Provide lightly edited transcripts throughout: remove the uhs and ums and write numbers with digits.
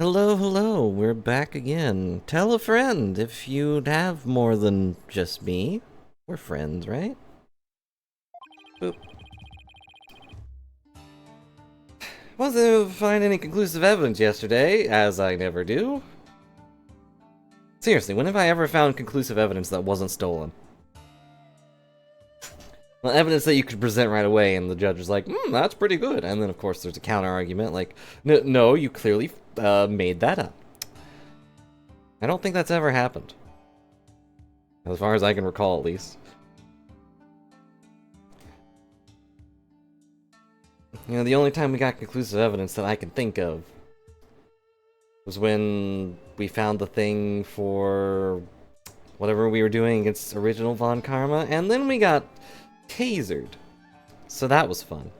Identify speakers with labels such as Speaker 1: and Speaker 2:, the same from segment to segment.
Speaker 1: Hello, hello, we're back again. Tell a friend if you'd have more than just me. We're friends, right? Boop. Wasn't able to find any conclusive evidence yesterday, as I never do. Seriously, when have I ever found conclusive evidence that wasn't stolen? Well, evidence that you could present right away, and the judge is like, that's pretty good. And then, of course, there's a counter argument like, no, you clearly made that up. I don't think that's ever happened. As far as I can recall, at least. You know, the only time we got conclusive evidence that I can think of was when we found the thing for whatever we were doing against original Von Karma, and then we got tasered. So that was fun.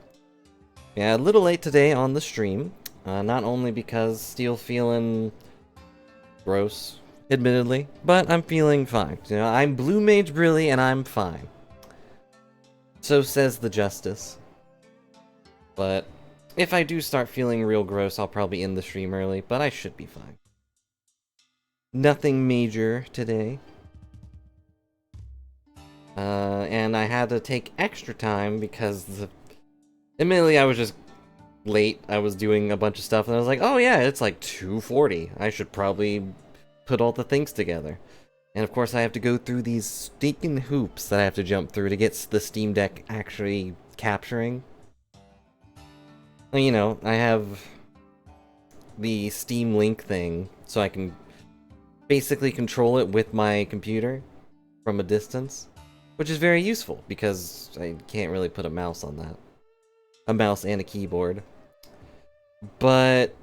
Speaker 1: Yeah, a little late today on the stream, not only because still feeling gross, admittedly, but I'm feeling fine. You know, I'm Blue Mage Brilly and I'm fine. So says the Justice. But if I do start feeling real gross, I'll probably end the stream early, but I should be fine. Nothing major today. And I had to take extra time because, admittedly, I was just late. I was doing a bunch of stuff, and I was like, oh yeah, it's like 2:40. I should probably put all the things together. And of course, I have to go through these stinking hoops that I have to jump through to get the Steam Deck actually capturing. You know, I have the Steam Link thing, so I can basically control it with my computer from a distance, which is very useful because I can't really put a mouse on that. A mouse and a keyboard. But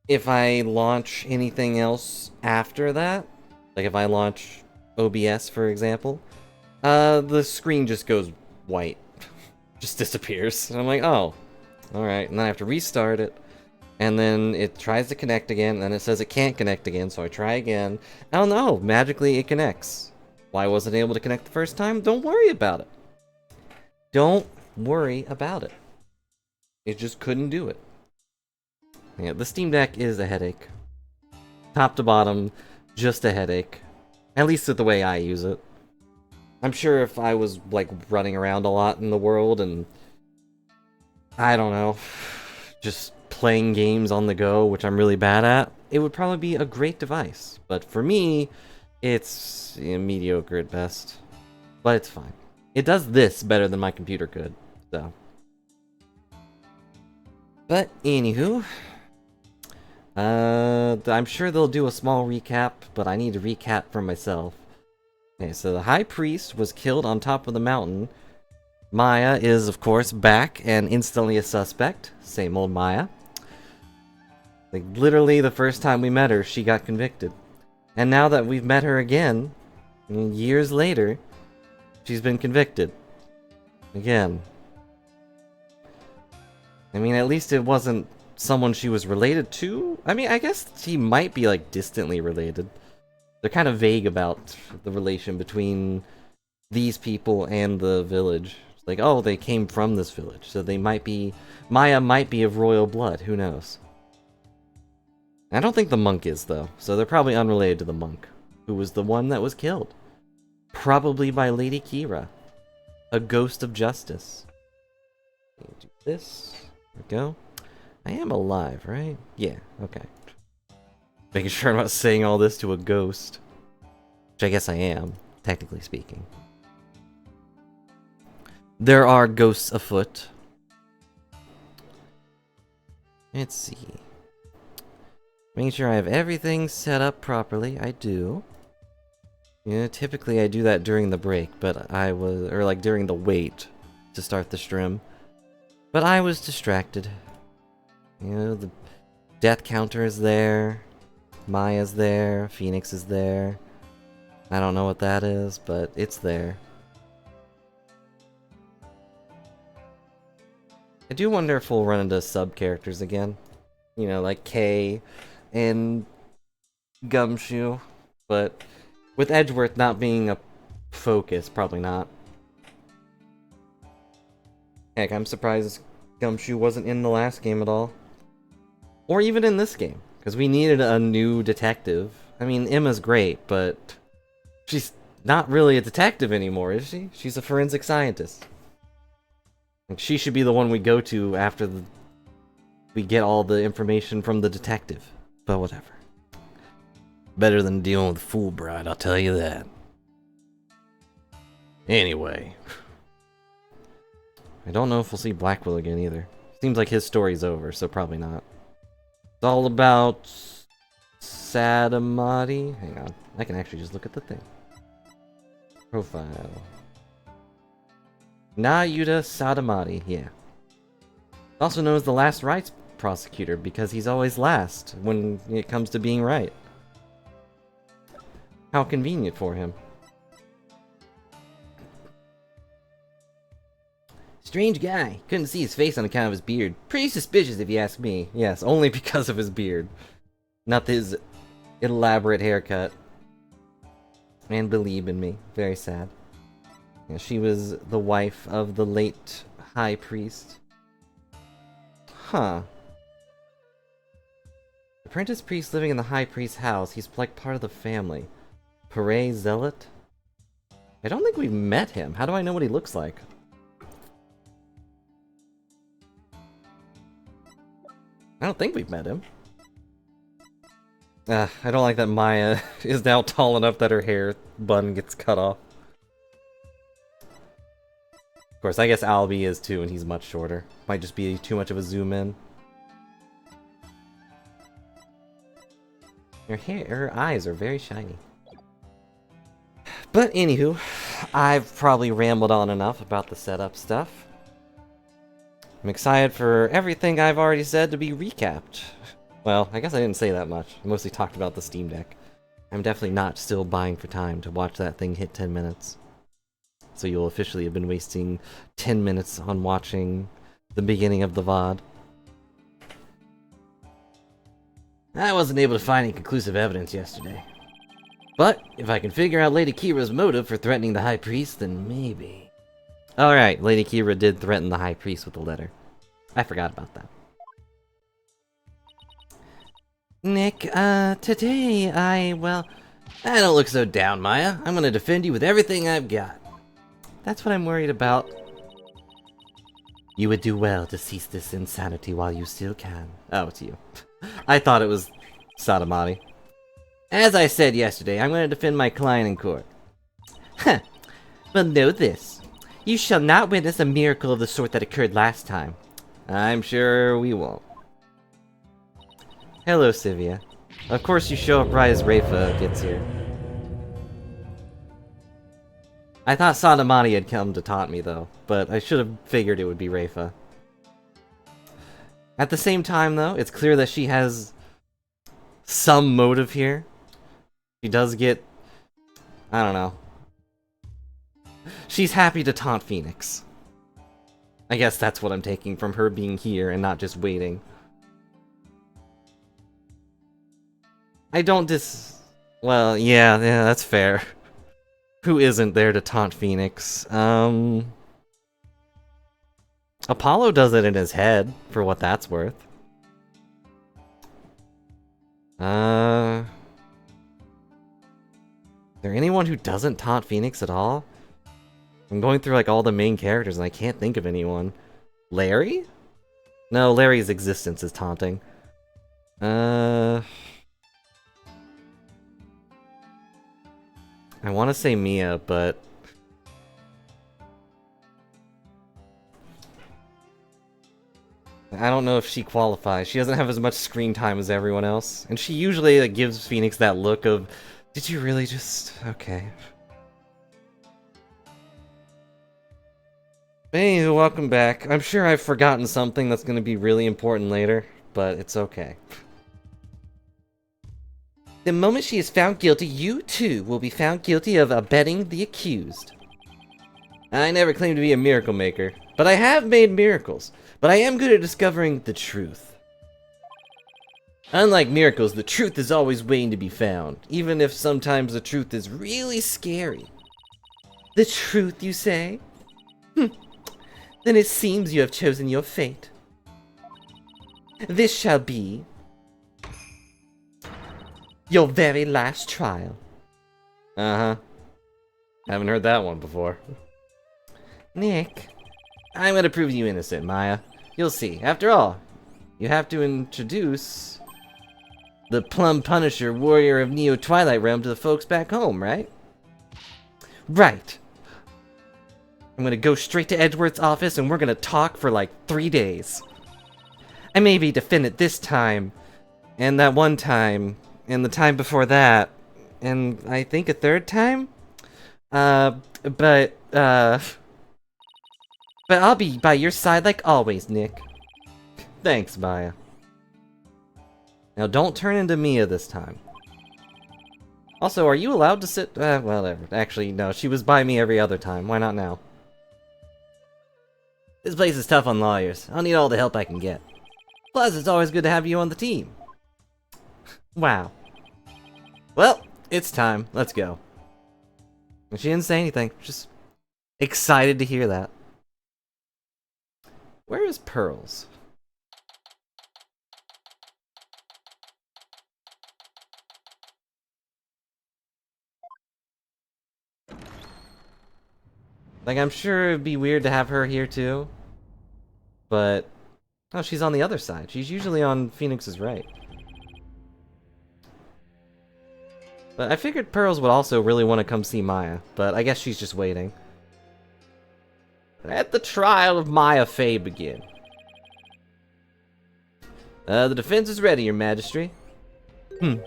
Speaker 1: if I launch anything else after that, like if I launch OBS, for example, the screen just goes white. Just disappears. And I'm like, oh, alright. And then I have to restart it. And then it tries to connect again, and then it says it can't connect again, so I try again. Oh no, magically it connects. Why wasn't it able to connect the first time? Don't worry about it. Don't worry about it. It just couldn't do it. Yeah, the Steam Deck is a headache. Top to bottom, just a headache. At least with the way I use it. I'm sure if I was, like, running around a lot in the world and, I don't know, just playing games on the go, which I'm really bad at, it would probably be a great device. But for me, it's mediocre at best. But it's fine. It does this better than my computer could, so. But, anywho, I'm sure they'll do a small recap, but I need to recap for myself. Okay, so the High Priest was killed on top of the mountain. Maya is, of course, back and instantly a suspect. Same old Maya. Like, literally the first time we met her, she got convicted. And now that we've met her again, years later, she's been convicted. Again. I mean, at least it wasn't someone she was related to. I mean, I guess she might be, like, distantly related. They're kind of vague about the relation between these people and the village. It's like, oh, they came from this village, so they might be... Maya might be of royal blood, who knows? I don't think the monk is, though, so they're probably unrelated to the monk, who was the one that was killed. Probably by Lady Kee'ra, a ghost of justice. Do this. There we go. I am alive, right? Yeah, okay. Making sure I'm not saying all this to a ghost. Which I guess I am, technically speaking. There are ghosts afoot. Let's see. Making sure I have everything set up properly. I do. You know, typically I do that during the break, but I was... Or like during the wait to start the stream. But I was distracted. You know, the death counter is there. Maya's there. Phoenix is there. I don't know what that is, but it's there. I do wonder if we'll run into sub-characters again. You know, like Kay and Gumshoe. But with Edgeworth not being a focus, probably not. Heck, I'm surprised Gumshoe wasn't in the last game at all. Or even in this game. Because we needed a new detective. I mean, Emma's great, but she's not really a detective anymore, is she? She's a forensic scientist. Like, she should be the one we go to after we get all the information from the detective. But whatever. Better than dealing with Fulbright, I'll tell you that. Anyway. I don't know if we'll see Blackwell again either. Seems like his story's over, so probably not. It's all about Sadamati. Hang on. I can actually just look at the thing. Profile. Nayuda Sadamati, yeah. Also known as the last Wrights prosecutor because he's always last when it comes to being right. How convenient for him. Strange guy. Couldn't see his face on account of his beard. Pretty suspicious if you ask me. Yes, only because of his beard. Not his elaborate haircut. And believe in me. Very sad. Yeah, she was the wife of the late High Priest. Huh. Apprentice priest living in the High Priest's house. He's like part of the family. Pere Zealot? I don't think we've met him. How do I know what he looks like? I don't think we've met him. I don't like that Maya is now tall enough that her hair bun gets cut off. Of course, I guess Albie is too, and he's much shorter. Might just be too much of a zoom in. Her eyes are very shiny. But anywho, I've probably rambled on enough about the setup stuff. I'm excited for everything I've already said to be recapped. Well, I guess I didn't say that much. I mostly talked about the Steam Deck. I'm definitely not still buying for time to watch that thing hit 10 minutes. So you'll officially have been wasting 10 minutes on watching the beginning of the VOD. I wasn't able to find any conclusive evidence yesterday. But if I can figure out Lady Kee'ra's motive for threatening the High Priest, then maybe... Alright, Lady Kee'ra did threaten the High Priest with a letter. I forgot about that. Nick, today well... I don't look so down, Maya. I'm gonna defend you with everything I've got. That's what I'm worried about. You would do well to cease this insanity while you still can. Oh, it's you. I thought it was Sadamati. As I said yesterday, I'm gonna defend my client in court. Huh. Well, know this. You shall not witness a miracle of the sort that occurred last time. I'm sure we won't. Hello, Sivia. Of course you show up right as Rafa gets here. I thought Sadamati had come to taunt me, though, but I should have figured it would be Rafa. At the same time, though, it's clear that she has some motive here. She does get... I don't know. She's happy to taunt Phoenix. I guess that's what I'm taking from her being here and not just waiting. I don't Well, yeah, that's fair. Who isn't there to taunt Phoenix? Apollo does it in his head, for what that's worth. Is there anyone who doesn't taunt Phoenix at all? I'm going through like all the main characters and I can't think of anyone. Larry? No, Larry's existence is taunting. I want to say Mia, but... I don't know if she qualifies. She doesn't have as much screen time as everyone else. And she usually gives Phoenix that look of, did you really just... okay. Anywho, welcome back. I'm sure I've forgotten something that's going to be really important later, but it's okay. The moment she is found guilty, you too will be found guilty of abetting the accused. I never claimed to be a miracle maker, but I have made miracles. But I am good at discovering the truth. Unlike miracles, the truth is always waiting to be found, even if sometimes the truth is really scary. The truth, you say? Then it seems you have chosen your fate. This shall be Your very last trial. Uh-huh. Haven't heard that one before. Nick, I'm gonna prove you innocent, Maya. You'll see. After all, you have to introduce the Plum Punisher, warrior of Neo Twilight Realm, to the folks back home, right? Right. I'm gonna go straight to Edgeworth's office and we're gonna talk for like 3 days. I may be defendant this time, and that one time, and the time before that, and I think a third time? But I'll be by your side like always, Nick. Thanks, Maya. Now don't turn into Mia this time. Also, are you allowed to sit? Whatever. Actually, no, she was by me every other time. Why not now? This place is tough on lawyers. I'll need all the help I can get. Plus, it's always good to have you on the team. Wow. Well, it's time. Let's go. And she didn't say anything. Just excited to hear that. Where is Pearls? Like, I'm sure it'd be weird to have her here too. But, oh, she's on the other side. She's usually on Phoenix's right. But I figured Pearls would also really want to come see Maya, but I guess she's just waiting. Let the trial of Maya Fey begin. The defense is ready, Your Majesty. Can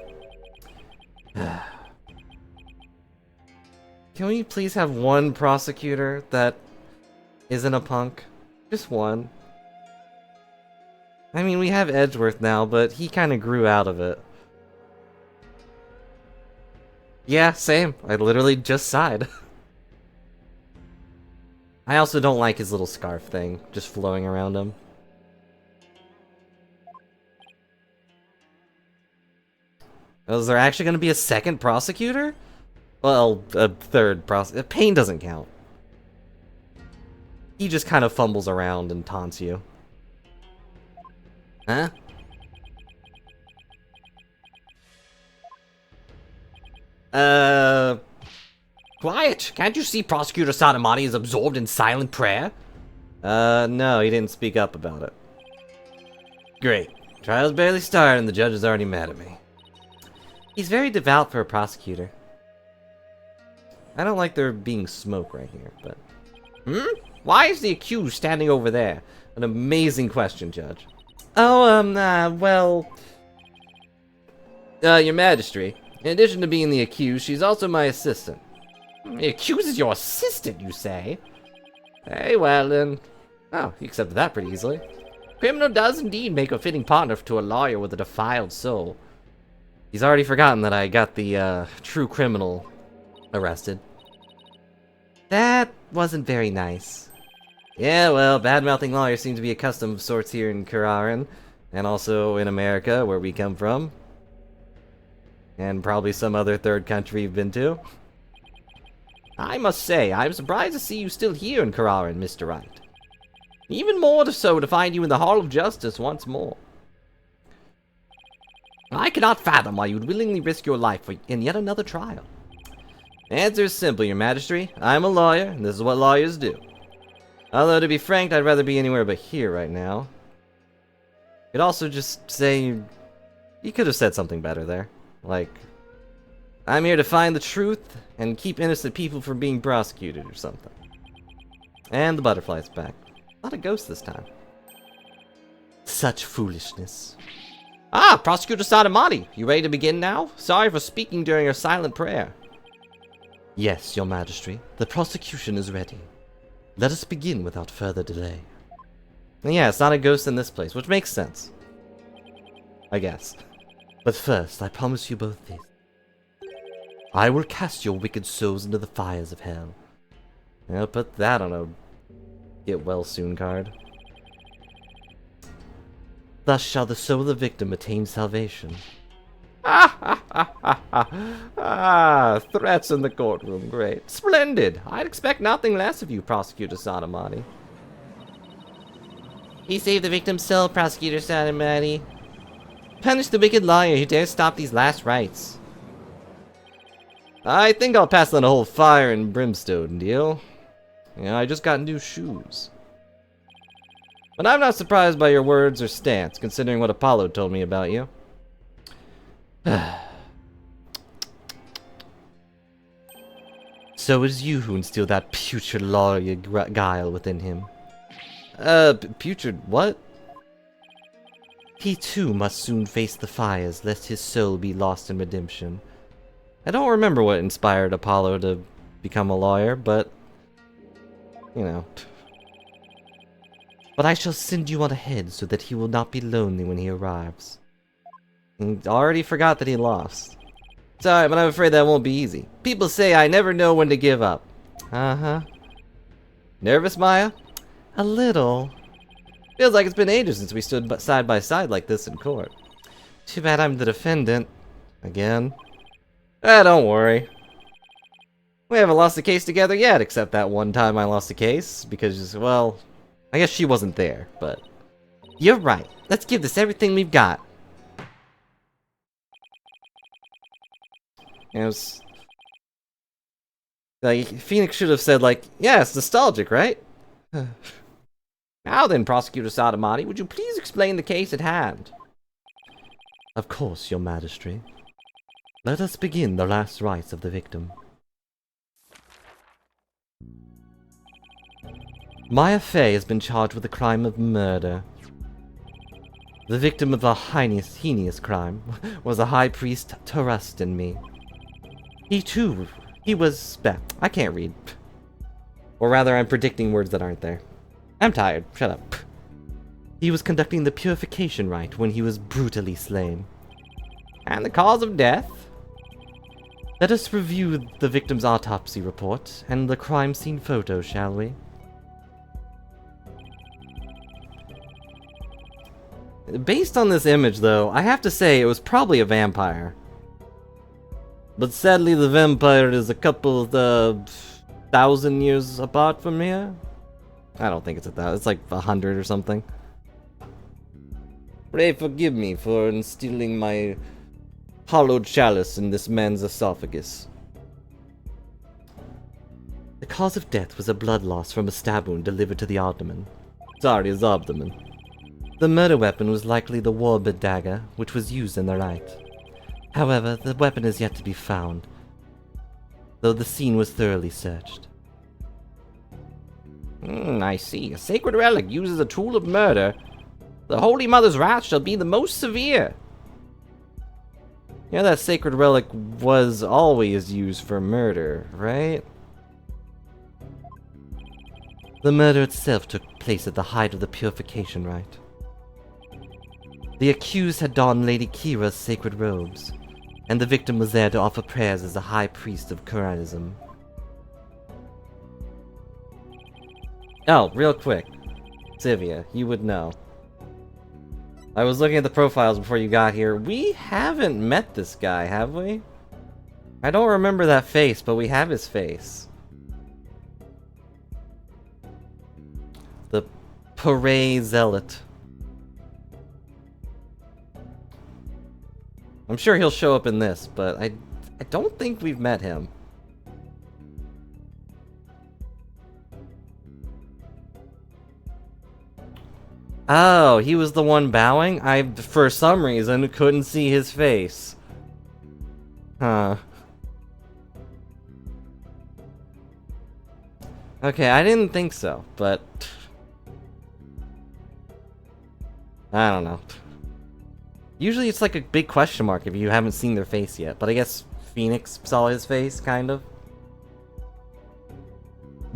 Speaker 1: we please have one prosecutor that isn't a punk? Just one. I mean, we have Edgeworth now, but he kind of grew out of it. Yeah, same. I literally just sighed. I also don't like his little scarf thing, just flowing around him. Oh, is there actually going to be a second prosecutor? Well, a third prosecutor. Payne doesn't count. He just kind of fumbles around and taunts you. Huh? Quiet! Can't you see Prosecutor Sadamati is absorbed in silent prayer? No, he didn't speak up about it. Great. Trial's barely started and the judge is already mad at me. He's very devout for a prosecutor. I don't like there being smoke right here, but... Why is the accused standing over there? An amazing question, Judge. Oh, well... Your Majesty, in addition to being the accused, she's also my assistant. The accused is your assistant, you say? Hey, well then... Oh, he accepted that pretty easily. Criminal does indeed make a fitting partner to a lawyer with a defiled soul. He's already forgotten that I got the, true criminal arrested. That wasn't very nice. Yeah, well, bad-mouthing lawyers seem to be a custom of sorts here in Kee'ra, and also in America, where we come from. And probably some other third country you've been to. I must say, I'm surprised to see you still here in Kee'ra, Mr. Wright. Even more so to find you in the Hall of Justice once more. I cannot fathom why you would willingly risk your life in yet another trial. The answer is simple, Your Majesty. I'm a lawyer, and this is what lawyers do. Although, to be frank, I'd rather be anywhere but here right now. You could also just say... You could have said something better there. Like, I'm here to find the truth and keep innocent people from being prosecuted or something. And the butterfly's back. Not a ghost this time. Such foolishness. Ah, Prosecutor Sadamati, you ready to begin now? Sorry for speaking during your silent prayer. Yes, Your Majesty. The prosecution is ready. Let us begin without further delay. And yeah, it's not a ghost in this place, which makes sense. I guess. But first, I promise you both this. I will cast your wicked souls into the fires of hell. I'll put that on a get well soon card. Thus shall the soul of the victim attain salvation. Threats in the courtroom, great. Splendid! I'd expect nothing less of you, Prosecutor Sadamati. He saved the victim's soul, Prosecutor Sadamati. Punish the wicked lawyer who dares stop these last rites. I think I'll pass on a whole fire and brimstone deal. Yeah, I just got new shoes. But I'm not surprised by your words or stance, considering what Apollo told me about you. So it is you who instilled that putrid lawyer guile within him. Putrid what? He too must soon face the fires, lest his soul be lost in redemption. I don't remember what inspired Apollo to become a lawyer, but... you know. But I shall send you on ahead so that he will not be lonely when he arrives. And already forgot that he lost. Sorry, but I'm afraid that won't be easy. People say I never know when to give up. Uh-huh. Nervous, Maya? A little. Feels like it's been ages since we stood side by side like this in court. Too bad I'm the defendant. Again. Don't worry. We haven't lost a case together yet, except that one time I lost a case. Because, well, I guess she wasn't there, but... You're right. Let's give this everything we've got. It was... like, Phoenix should have said, like, yeah, it's nostalgic, right? Now then, Prosecutor Sadamati, would you please explain the case at hand? Of course, Your Majesty. Let us begin the last rites of the victim. Maya Fey has been charged with the crime of murder. The victim of a heinous crime was the High Priest Terrust and me. He was... I can't read. Or rather, I'm predicting words that aren't there. I'm tired. Shut up. He was conducting the purification rite when he was brutally slain. And the cause of death? Let us review the victim's autopsy report and the crime scene photo, shall we? Based on this image, though, I have to say it was probably a vampire. But sadly, the vampire is a couple of 1,000 years apart from here. I don't think it's 1,000. It's like 100 or something. Pray forgive me for instilling my hollowed chalice in this man's esophagus. The cause of death was a blood loss from a stab wound delivered to the abdomen. Sorry, his abdomen. The murder weapon was likely the warbird dagger, which was used in the rite. However, the weapon is yet to be found, though the scene was thoroughly searched. I see. A sacred relic used as a tool of murder. The Holy Mother's wrath shall be the most severe. Yeah, that sacred relic was always used for murder, right? The murder itself took place at the height of the purification rite. The accused had donned Lady Kee'ra's sacred robes, and the victim was there to offer prayers as the High Priest of Kee'raism. Oh, real quick. Sivia, you would know. I was looking at the profiles before you got here. We haven't met this guy, have we? I don't remember that face, but we have his face. The Parade Zealot. I'm sure he'll show up in this, but I don't think we've met him. Oh, he was the one bowing? I, for some reason, couldn't see his face. Huh. Okay, I didn't think so, but... I don't know. Usually it's like a big question mark if you haven't seen their face yet, but I guess Phoenix saw his face, kind of.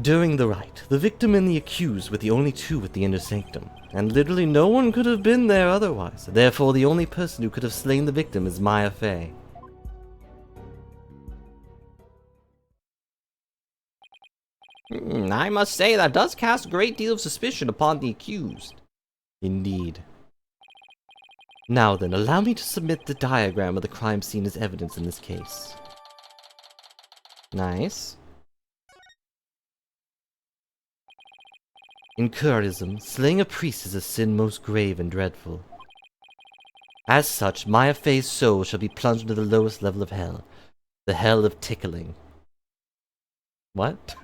Speaker 1: During the rite, the victim and the accused were the only two at the inner sanctum, and literally no one could have been there otherwise. Therefore, the only person who could have slain the victim is Maya Fey. I must say that does cast a great deal of suspicion upon the accused. Indeed. Now then, allow me to submit the diagram of the crime scene as evidence in this case. Nice. In Kee'raism, slaying a priest is a sin most grave and dreadful. As such, Maya Fey's soul shall be plunged into the lowest level of hell, The hell of tickling. What?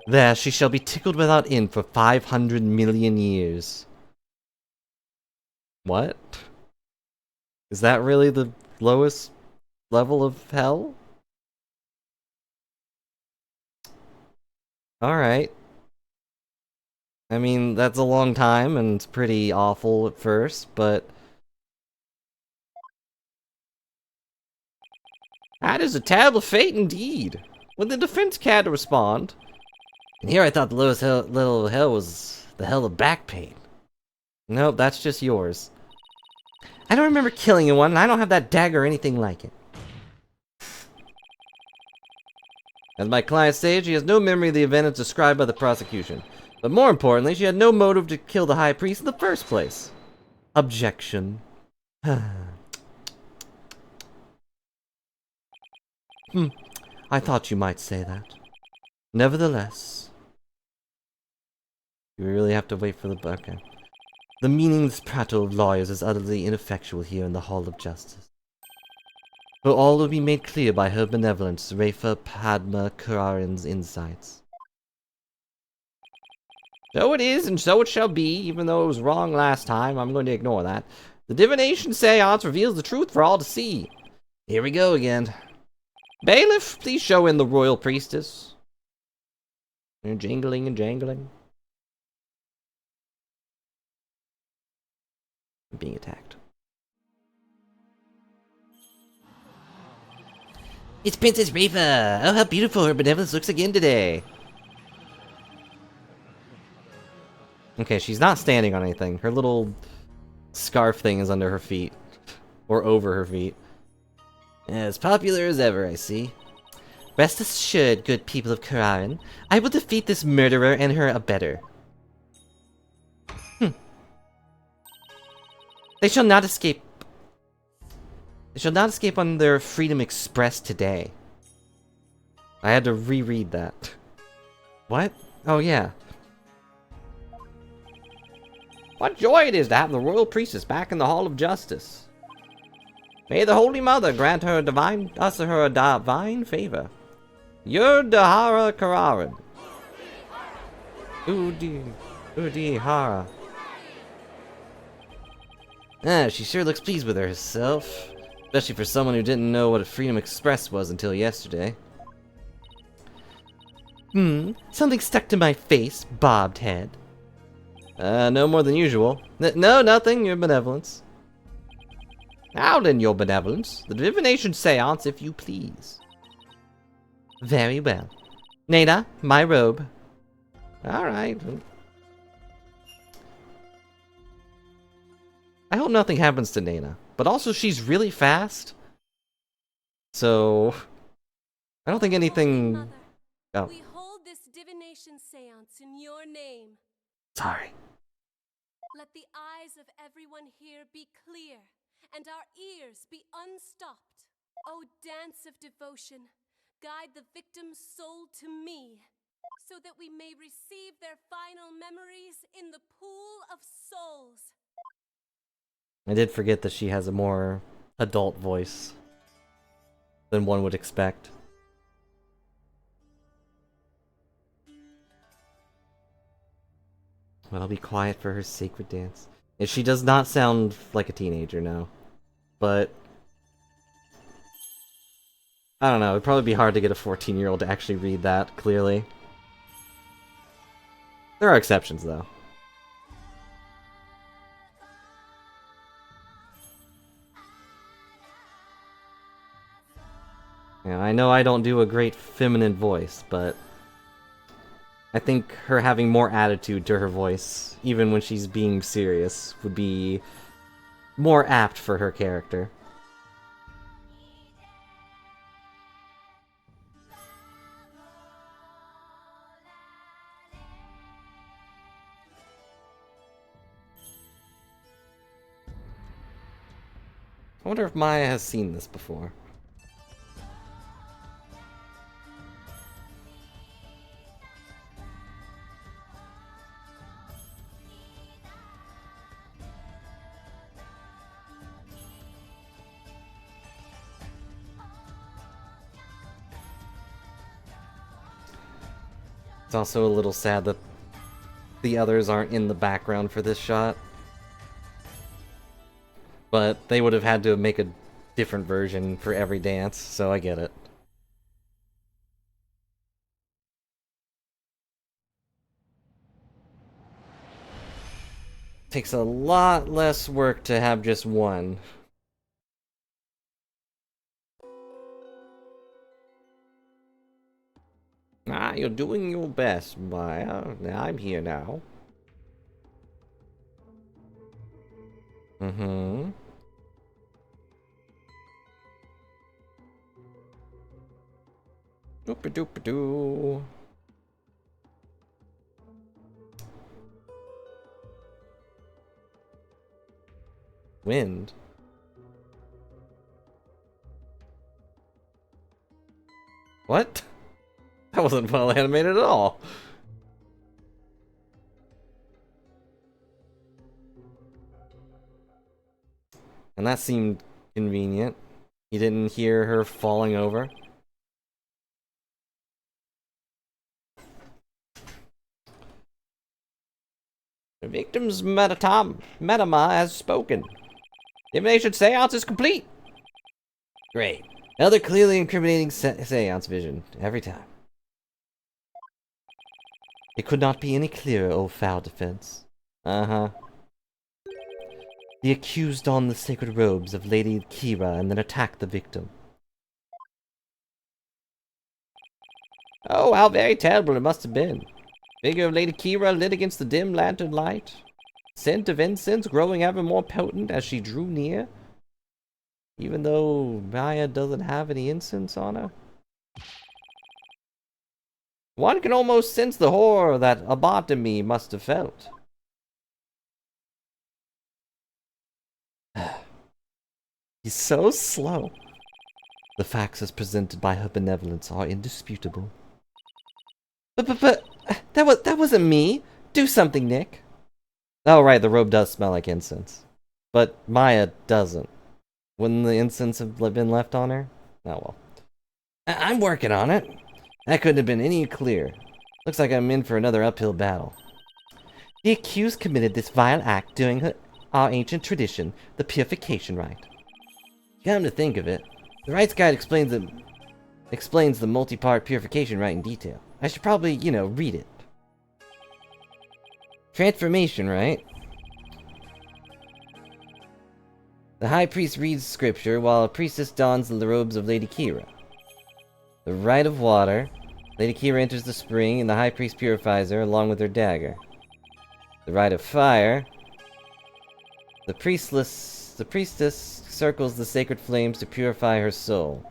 Speaker 1: There, she shall be tickled without end for 500 million years. What? Is that really the lowest level of hell? Alright. I mean, that's a long time, and it's pretty awful at first, but... That is a terrible fate indeed. When the defense can't respond... And here I thought the lowest level of hell was the hell of back pain. Nope, that's just yours. I don't remember killing anyone, and I don't have that dagger or anything like it. As my client stated, she has no memory of the event as described by the prosecution. But more importantly, she had no motive to kill the High Priest in the first place. Objection. I thought you might say that. Nevertheless... Do we really have to wait for the... Okay. The meaningless prattle of lawyers is utterly ineffectual here in the Hall of Justice. For all will be made clear by her benevolence, Rafa Padma Kurarin's insights. So it is, and so it shall be, even though it was wrong last time. I'm going to ignore that. The divination seance reveals the truth for all to see. Here we go again. Bailiff, please show in the royal priestess. They're jingling and jangling. I'm being attacked. It's Princess Rafa! Oh, how beautiful her benevolence looks again today! Okay, she's not standing on anything. Her little scarf thing is under her feet. Or over her feet. As popular as ever, I see. Rest assured, good people of Kurarin, I will defeat this murderer and her abettor. They shall not escape. They shall not escape on their freedom expressed today. I had to reread that. What? Oh, yeah. What joy it is to have the royal priestess back in the Hall of Justice. May the Holy Mother grant her a divine favor. Yurdahara Kararan. Udihara. Ah, she sure looks pleased with herself. Especially for someone who didn't know what a Freedom Express was until yesterday. Something stuck to my face, bobbed head. No more than usual. No, nothing, your benevolence. Now then, your benevolence. The divination seance, if you please. Very well. Nada, my robe. Alright. I hope nothing happens to Nana. But also, she's really fast. So... I don't think anything... Oh.
Speaker 2: We hold this divination seance in your name.
Speaker 1: Sorry.
Speaker 2: Let the eyes of everyone here be clear, and our ears be unstopped. O dance of devotion, guide the victim's soul to me, so that we may receive their final memories in the pool of souls.
Speaker 1: I did forget that she has a more adult voice than one would expect. But I'll be quiet for her sacred dance. And she does not sound like a teenager now. But... I don't know, it'd probably be hard to get a 14-year-old to actually read that clearly. There are exceptions, though. Yeah, I know I don't do a great feminine voice, but I think her having more attitude to her voice, even when she's being serious, would be more apt for her character. I wonder if Maya has seen this before. It's also a little sad that the others aren't in the background for this shot. But they would have had to make a different version for every dance, so I get it. Takes a lot less work to have just one. Ah, you're doing your best, Maya. I'm here now. Mm-hmm. Doop-a-doop-a-doo. Wind? What? That wasn't well animated at all. And that seemed convenient. You didn't hear her falling over. The victim's metama has spoken. Divination seance is complete. Great. Another clearly incriminating seance vision. Every time. It could not be any clearer, O foul defense. Uh-huh. The accused donned the sacred robes of Lady Kee'ra and then attacked the victim. Oh, how very terrible it must have been. Figure of Lady Kee'ra lit against the dim lantern light. Scent of incense growing ever more potent as she drew near. Even though Maya doesn't have any incense on her. One can almost sense the horror that Abatami must have felt. He's so slow. The facts as presented by her benevolence are indisputable. But that wasn't me. Do something, Nick. Oh right, the robe does smell like incense, but Maya doesn't. Wouldn't the incense have been left on her? Oh well. I'm working on it. That couldn't have been any clearer. Looks like I'm in for another uphill battle. The accused committed this vile act during our ancient tradition, the purification rite. Come to think of it, the Wrights Guide explains the multi-part purification rite in detail. I should probably, you know, read it. Transformation, right? The high priest reads scripture while a priestess dons the robes of Lady Kee'ra. The rite of water. Lady Kee'ra enters the spring and the high priest purifies her along with her dagger. The rite of fire. The priestess circles the sacred flames to purify her soul.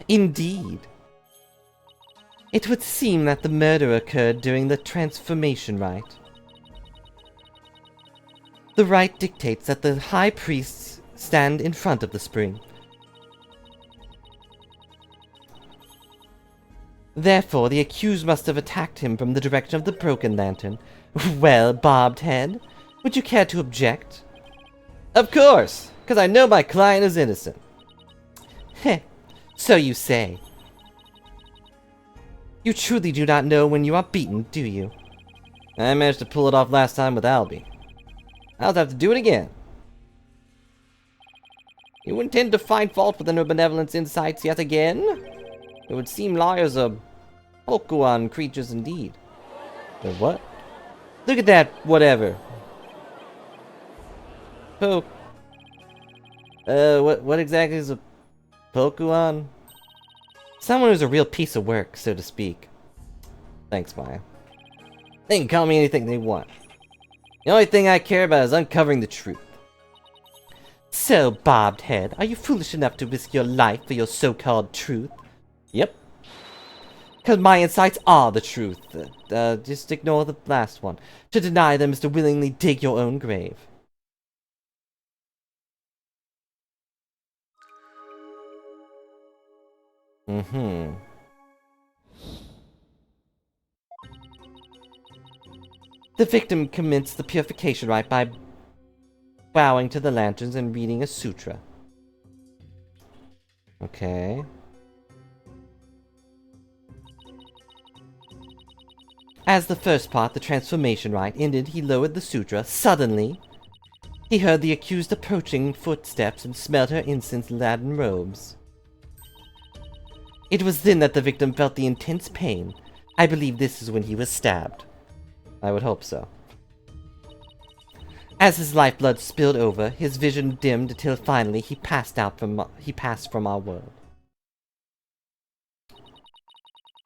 Speaker 1: Indeed. It would seem that the murder occurred during the transformation rite. The rite dictates that the high priests stand in front of the spring. Therefore, the accused must have attacked him from the direction of the broken lantern. Well, Bobbed Head, would you care to object? Of course, because I know my client is innocent. Heh, so you say. You truly do not know when you are beaten, do you? I managed to pull it off last time with Albie. I'll have to do it again. You intend to find fault with her benevolence insights yet again? It would seem liars are Pokuan creatures indeed. Or what? Look at that, whatever. What exactly is a Pokuan? Someone who's a real piece of work, so to speak. Thanks, Maya. They can call me anything they want. The only thing I care about is uncovering the truth. So, Bobbed Head, are you foolish enough to risk your life for your so-called truth? Yep. Because my insights are the truth. Just ignore the last one. To deny them is to willingly dig your own grave. Mm-hmm. The victim commenced the purification rite by bowing to the lanterns and reading a sutra. Okay. As the first part, the transformation rite, ended, he lowered the sutra. Suddenly, he heard the accused approaching footsteps and smelled her incense-laden robes. It was then that the victim felt the intense pain. I believe this is when he was stabbed. I would hope so. As his lifeblood spilled over, his vision dimmed until finally he passed from our world.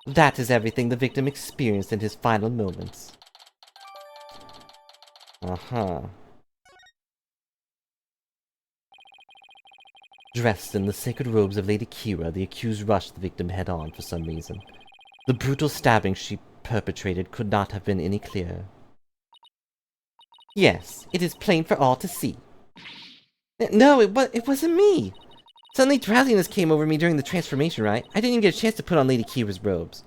Speaker 1: That is everything the victim experienced in his final moments. Uh-huh. Dressed in the sacred robes of Lady Kee'ra, the accused rushed the victim head-on for some reason. The brutal stabbing she perpetrated could not have been any clearer. Yes, it is plain for all to see. No, it wasn't me! Suddenly drowsiness came over me during the transformation, right? I didn't even get a chance to put on Lady Kee'ra's robes.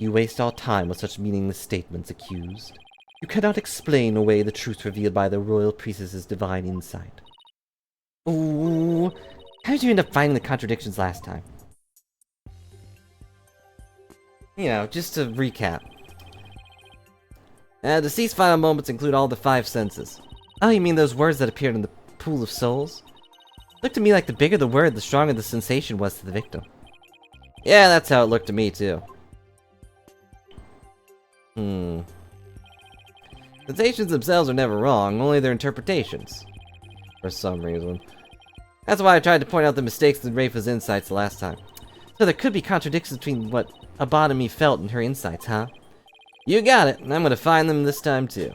Speaker 1: You waste all time with such meaningless statements, accused. You cannot explain away the truth revealed by the royal priestess's divine insight. Ooh, how did you end up finding the contradictions last time? You know, just to recap. Deceased's final moments include all the 5 senses. Oh, you mean those words that appeared in the pool of souls? Looked to me like the bigger the word, the stronger the sensation was to the victim. Yeah, that's how it looked to me, too. Sensations themselves are never wrong, only their interpretations. For some reason. That's why I tried to point out the mistakes in Rafa's insights the last time. So there could be contradictions between what Abotomy felt and her insights, huh? You got it, and I'm gonna find them this time too.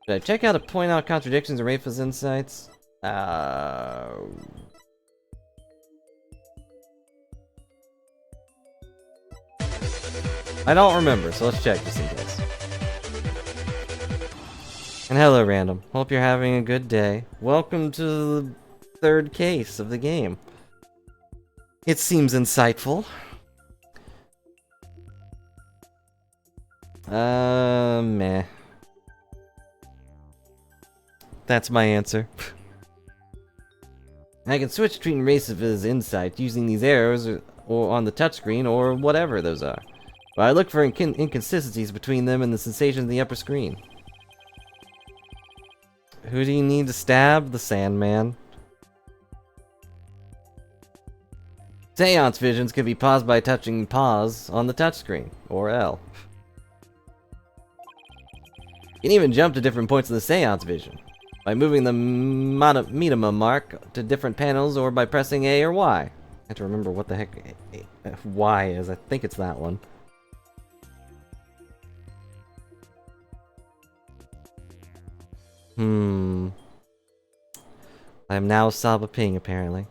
Speaker 1: Should I check out to point out contradictions in Rafa's insights? I don't remember, so let's check just in case. And hello, Random. Hope you're having a good day. Welcome to the 3rd case of the game. It seems insightful. Meh. That's my answer. I can switch between Rafa's insight using these arrows or on the touchscreen or whatever those are. But I look for inconsistencies between them and the sensations in the upper screen. Who do you need to stab? The Sandman. Seance visions can be paused by touching pause on the touchscreen, or L. You can even jump to different points of the seance vision, by moving the minima mark to different panels or by pressing A or Y. I have to remember what the heck Y is. I think it's that one. I'm now Saba Ping, apparently.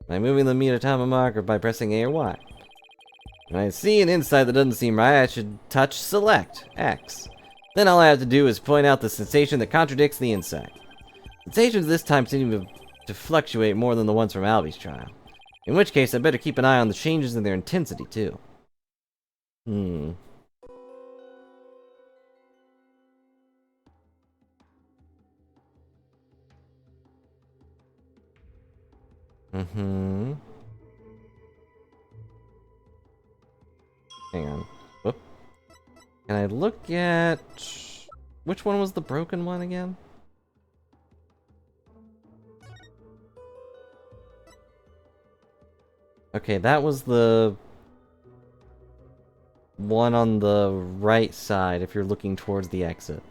Speaker 1: By moving the Minatama mark or by pressing A or Y. When I see an insight that doesn't seem right, I should touch Select, X. Then all I have to do is point out the sensation that contradicts the insight. Sensations this time seem to fluctuate more than the ones from Albie's trial. In which case, I better keep an eye on the changes in their intensity, too. Hang on. Whoop. Can I look at... Which one was the broken one again? Okay, that was the one on the right side if you're looking towards the exit.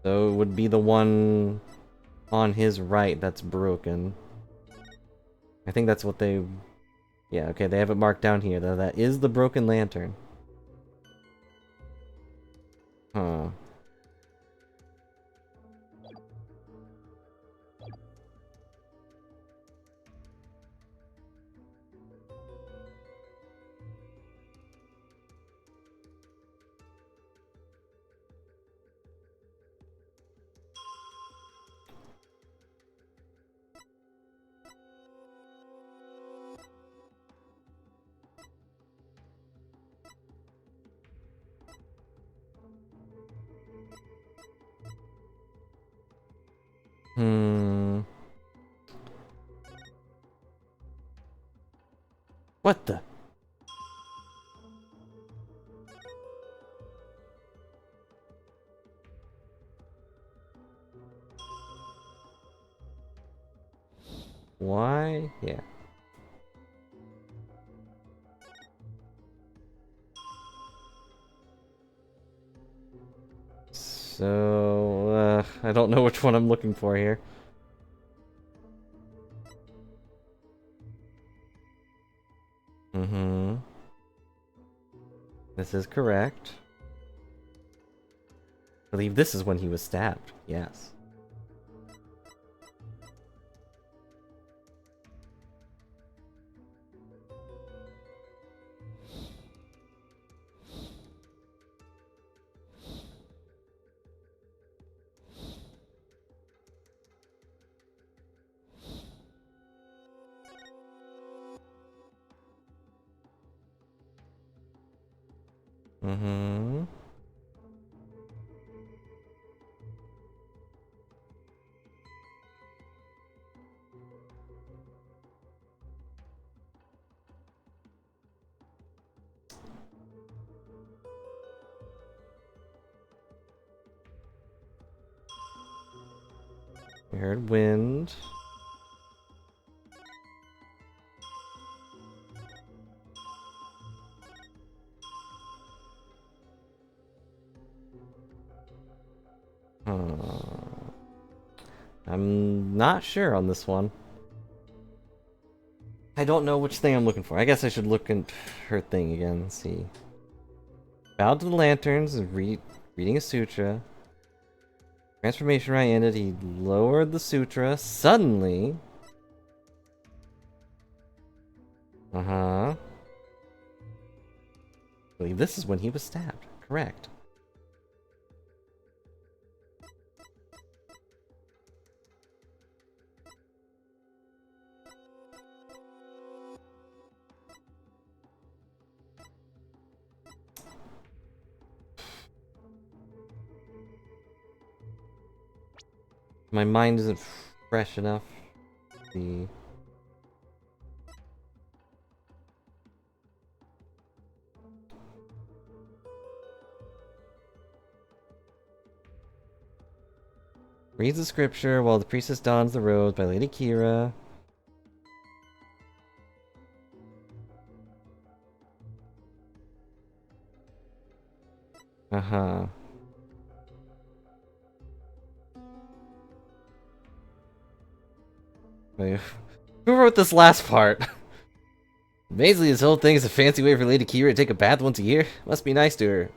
Speaker 1: So it would be the one on his right that's broken. I think that's what they... Yeah, okay, they have it marked down here, though. That is the broken lantern. Huh. What the? Why? Yeah. So, I don't know which one I'm looking for here. Mm-hmm. This is correct. I believe this is when he was stabbed. Yes. Mm-hmm. We heard wind. I'm not sure on this one. I don't know which thing I'm looking for. I guess I should look at her thing again and see. Bowed to the lanterns and reading a sutra. Transformation rite ended. He lowered the sutra. Suddenly. Uh-huh. I believe this is when he was stabbed. Correct. My mind isn't fresh enough. The reads the scripture while the priestess dons the rose by Lady Kee'ra. Uh-huh. Wait, who wrote this last part? Basically, this whole thing is a fancy way for Lady Kee'ra to take a bath once a year. Must be nice to her.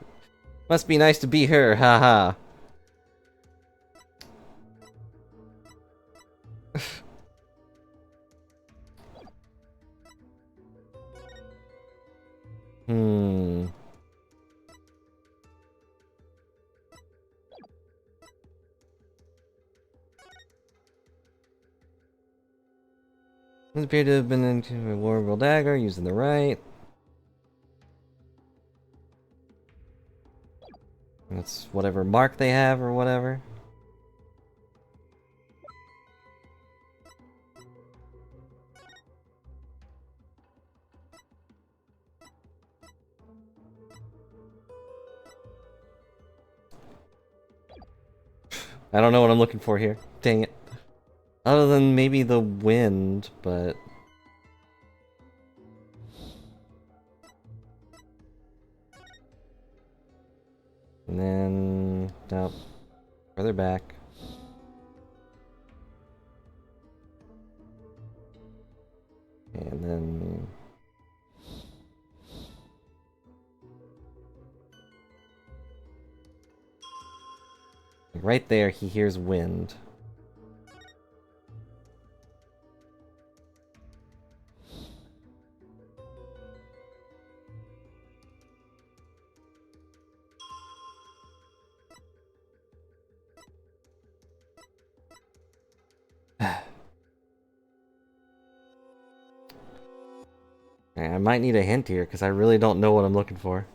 Speaker 1: Must be nice to be her, haha. Hmm. This appeared to have been into a Warble dagger, using the right. That's whatever mark they have or whatever. I don't know what I'm looking for here. Dang it. Other than maybe the wind, but... And then... Nope. Further back. And then... Right there, he hears wind. I might need a hint here, because I really don't know what I'm looking for.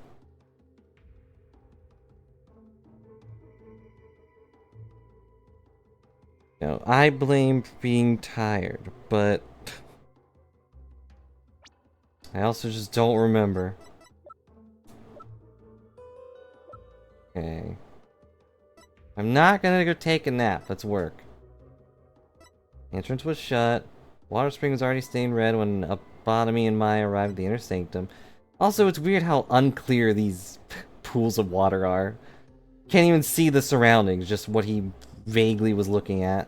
Speaker 1: No, I blame being tired, but... I also just don't remember. Okay. I'm not gonna go take a nap. Let's work. Entrance was shut. Water spring was already stained red when Abotomy and Maya arrived at the inner sanctum. Also, it's weird how unclear these pools of water are. Can't even see the surroundings, just what he vaguely was looking at.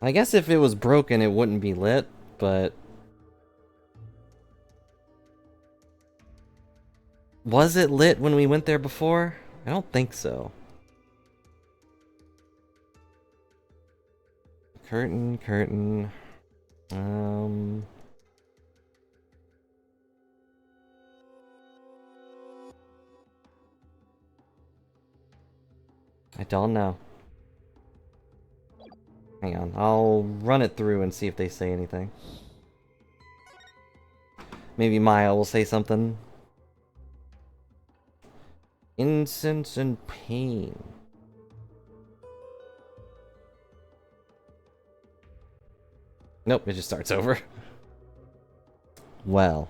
Speaker 1: I guess if it was broken, it wouldn't be lit, but... Was it lit when we went there before? I don't think so. Curtain. I don't know. Hang on, I'll run it through and see if they say anything. Maybe Maya will say something. Incense and pain. Nope, it just starts over. Well.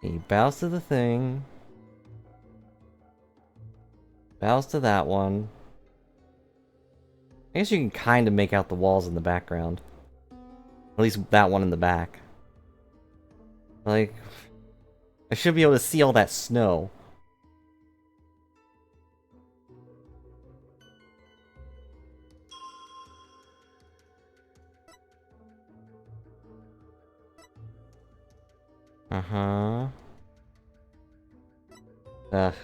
Speaker 1: He bows to the thing. Bows to that one. I guess you can kind of make out the walls in the background. At least that one in the back. Like, I should be able to see all that snow. Uh-huh. Ugh.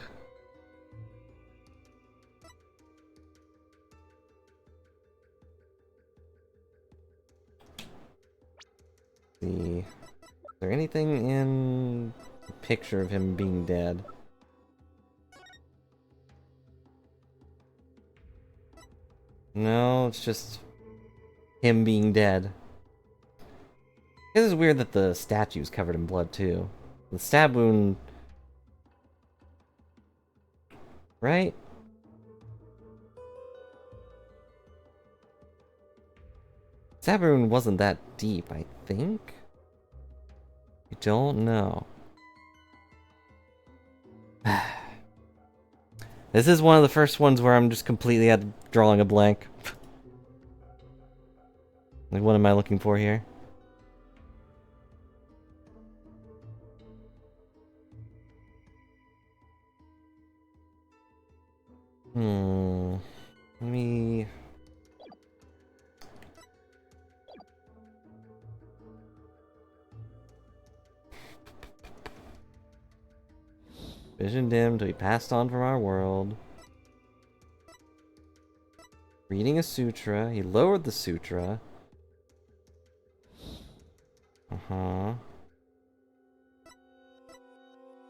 Speaker 1: See. Is there anything in the picture of him being dead? No, it's just him being dead. It is weird that the statue's covered in blood, too. The stab wound... Right? Stab wound wasn't that deep, I think? I don't know. This is one of the first ones where I'm just completely drawing a blank. Like, what am I looking for here? Let me... Vision dimmed till he passed on from our world. Reading a sutra. He lowered the sutra. Uh-huh.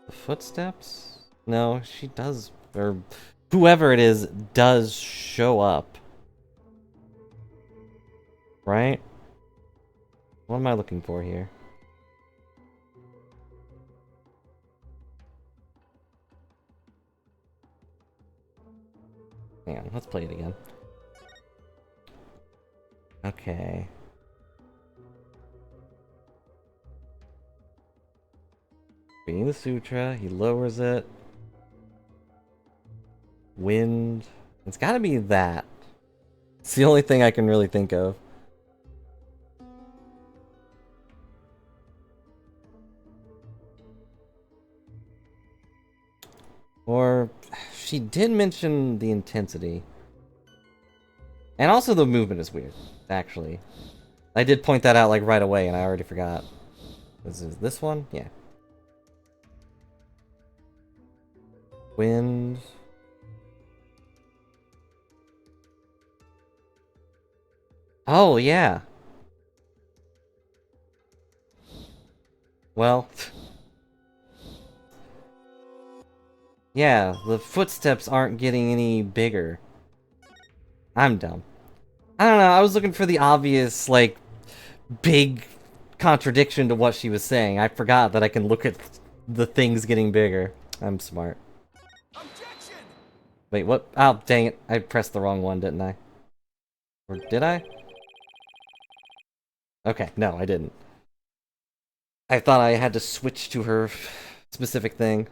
Speaker 1: The footsteps? No, she does... Or whoever it is does show up. Right? What am I looking for here? Hang on, let's play it again. Okay. Reading the sutra, he lowers it. Wind. It's gotta be that. It's the only thing I can really think of. Or, she did mention the intensity. And also the movement is weird, actually. I did point that out like right away and I already forgot. Is this one? Yeah. Wind. Oh, yeah. Well... Yeah, the footsteps aren't getting any bigger. I'm dumb. I don't know, I was looking for the obvious, like, big contradiction to what she was saying. I forgot that I can look at the things getting bigger. I'm smart.
Speaker 3: Objection!
Speaker 1: Wait, what? Oh, dang it. I pressed the wrong one, didn't I? Or did I? Okay, no, I didn't. I thought I had to switch to her specific thing.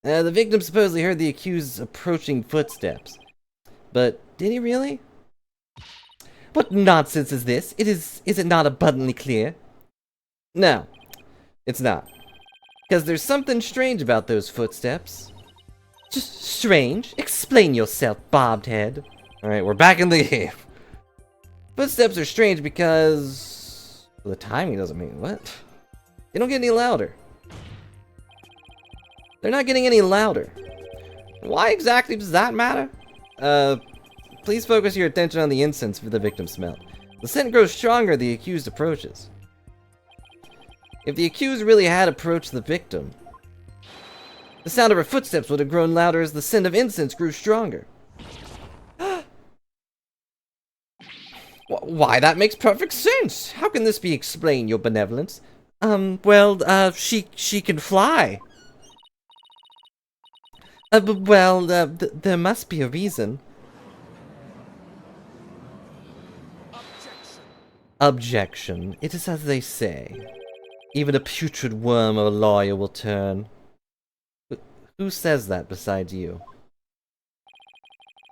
Speaker 1: The victim supposedly heard the accused's approaching footsteps. But did he really? What nonsense is this? Is it not abundantly clear? No, it's not. Because there's something strange about those footsteps. Just strange? Explain yourself, bobbed head. Alright, we're back in the game. Footsteps are strange because... the timing doesn't mean what? They don't get any louder. They're not getting any louder. Why exactly does that matter? Please focus your attention on the incense the victim smelled. The scent grows stronger the accused approaches. If the accused really had approached the victim, the sound of her footsteps would have grown louder as the scent of incense grew stronger. Why, that makes perfect sense! How can this be explained, your benevolence? She can fly. There must be a reason. Objection. It is as they say. Even a putrid worm of a lawyer will turn. Who says that besides you?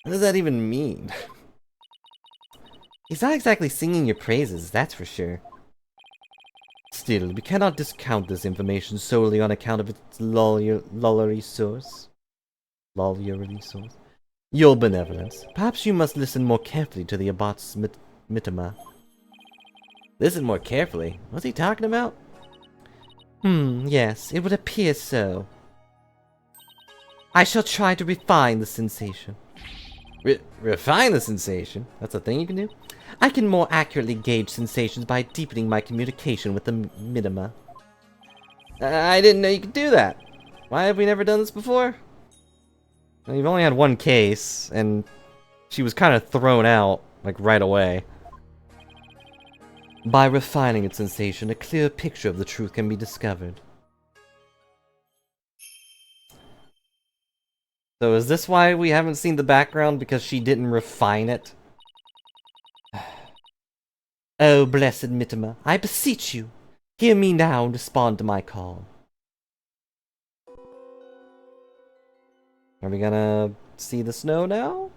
Speaker 1: What does that even mean? He's not exactly singing your praises, that's for sure. Still, we cannot discount this information solely on account of its lollery source. Lollery source? Your benevolence. Perhaps you must listen more carefully to the Abbot's mitama. Listen more carefully? What's he talking about? Yes, it would appear so. I shall try to refine the sensation. Refine the sensation? That's a thing you can do? I can more accurately gauge sensations by deepening my communication with the mitama. I didn't know you could do that. Why have we never done this before? Well, you've only had one case, and she was kind of thrown out, like, right away. By refining its sensation, a clear picture of the truth can be discovered. So is this why we haven't seen the background? Because she didn't refine it? Oh, blessed mitama, I beseech you, hear me now and respond to my call. Are we gonna see the snow now?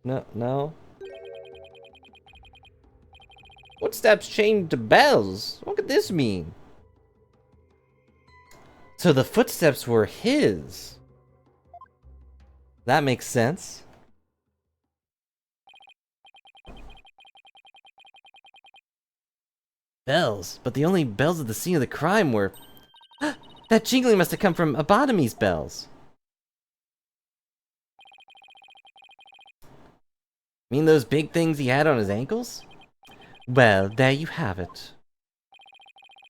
Speaker 1: No. Footsteps chained to bells? What could this mean? So the footsteps were his. That makes sense. Bells, but the only bells at the scene of the crime were... That jingling must have come from Abotomy's bells. Mean those big things he had on his ankles? Well, there you have it.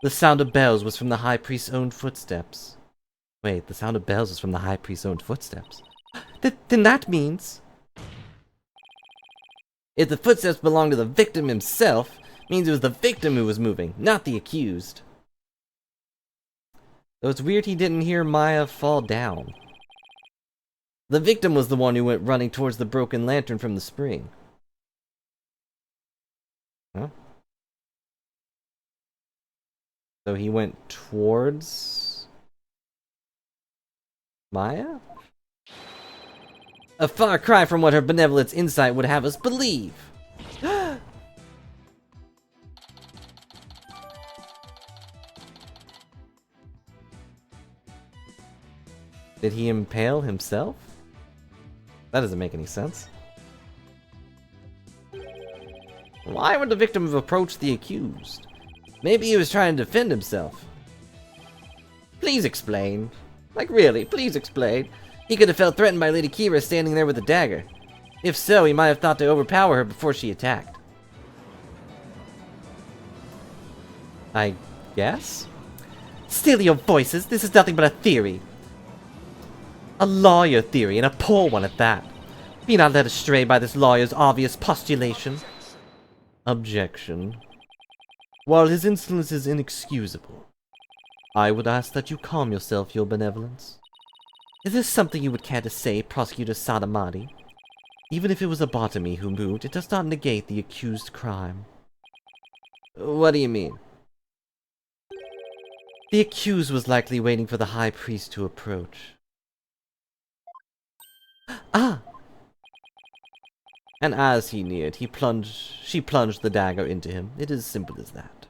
Speaker 1: The sound of bells was from the High Priest's own footsteps. Wait, the sound of bells was from the High Priest's own footsteps? Then that means... If the footsteps belonged to the victim himself, means it was the victim who was moving, not the accused. Though it's weird he didn't hear Maya fall down. The victim was the one who went running towards the broken lantern from the spring. Huh? So he went towards... Maya? A far cry from what her benevolence insight would have us believe. Did he impale himself? That doesn't make any sense. Why would the victim have approached the accused? Maybe he was trying to defend himself. Please explain. Like really, please explain. He could have felt threatened by Lady Kee'ra standing there with a dagger. If so, he might have thought to overpower her before she attacked. I guess? Still your voices, this is nothing but a theory. A lawyer theory, and a poor one at that. Be not led astray by this lawyer's obvious postulation. Objection. While his insolence is inexcusable, I would ask that you calm yourself, your benevolence. Is this something you would care to say, Prosecutor Sadamati? Even if it was a botany who moved, it does not negate the accused crime. What do you mean? The accused was likely waiting for the High Priest to approach. Ah! And as he neared, she plunged the dagger into him. It is as simple as that.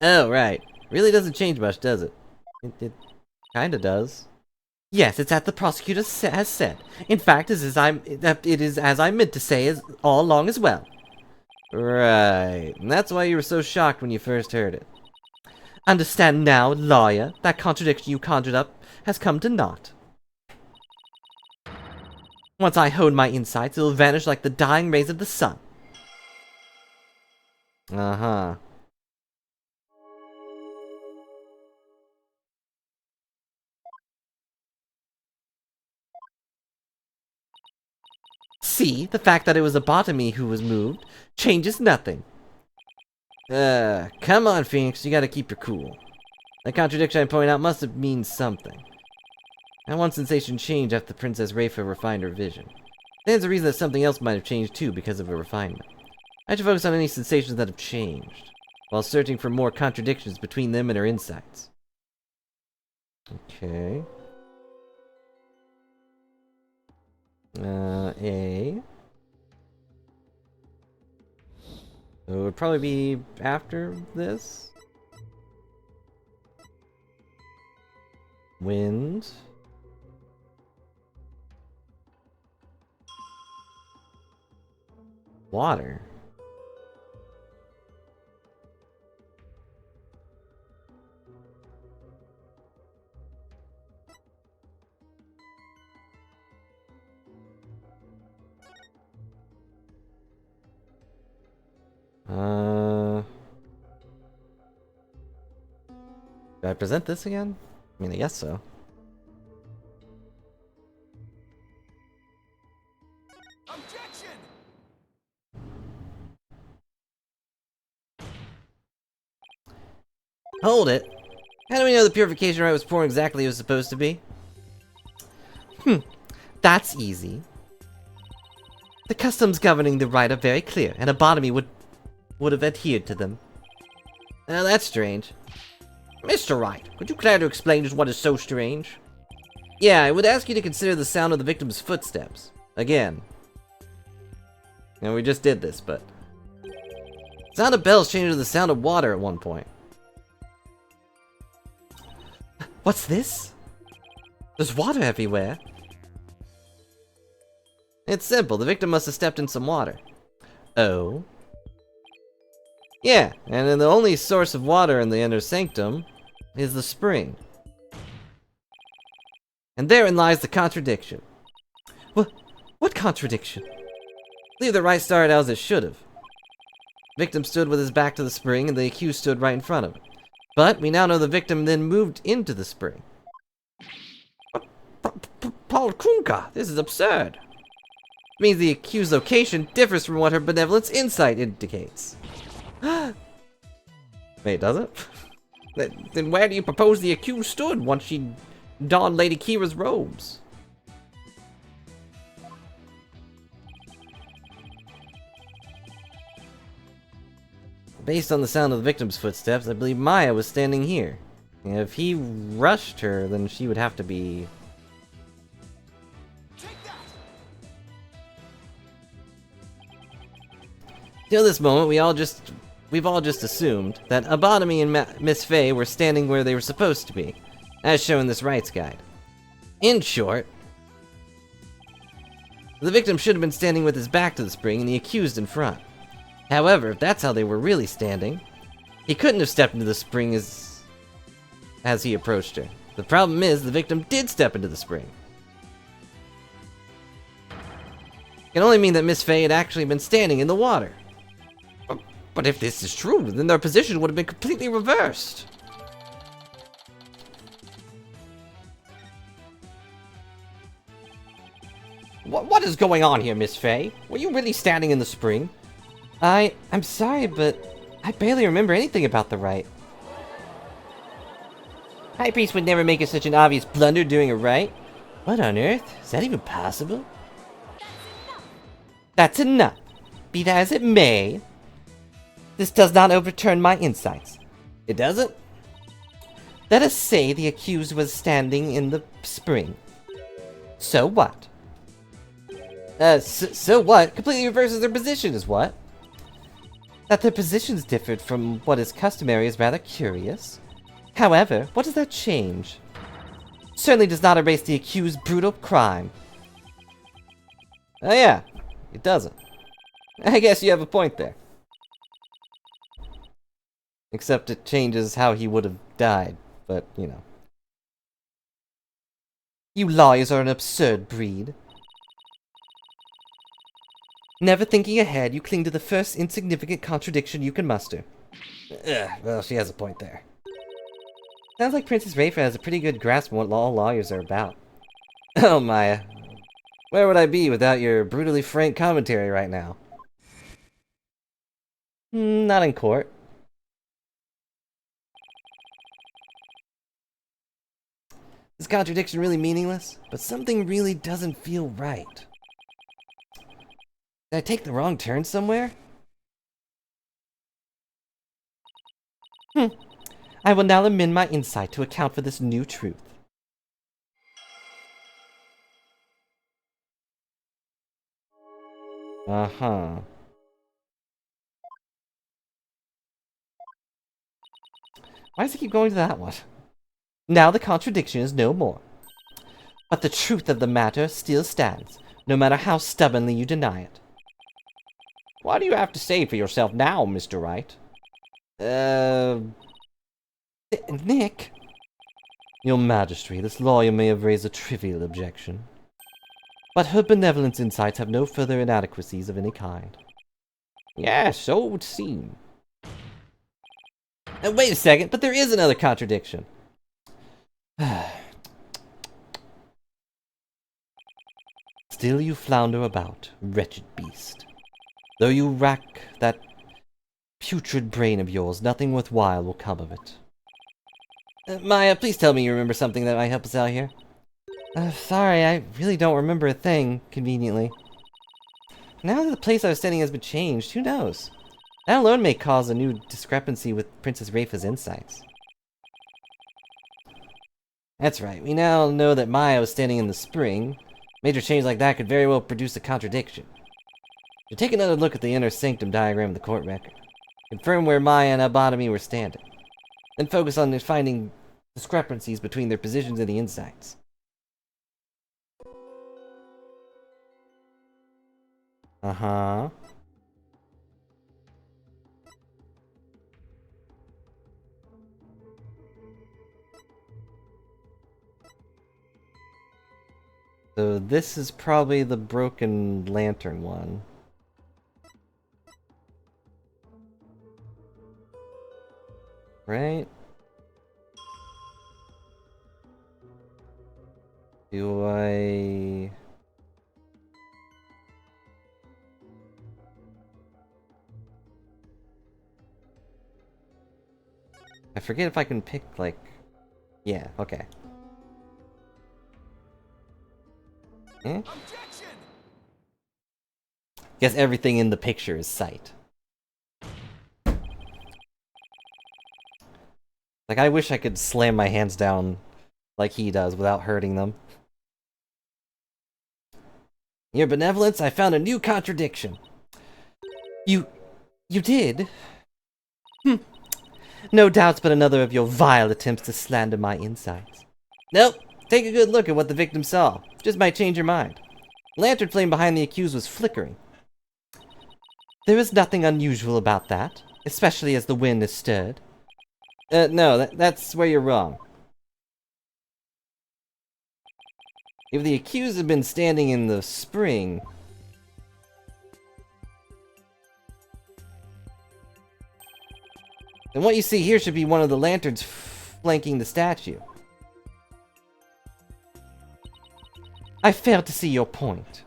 Speaker 1: Oh, right. Really doesn't change much, does it? It kinda does. Yes, it's as the prosecutor has said. In fact, it is as I meant to say all along as well. Right. And that's why you were so shocked when you first heard it. Understand now, lawyer, that contradiction you conjured up has come to naught. Once I hone my insights, it will vanish like the dying rays of the sun. Uh-huh. See, the fact that it was a botany who was moved changes nothing. Come on, Phoenix, you gotta keep your cool. That contradiction I point out must have means something. And one sensation changed after Princess Rafa refined her vision. There's a reason that something else might have changed too because of her refinement. I should focus on any sensations that have changed, while searching for more contradictions between them and her insights. Okay. A. So it would probably be after this. Wind. Water. Do I present this again? I mean, I guess so.
Speaker 3: Objection!
Speaker 1: Hold it! How do we know the purification rite was pouring exactly as it was supposed to be? That's easy. The customs governing the rite are very clear, and a botany would have adhered to them. Now that's strange. Mr. Wright, could you care to explain just what is so strange? Yeah, I would ask you to consider the sound of the victim's footsteps. Again. And we just did this, but... the sound of bells changed to the sound of water at one point. What's this? There's water everywhere. It's simple. The victim must have stepped in some water. Oh? Yeah, and then the only source of water in the inner sanctum is the spring. And therein lies the contradiction. What contradiction? Leave the right started out as it should have. Victim stood with his back to the spring, and the accused stood right in front of him. But we now know the victim then moved into the spring. Paul Kunka, this is absurd. It means the accused location differs from what her benevolence insight indicates. Wait, does it? Then where do you propose the accused stood once she donned Lady Kee'ra's robes? Based on the sound of the victim's footsteps, I believe Maya was standing here. And if he rushed her, then she would have to be... Till this moment, we've all just assumed that Abotomy and Miss Faye were standing where they were supposed to be, as shown in this Wrights guide. In short, the victim should have been standing with his back to the spring and the accused in front. However, if that's how they were really standing, he couldn't have stepped into the spring as he approached her. The problem is, the victim did step into the spring. It can only mean that Miss Faye had actually been standing in the water. But if this is true, then their position would have been completely reversed. What is going on here, Miss Faye? Were you really standing in the spring? I'm sorry, but I barely remember anything about the rite. High Priest would never make such an obvious blunder doing it right. What on earth? Is that even possible? That's enough. Be that as it may, this does not overturn my insights. It doesn't? Let us say the accused was standing in the spring. So what? So what? Completely reverses their position is what? That their positions differed from what is customary is rather curious. However, what does that change? Certainly does not erase the accused's brutal crime. Oh yeah, it doesn't. I guess you have a point there. Except it changes how he would have died, but, you know. You lawyers are an absurd breed. Never thinking ahead, you cling to the first insignificant contradiction you can muster. Well, she has a point there. Sounds like Princess Rafer has a pretty good grasp on what all lawyers are about. Oh, Maya. Where would I be without your brutally frank commentary right now? Not in court. Is contradiction really meaningless? But something really doesn't feel right. Did I take the wrong turn somewhere? I will now amend my insight to account for this new truth. Uh-huh. Why does it keep going to that one? Now the contradiction is no more. But the truth of the matter still stands, no matter how stubbornly you deny it. What do you have to say for yourself now, Mr. Wright? Nick? Your Majesty, this lawyer may have raised a trivial objection. But her benevolence insights have no further inadequacies of any kind. Yes, so it would seem. Wait a second, but there is another contradiction. Still you flounder about, wretched beast. Though you rack that putrid brain of yours, nothing worthwhile will come of it. Maya, please tell me you remember something that might help us out here. Sorry, I really don't remember a thing, conveniently. Now that the place I was standing has been changed, who knows? That alone may cause a new discrepancy with Princess Rafa's insights. That's right, we now know that Maya was standing in the spring. Major change like that could very well produce a contradiction. So take another look at the inner sanctum diagram of the court record. Confirm where Maya and Abotomy were standing. Then focus on finding discrepancies between their positions and the insights. Uh-huh. So this is probably the broken lantern one. Right? Do I... I forget if I can pick, like... Yeah, okay.
Speaker 3: Objection!
Speaker 1: Guess everything in the picture is sight. Like, I wish I could slam my hands down like he does without hurting them. Your benevolence, I found a new contradiction. You did? No doubts but another of your vile attempts to slander my insights. Nope. Take a good look at what the victim saw. Just might change your mind. The lantern flame behind the accused was flickering. There is nothing unusual about that, especially as the wind is stirred. No, that's where you're wrong. If the accused had been standing in the spring... then what you see here should be one of the lanterns flanking the statue. I fail to see your point.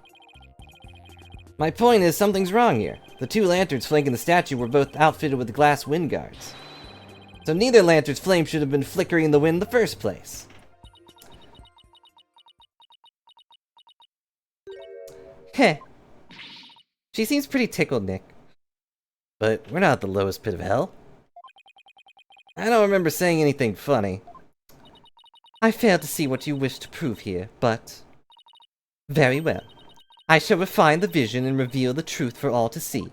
Speaker 1: My point is something's wrong here. The two lanterns flanking the statue were both outfitted with glass wind guards. So neither lantern's flame should have been flickering in the wind in the first place. Heh. She seems pretty tickled, Nick. But we're not at the lowest pit of hell. I don't remember saying anything funny. I fail to see what you wish to prove here, but... Very well. I shall refine the vision and reveal the truth for all to see.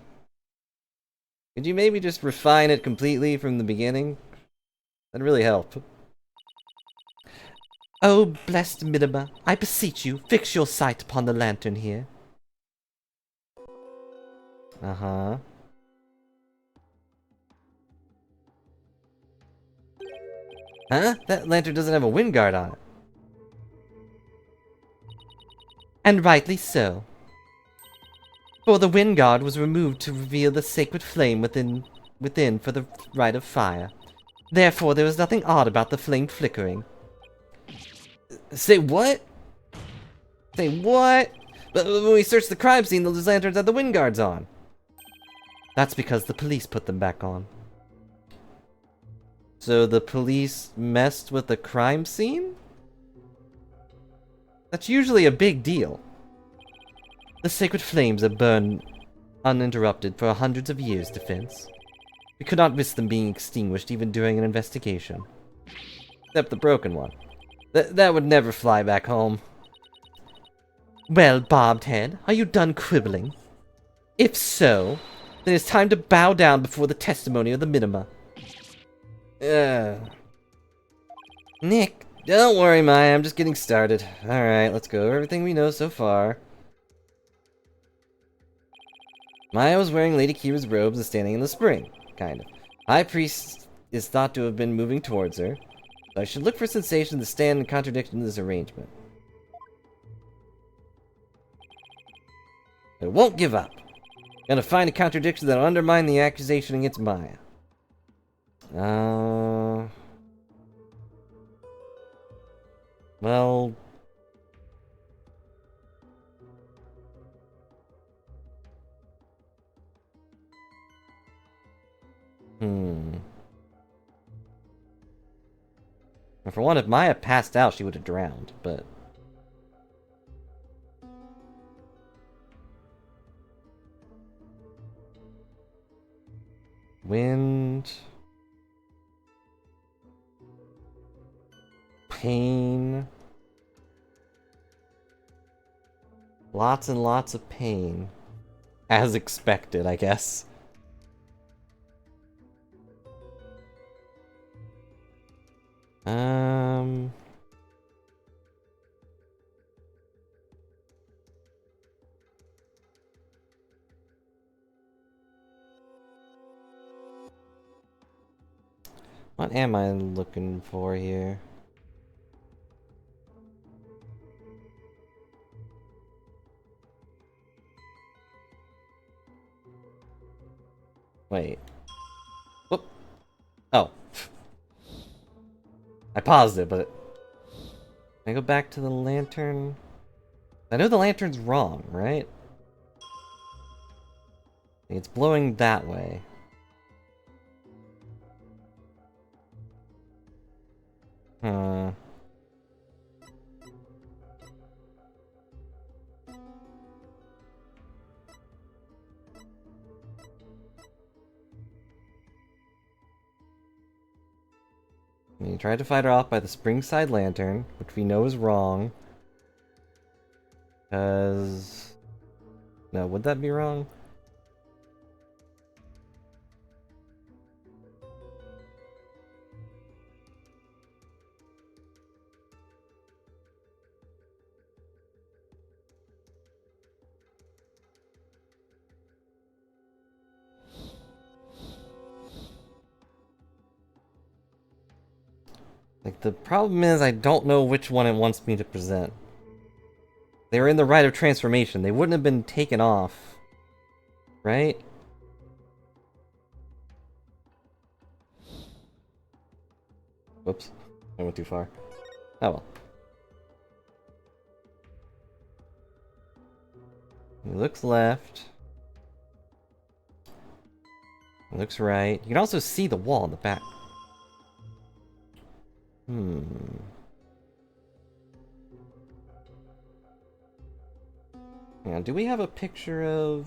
Speaker 1: Could you maybe just refine it completely from the beginning? That'd really help. Oh, blessed Minima, I beseech you, fix your sight upon the lantern here. Uh-huh. Huh? That lantern doesn't have a wind guard on it. And rightly so. For the wind guard was removed to reveal the sacred flame within for the rite of fire. Therefore, there was nothing odd about the flame flickering. Say what? Say what? But when we searched the crime scene, those lanterns had the wind guards on. That's because the police put them back on. So the police messed with the crime scene? That's usually a big deal. The sacred flames have burned uninterrupted for hundreds of years, Defense. We could not risk them being extinguished even during an investigation. Except the broken one. That would never fly back home. Well, Bobbed Head, are you done quibbling? If so, then it's time to bow down before the testimony of the Minima. Nick, don't worry, Maya, I'm just getting started. Alright, let's go over everything we know so far. Maya was wearing Lady Kee'ra's robes and standing in the spring, kind of. High Priest is thought to have been moving towards her. So I should look for sensations that stand in contradiction to this arrangement. But it won't give up. Gonna find a contradiction that'll undermine the accusation against Maya. Well... Well, for one, if Maya passed out, she would have drowned, but... Wind... Pain... Lots and lots of pain. As expected, I guess. What am I looking for here? Wait. Whoop. Oh. I paused it, but... Can I go back to the lantern? I know the lantern's wrong, right? It's blowing that way. Huh. You tried to fight her off by the Springside Lantern, which we know is wrong. Because... No, would that be wrong? Like, the problem is I don't know which one it wants me to present. They were in the rite of transformation. They wouldn't have been taken off. Right? Whoops. I went too far. Oh well. He looks left. He looks right. You can also see the wall in the back. Now, do we have a picture of...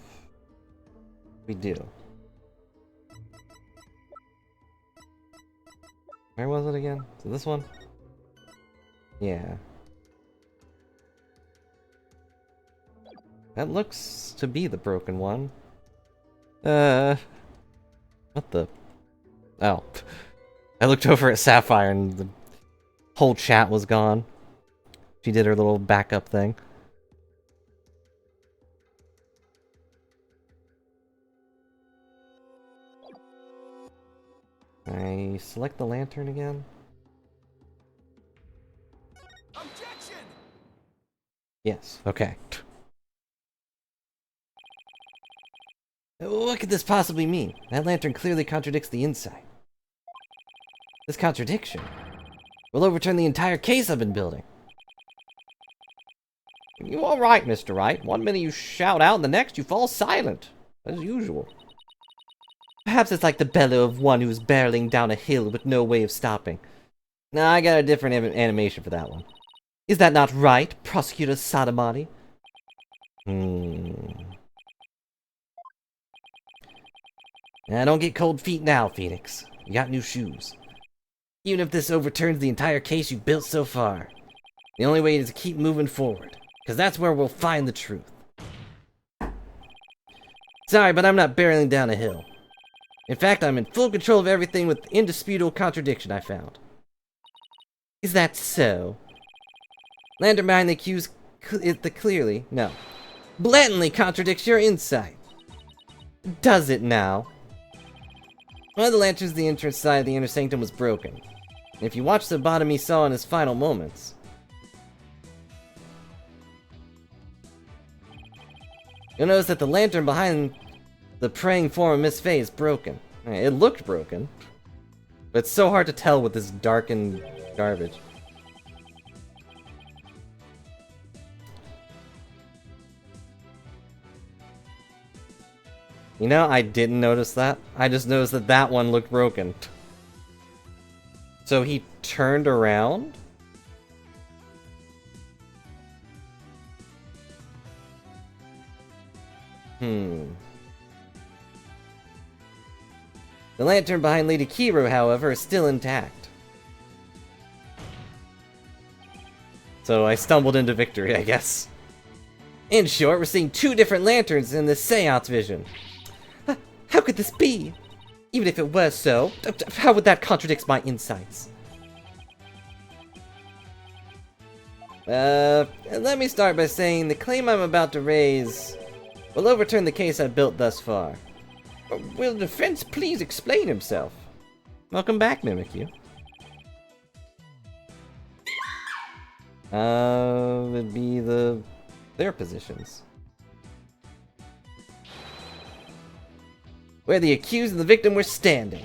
Speaker 1: We do. Where was it again? Is it this one? Yeah. That looks to be the broken one. What the... Oh. I looked over at Sapphire and the whole chat was gone. She did her little backup thing. I select the lantern again.
Speaker 3: Objection!
Speaker 1: Yes, okay. What could this possibly mean? That lantern clearly contradicts the insight. This contradiction will overturn the entire case I've been building. You alright, Mr. Wright? One minute you shout out, and the next you fall silent. As usual. Perhaps it's like the bellow of one who's barreling down a hill with no way of stopping. No, I got a different animation for that one. Is that not right, Prosecutor Sadamati? Don't get cold feet now, Phoenix. You got new shoes. Even if this overturns the entire case you built so far, the only way is to keep moving forward, because that's where we'll find the truth. Sorry, but I'm not barreling down a hill. In fact, I'm in full control of everything with the indisputable contradiction I found. Is that so? Lantern behind the accused blatantly contradicts your insight. Does it now? One of the lanterns at the entrance side of the inner sanctum was broken. And if you watch the bottom he saw in his final moments, you'll notice that the lantern behind the praying form of Miss Faye is broken. It looked broken, but it's so hard to tell with this darkened garbage. You know, I didn't notice that. I just noticed that that one looked broken. So he turned around? The lantern behind Lady Kee'ra, however, is still intact. So I stumbled into victory, I guess. In short, we're seeing two different lanterns in this seance vision. How could this be? Even if it were so, how would that contradict my insights? Let me start by saying the claim I'm about to raise will overturn the case I've built thus far. Will the defense please explain himself? Welcome back, Mimikyu. It'd be their positions. Where the accused and the victim were standing.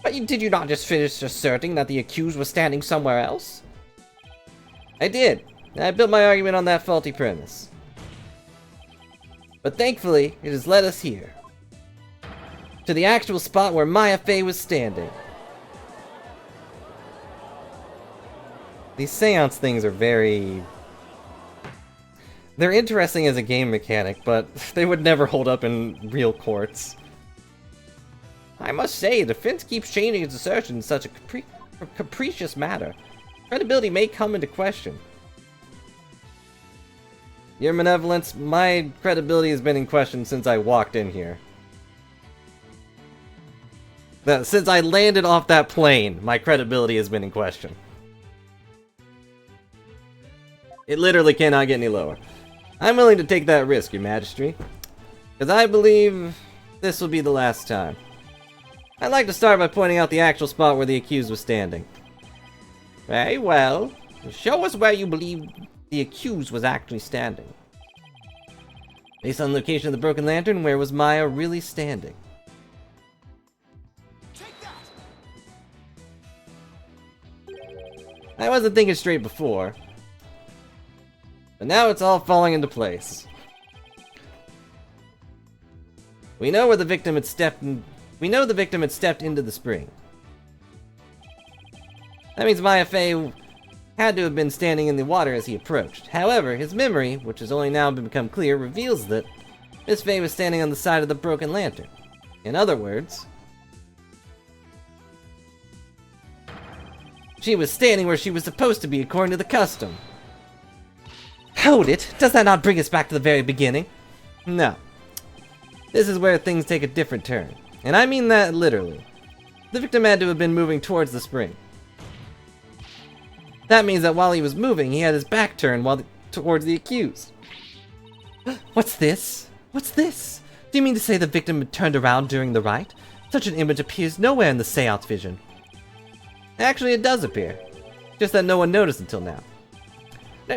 Speaker 1: But did you not just finish asserting that the accused was standing somewhere else? I did. I built my argument on that faulty premise. But thankfully, it has led us here. To the actual spot where Maya Fey was standing. These seance things are very... They're interesting as a game mechanic, but they would never hold up in real courts. I must say, the defense keeps changing its assertion in such a capricious manner. Credibility may come into question. Your malevolence, my credibility has been in question since I walked in here. Since I landed off that plane, my credibility has been in question. It literally cannot get any lower. I'm willing to take that risk, Your Majesty, because I believe this will be the last time. I'd like to start by pointing out the actual spot where the accused was standing. Very well. Show us where you believe the accused was actually standing. Based on the location of the broken lantern, where was Maya really standing?
Speaker 3: Take that!
Speaker 1: I wasn't thinking straight before. But now it's all falling into place. We know where the victim had stepped in. We know the victim had stepped into the spring. That means Maya Fey had to have been standing in the water as he approached. However, his memory, which has only now become clear, reveals that Miss Fey was standing on the side of the broken lantern. In other words, she was standing where she was supposed to be according to the custom. Hold it! Does that not bring us back to the very beginning? No. This is where things take a different turn. And I mean that literally. The victim had to have been moving towards the spring. That means that while he was moving, he had his back turned towards the accused. What's this? What's this? Do you mean to say the victim had turned around during the rite? Such an image appears nowhere in the seance vision. Actually, it does appear. Just that no one noticed until now.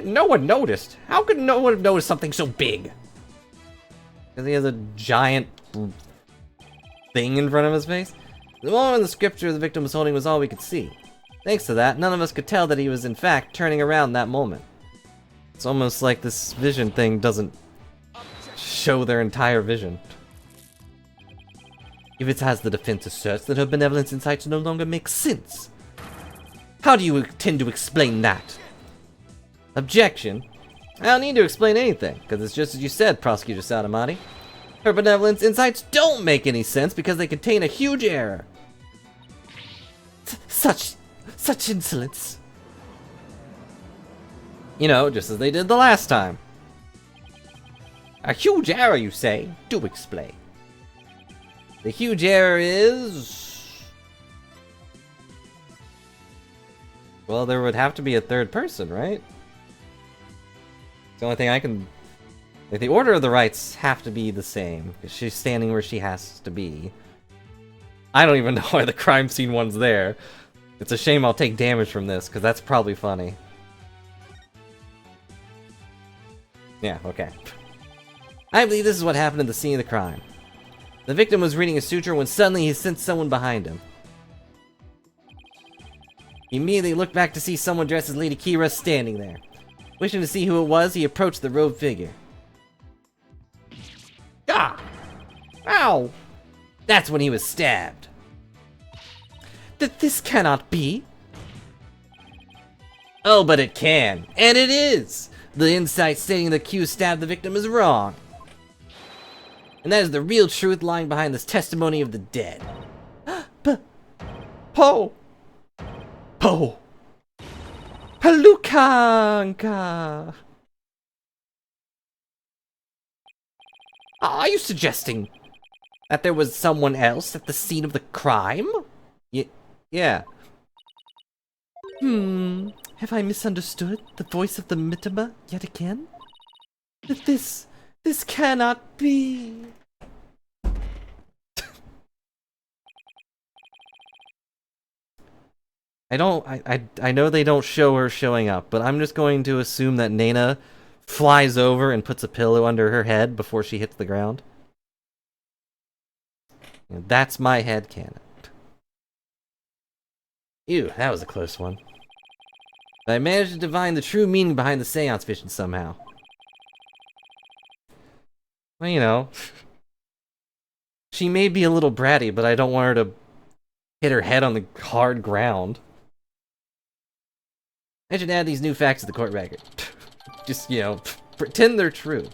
Speaker 1: No one noticed? How could no one have noticed something so big? Because he has a giant thing in front of his face? The moment in the scripture the victim was holding was all we could see. Thanks to that, none of us could tell that he was in fact turning around that moment. It's almost like this vision thing doesn't show their entire vision. If it's as the defense asserts, that her benevolence insights no longer make sense. How do you intend to explain that? Objection. I don't need to explain anything, because it's just as you said, Prosecutor Sadamati. Her benevolence insights don't make any sense because they contain a huge error. Such insolence. You know, just as they did the last time. A huge error, you say? Do explain. The huge error is... well, there would have to be a third person, right? It's the only thing I can... like, the order of the Wrights have to be the same, because she's standing where she has to be. I don't even know why the crime scene one's there. It's a shame I'll take damage from this, because that's probably funny. Yeah, okay. I believe this is what happened at the scene of the crime. The victim was reading a suture when suddenly he sensed someone behind him. He immediately looked back to see someone dressed as Lady Kee'ra standing there. Wishing to see who it was, he approached the robed figure. Ah! Ow! That's when he was stabbed. This cannot be. Oh, but it can. And it is! The insight stating the accused stabbed the victim is wrong. And that is the real truth lying behind this testimony of the dead. Po! Palukanka! Are you suggesting that there was someone else at the scene of the crime? Yeah. Have I misunderstood the voice of the Mitama yet again? This cannot be. I know they don't show her showing up, but I'm just going to assume that Nana flies over and puts a pillow under her head before she hits the ground. And that's my headcanon. Ew, that was a close one. But I managed to divine the true meaning behind the seance vision somehow. Well, you know, she may be a little bratty, but I don't want her to hit her head on the hard ground. I should add these new facts to the court record. Just, you know, pretend they're true.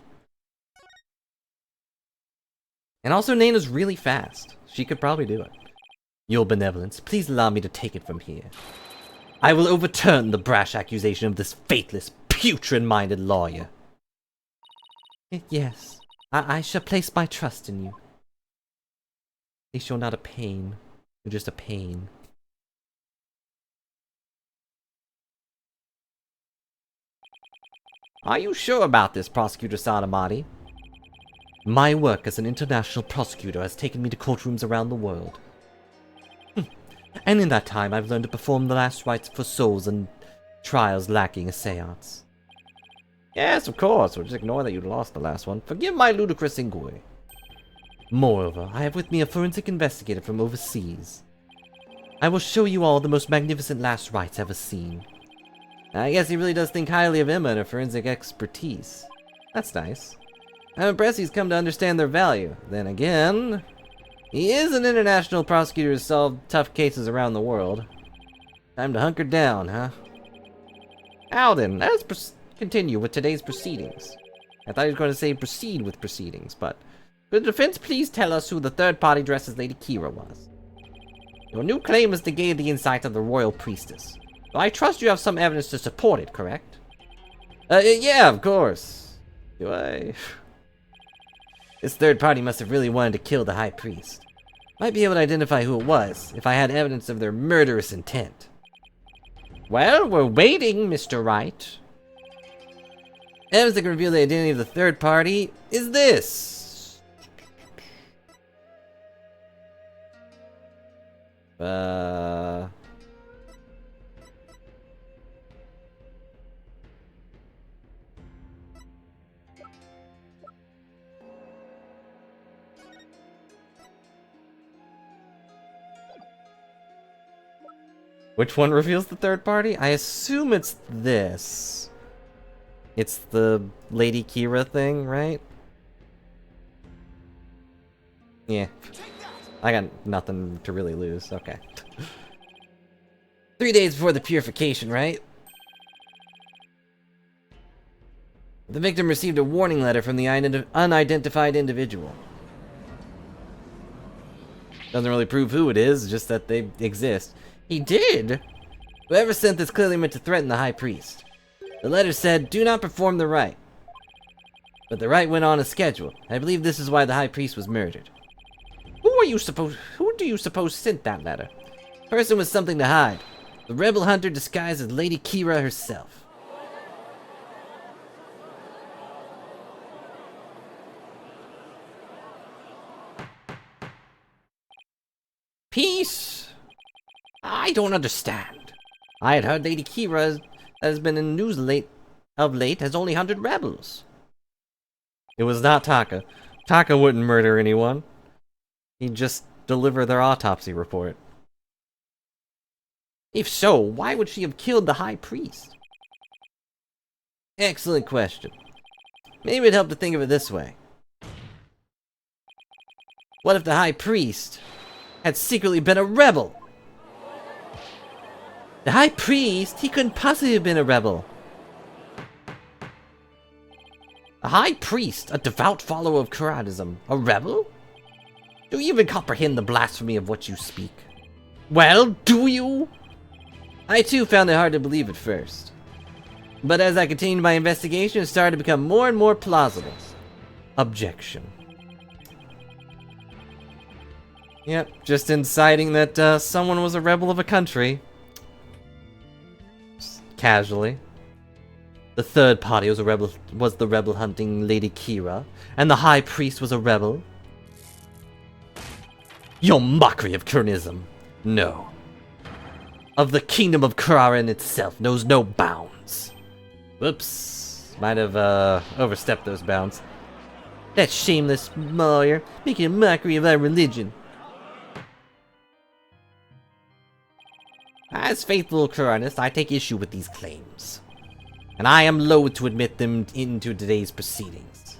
Speaker 1: And also, Nana's really fast. She could probably do it. Your benevolence, please allow me to take it from here. I will overturn the brash accusation of this faithless, putrid-minded lawyer. Yes, I shall place my trust in you. At least you're not a pain. You're just a pain. Are you sure about this, Prosecutor Sadamati? My work as an international prosecutor has taken me to courtrooms around the world. And in that time, I've learned to perform the last rites for souls and trials lacking a seance. Yes, of course. We'll just ignore that you lost the last one. Forgive my ludicrous inquiry. Moreover, I have with me a forensic investigator from overseas. I will show you all the most magnificent last rites ever seen. I guess he really does think highly of Emma and her forensic expertise. That's nice. I'm impressed he's come to understand their value. Then again, he is an international prosecutor who's solved tough cases around the world. Time to hunker down, huh? Now then, let's continue with today's proceedings. I thought he was going to say proceed with proceedings, but... Could the defense please tell us who the third party dressed as Lady Kee'ra was? Your new claim is to gain the insight of the royal priestess. So I trust you have some evidence to support it, correct? Yeah, of course. Do I? This third party must have really wanted to kill the high priest. Might be able to identify who it was, if I had evidence of their murderous intent. Well, we're waiting, Mr. Wright. Evidence that can reveal the identity of the third party is this. Which one reveals the third party? I assume it's this. It's the Lady Kee'ra thing, right? Yeah. I got nothing to really lose. Okay. 3 days before the purification, right? The victim received a warning letter from the unidentified individual. Doesn't really prove who it is, just that they exist. He did? Whoever sent this clearly meant to threaten the high priest. The letter said, do not perform the rite. But the rite went on as scheduled. I believe this is why the high priest was murdered. Who do you suppose sent that letter? Person with something to hide. The rebel hunter disguised as Lady Kee'ra herself. Peace? I don't understand. I had heard Lady Kee'ra has been in the news of late has only hunted rebels. It was not Taka. Taka wouldn't murder anyone. He'd just deliver their autopsy report. If so, why would she have killed the high priest? Excellent question. Maybe it'd help to think of it this way. What if the high priest had secretly been a rebel? The high priest? He couldn't possibly have been a rebel. A high priest, a devout follower of Kee'raism, a rebel? Do you even comprehend the blasphemy of what you speak? Well, do you? I too found it hard to believe at first. But as I continued my investigation, it started to become more and more plausible. Objection. Yep, just inciting that someone was a rebel of a country. Just casually. The third party was the rebel hunting Lady Kee'ra, and the high priest was a rebel. Your mockery of Kee'raism, no. Of the kingdom of Kee'ra itself knows no bounds. Whoops, might have overstepped those bounds. That shameless lawyer making a mockery of our religion. As faithful Kee'ranist, I take issue with these claims. And I am loath to admit them into today's proceedings.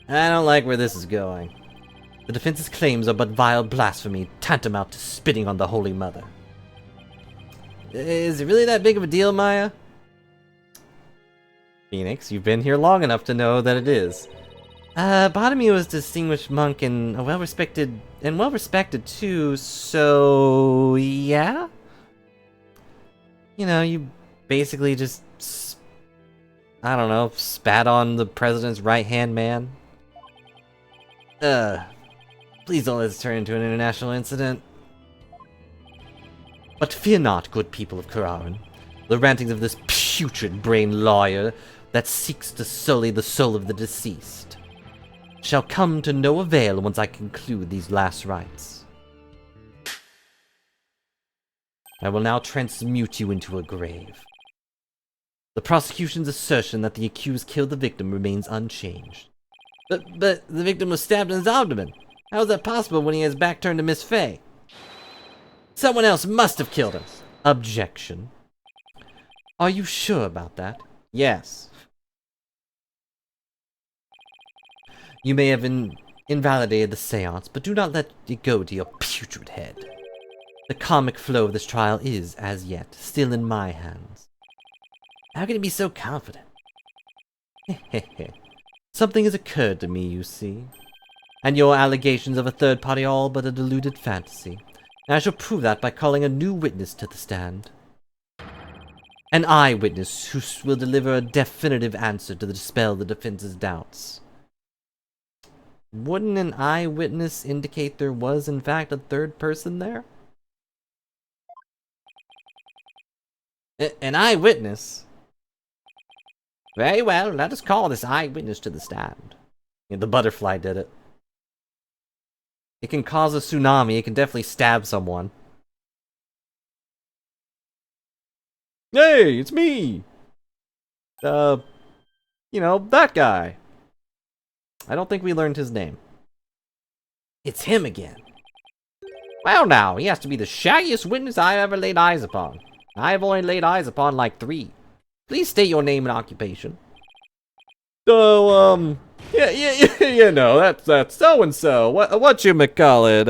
Speaker 1: I don't like where this is going. The defense's claims are but vile blasphemy, tantamount to spitting on the Holy Mother. Is it really that big of a deal, Maya? Phoenix, you've been here long enough to know that it is. Bottomy was a distinguished monk and well-respected too, so yeah? You know, you basically just, I don't know, spat on the president's right-hand man. Please don't let this turn into an international incident. But fear not, good people of Kee'ra. The rantings of this putrid-brained lawyer that seeks to sully the soul of the deceased shall come to no avail once I conclude these last rites. I will now transmute you into a grave. The prosecution's assertion that the accused killed the victim remains unchanged. But the victim was stabbed in his abdomen. How is that possible when he has back turned to Miss Faye? Someone else must have killed him. Objection. Are you sure about that? Yes. You may have invalidated the seance, but do not let it go to your putrid head. The karmic flow of this trial is, as yet, still in my hands. How can you be so confident? Hehehe. Something has occurred to me, you see. And your allegations of a third party are all but a deluded fantasy. And I shall prove that by calling a new witness to the stand. An eyewitness who will deliver a definitive answer to dispel the defense's doubts. Wouldn't an eyewitness indicate there was, in fact, a third person there? An eyewitness? Very well, let us call this eyewitness to the stand. Yeah, the butterfly did it. It can cause a tsunami, it can definitely stab someone. Hey, it's me! You know, that guy. I don't think we learned his name. It's him again. Well now, he has to be the shaggiest witness I've ever laid eyes upon. I've only laid eyes upon like 3. Please state your name and occupation. So, yeah, you know, that's so-and-so. What you call it?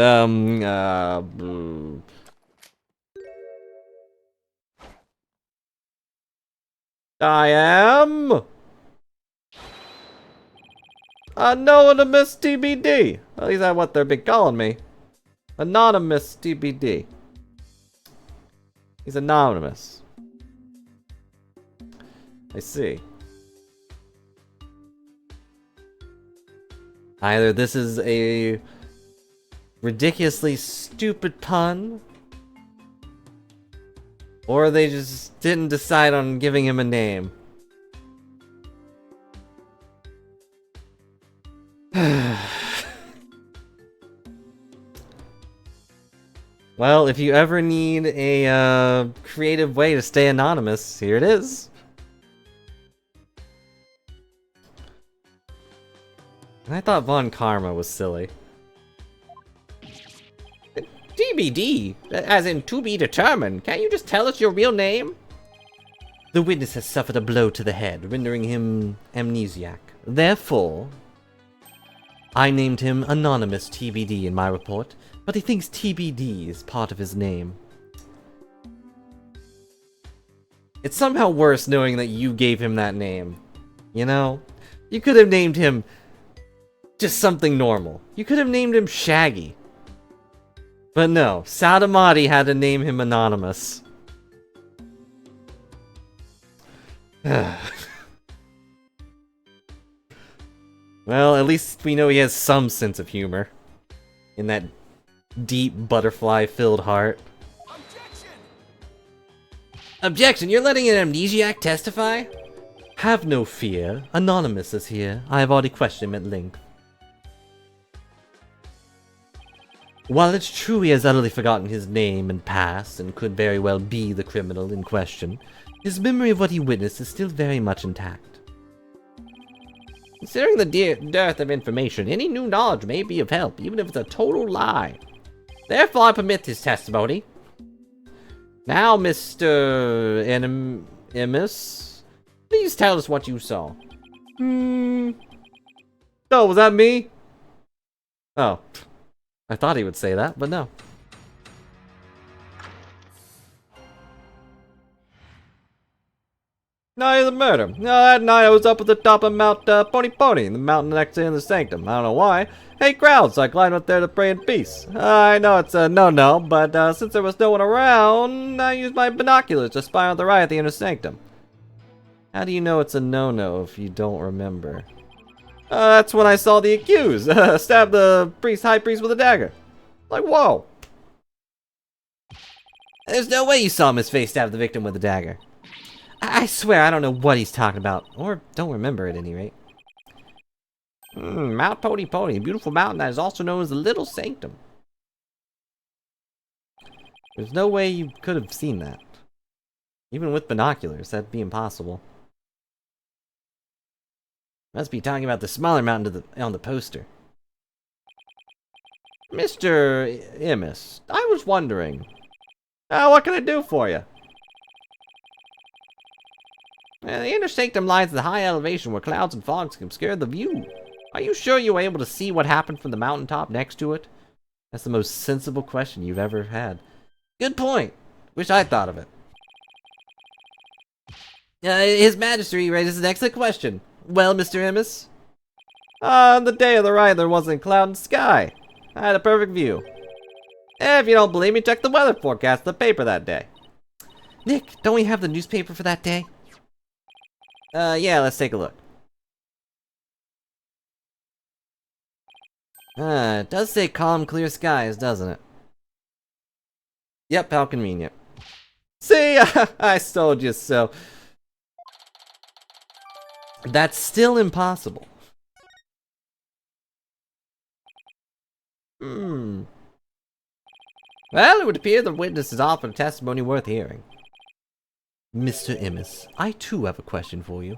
Speaker 1: I am... Anonymous TBD. At least that's what they've been calling me. Anonymous TBD. He's anonymous. I see. Either this is a ridiculously stupid pun, or they just didn't decide on giving him a name. Well, if you ever need a creative way to stay anonymous, here it is. I thought Von Karma was silly. TBD, as in to be determined. Can't you just tell us your real name? The witness has suffered a blow to the head, rendering him amnesiac. Therefore, I named him Anonymous TBD in my report, but he thinks TBD is part of his name. It's somehow worse knowing that you gave him that name. You know? You could have named him just something normal. You could have named him Shaggy. But no, Sadamati had to name him Anonymous. Well, at least we know he has some sense of humor. In that deep, butterfly-filled heart.
Speaker 3: Objection!
Speaker 1: Objection! You're letting an amnesiac testify? Have no fear. Anonymous is here. I have already questioned him at length. While it's true he has utterly forgotten his name and past, and could very well be the criminal in question, his memory of what he witnessed is still very much intact. Considering the dearth of information, any new knowledge may be of help, even if it's a total lie. Therefore, I permit his testimony. Now, Mr. Emis, please tell us what you saw. Oh, was that me? Oh. I thought he would say that, but no. Night of the murder. That night I was up at the top of Mount Pony Pony, the mountain next to the sanctum. I don't know why. Hey, crowd, so I climbed up there to pray in peace. I know it's a no-no, but since there was no one around, I used my binoculars to spy on the right at the inner sanctum. How do you know it's a no-no if you don't remember? That's when I saw the accused stab the high priest with a dagger. Like, whoa. There's no way you saw him his face stab the victim with a dagger. I swear I don't know what he's talking about. Or don't remember at any rate. Mount Pony Pony, a beautiful mountain that is also known as the Little Sanctum. There's no way you could have seen that. Even with binoculars, that'd be impossible. Must be talking about the smaller mountain on the poster. Mr. Emis, I was wondering. What can I do for you? The inner sanctum lies at the high elevation where clouds and fogs can obscure the view. Are you sure you were able to see what happened from the mountaintop next to it? That's the most sensible question you've ever had. Good point. Wish I'd thought of it. His Majesty raises an excellent question. Well, Mr. Immis? On the day of the ride, there wasn't a cloud in the sky. I had a perfect view. If you don't believe me, check the weather forecast in the paper that day. Nick, don't we have the newspaper for that day? Yeah, let's take a look. It does say calm, clear skies, doesn't it? Yep, how convenient. See, I told you so. That's still impossible. Well, it would appear the witness has offered a testimony worth hearing. Mr. Immis, I too have a question for you.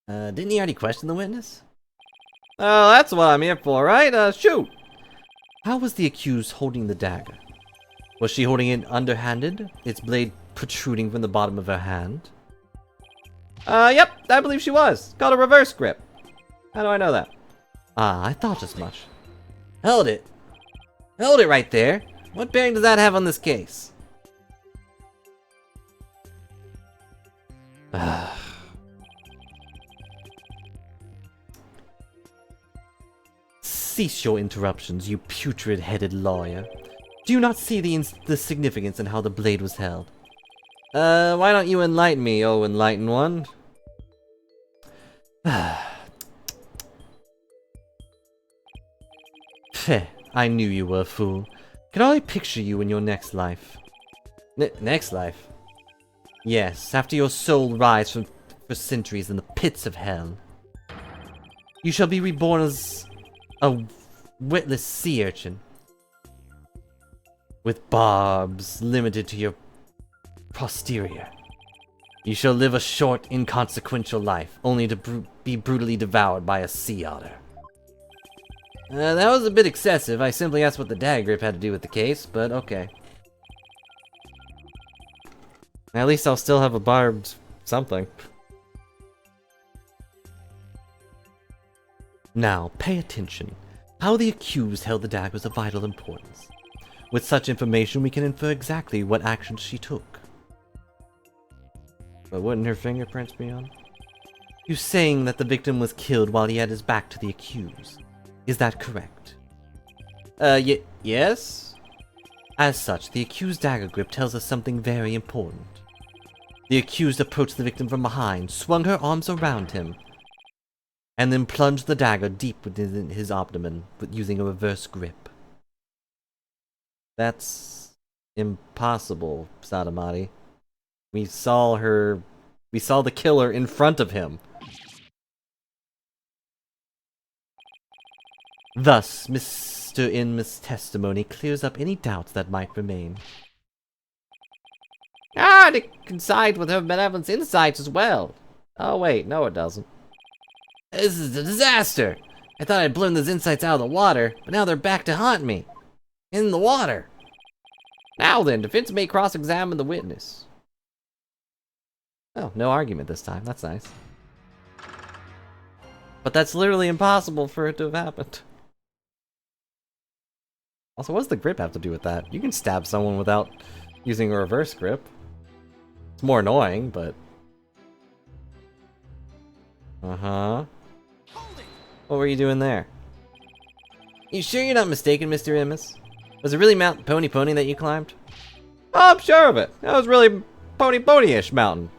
Speaker 1: Didn't he already question the witness? Oh, that's what I'm here for, right? Shoot! How was the accused holding the dagger? Was she holding it underhanded, its blade protruding from the bottom of her hand? Yep, I believe she was. Called a reverse grip. How do I know that? Ah, I thought as much. Held it. Held it right there. What bearing does that have on this case? Cease your interruptions, you putrid-headed lawyer. Do you not see the significance in how the blade was held? Why don't you enlighten me, oh enlightened one? Pfeh, I knew you were a fool. Can I picture you in your next life? Next life? Yes, after your soul rides for centuries in the pits of hell. You shall be reborn as a witless sea urchin. With barbs limited to your posterior. You shall live a short, inconsequential life, only to be brutally devoured by a sea otter. That was a bit excessive. I simply asked what the dagger grip had to do with the case, but okay. At least I'll still have a barbed something. Now, pay attention. How the accused held the dagger was of vital importance. With such information, we can infer exactly what actions she took. But wouldn't her fingerprints be on? You're saying that the victim was killed while he had his back to the accused. Is that correct? Yes? As such, the accused dagger grip tells us something very important. The accused approached the victim from behind, swung her arms around him, and then plunged the dagger deep within his abdomen using a reverse grip. That's impossible, Sadamati. We saw the killer in front of him. Thus, Mr. Inma's testimony clears up any doubts that might remain. Ah, and it coincides with her benevolence insights as well. Oh wait, no it doesn't. This is a disaster! I thought I'd blown those insights out of the water, but now they're back to haunt me. In the water. Now then, defense may cross-examine the witness. Oh, no argument this time. That's nice. But that's literally impossible for it to have happened. Also, what does the grip have to do with that? You can stab someone without using a reverse grip. It's more annoying, but... Uh-huh. What were you doing there? You sure you're not mistaken, Mr. Immis? Was it really Mount Pony Pony that you climbed? Oh, I'm sure of it. That was really Pony Pony-ish mountain.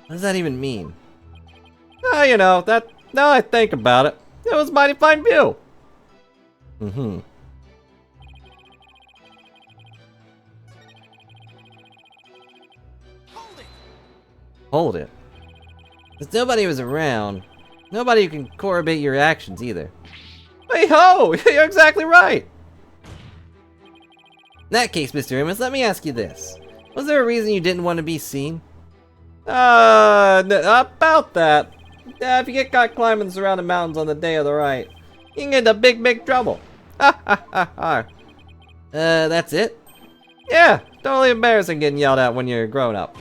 Speaker 1: What does that even mean? You know, that... Now I think about it, it was a mighty fine view. Mm-hmm. Hold it. Since nobody was around, nobody can corroborate your actions either. Hey ho! You're exactly right! In that case, Mr. Immis, let me ask you this. Was there a reason you didn't want to be seen? About that. If you get caught climbing the surrounding mountains on the day of the rite, you can get into big trouble. Ha ha ha ha. That's it? Yeah, totally embarrassing getting yelled at when you're a grown up.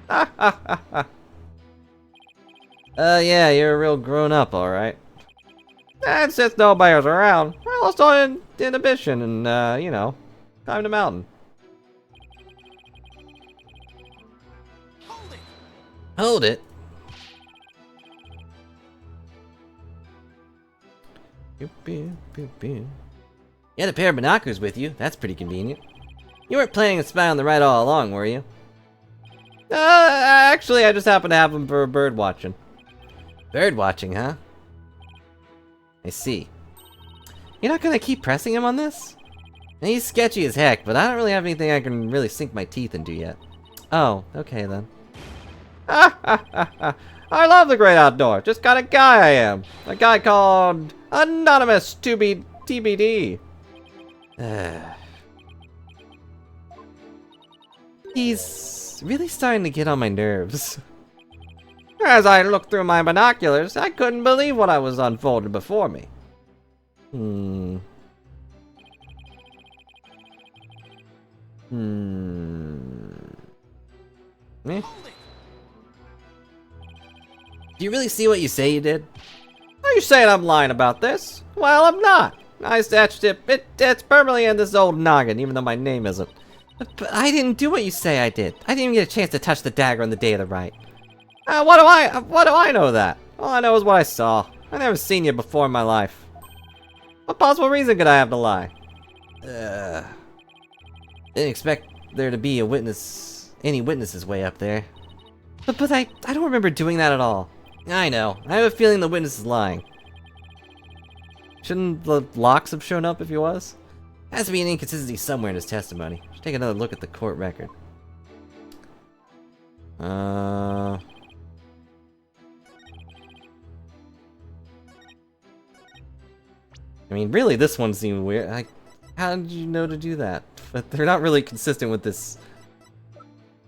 Speaker 1: Ha ha ha ha. Yeah, you're a real grown up, alright. And since nobody's around, I lost all inhibition and, you know, climbed the mountain.
Speaker 3: Hold it!
Speaker 1: Hold it? You had a pair of binoculars with you. That's pretty convenient. You weren't planning to spy on the right all along, were you? Actually, I just happened to have them for bird watching. Bird watching, huh? I see. You're not gonna keep pressing him on this? He's sketchy as heck, but I don't really have anything I can really sink my teeth into yet. Oh, okay then. I love the great outdoors. Just kind of guy I am. A guy called Anonymous to be TBD. He's really starting to get on my nerves. As I looked through my binoculars, I couldn't believe what I was unfolded before me. Eh? Do you really see what you say you did? Are you saying I'm lying about this? Well, I'm not. I etched it. It's permanently in this old noggin, even though my name isn't. But I didn't do what you say I did. I didn't even get a chance to touch the dagger on the day of the rite. What do I know that? All I know is what I saw. I never seen you before in my life. What possible reason could I have to lie? Didn't expect there to be a witness, any witnesses way up there. But I don't remember doing that at all. I know. I have a feeling the witness is lying. Shouldn't the locks have shown up if he was? Has to be an inconsistency somewhere in his testimony. Should take another look at the court record. I mean, really, this one seemed weird. How did you know to do that? But they're not really consistent with this.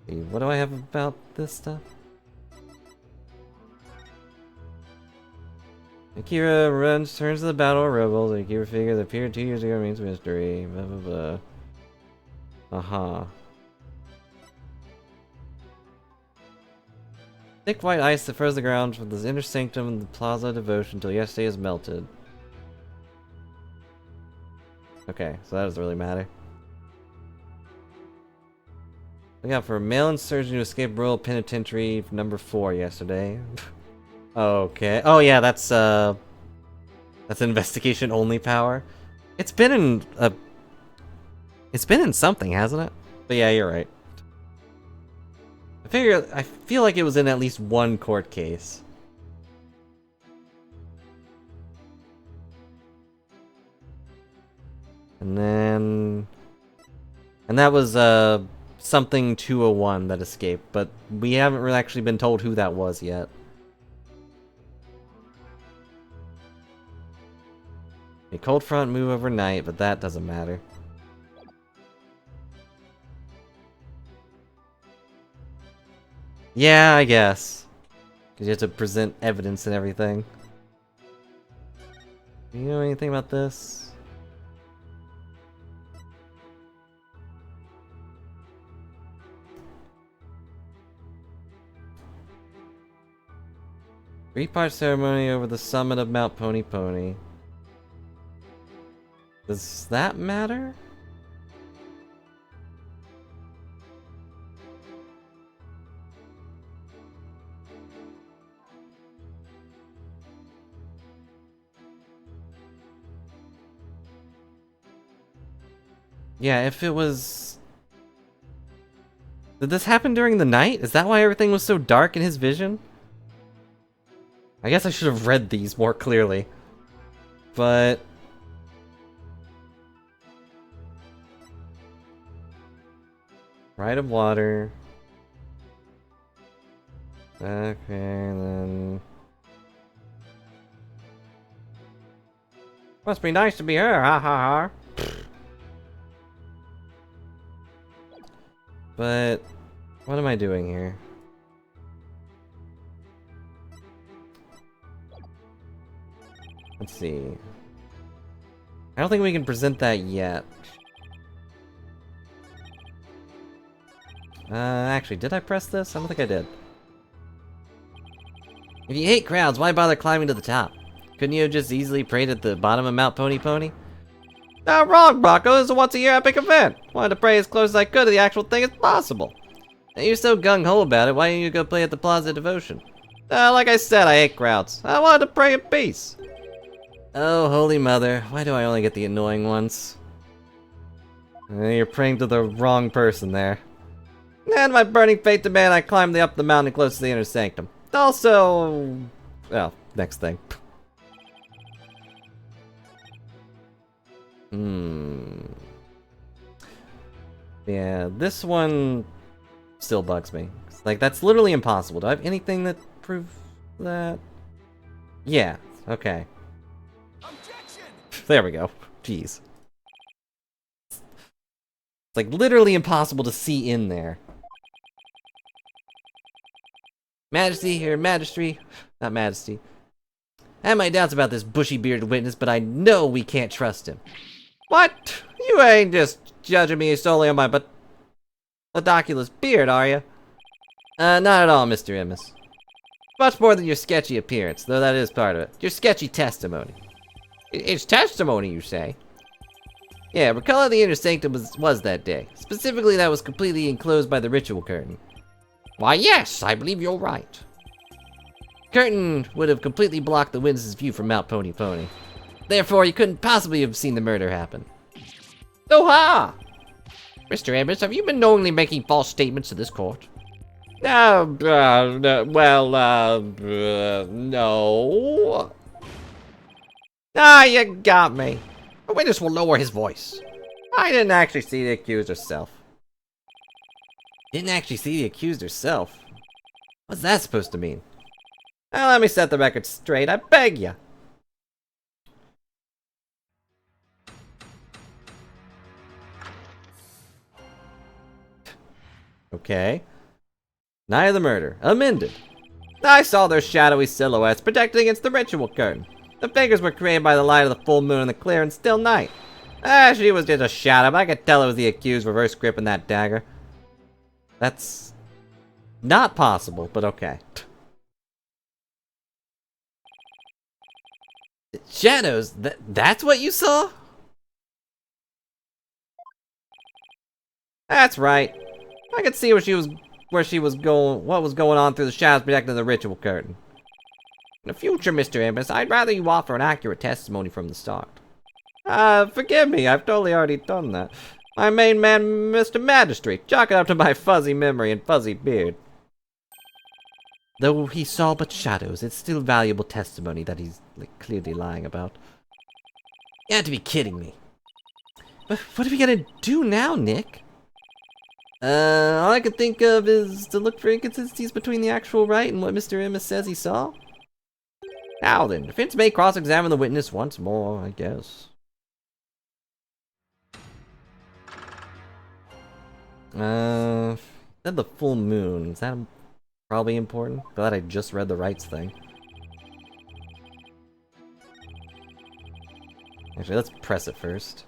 Speaker 1: What do I have about this stuff? Kee'ra turns to the battle of rebels. The Kee'ra figure that appeared 2 years ago remains a mystery. Blah blah blah. Thick white ice that froze the ground from the inner sanctum of the Plaza of Devotion until yesterday is melted. Okay, so that doesn't really matter. Look out for a male insurgent who escaped Royal Penitentiary number 4 yesterday. Okay. Oh yeah, that's investigation only power. It's been in something, hasn't it? But yeah, you're right. I feel like it was in at least one court case. And that was something 201 that escaped, but we haven't really actually been told who that was yet. A cold front move overnight, but that doesn't matter. Yeah, I guess. Because you have to present evidence and everything. Do you know anything about this? Three-part ceremony over the summit of Mount Pony Pony. Does that matter? Yeah, if it was... Did this happen during the night? Is that why everything was so dark in his vision? I guess I should have read these more clearly. But... Rite of water. Okay, then... Must be nice to be her, ha ha ha. But... What am I doing here? Let's see. I don't think we can present that yet. Actually, did I press this? I don't think I did. If you hate crowds, why bother climbing to the top? Couldn't you have just easily prayed at the bottom of Mount Pony Pony? Not wrong, Brocco. This is a once-a-year epic event. Wanted to pray as close as I could to the actual thing as possible. Now, you're so gung-ho about it, why don't you go play at the Plaza Devotion? Like I said, I hate crowds. I wanted to pray in peace. Oh, Holy Mother, why do I only get the annoying ones? You're praying to the wrong person there. And my burning fate demand I climbed up the mountain close to the inner sanctum. Also... well, next thing. Yeah, this one still bugs me. Like, that's literally impossible. Do I have anything that proves that? Yeah, okay.
Speaker 3: Objection!
Speaker 1: There we go. Jeez. It's like literally impossible to see in there. Majesty, or Magistry, not Majesty. I have my doubts about this bushy-bearded witness, but I know we can't trust him. What? You ain't just judging me solely on my oculus beard, are you? Not at all, Mr. Immus. Much more than your sketchy appearance, though that is part of it. Your sketchy testimony. It's testimony, you say? Yeah, recall how the inner sanctum was that day. Specifically, that was completely enclosed by the ritual curtain. Why, yes, I believe you're right. Curtain would have completely blocked the witness's view from Mount Pony Pony. Therefore, you couldn't possibly have seen the murder happen. Oh ha! Mr. Immus, have you been knowingly making false statements to this court? No. Ah, you got me. The witness will lower his voice. I didn't actually see the accused herself. Didn't actually see the accused herself? What's that supposed to mean? Well, let me set the record straight, I beg ya. Okay. Night of the murder. Amended. I saw their shadowy silhouettes protected against the ritual curtain. The figures were created by the light of the full moon and the clear and still night. She was just a shadow, but I could tell it was the accused reverse gripping that dagger. That's not possible, but okay. Shadows? That's what you saw? That's right. I could see where she was going, what was going on through the shadows protecting the ritual curtain. In the future, Mr. Immus, I'd rather you offer an accurate testimony from the start. Forgive me, I've totally already done that. My main man, Mr. Magistrate, chalk it up to my fuzzy memory and fuzzy beard. Though he saw but shadows, it's still valuable testimony that he's clearly lying about. You had to be kidding me. But what are we gonna do now, Nick? All I can think of is to look for inconsistencies between the actual Wright and what Mr. Immus says he saw. Now then, defense may cross-examine the witness once more, I guess. Said the full moon. Is that probably important? Glad I just read the Wrights thing. Actually, let's press it first.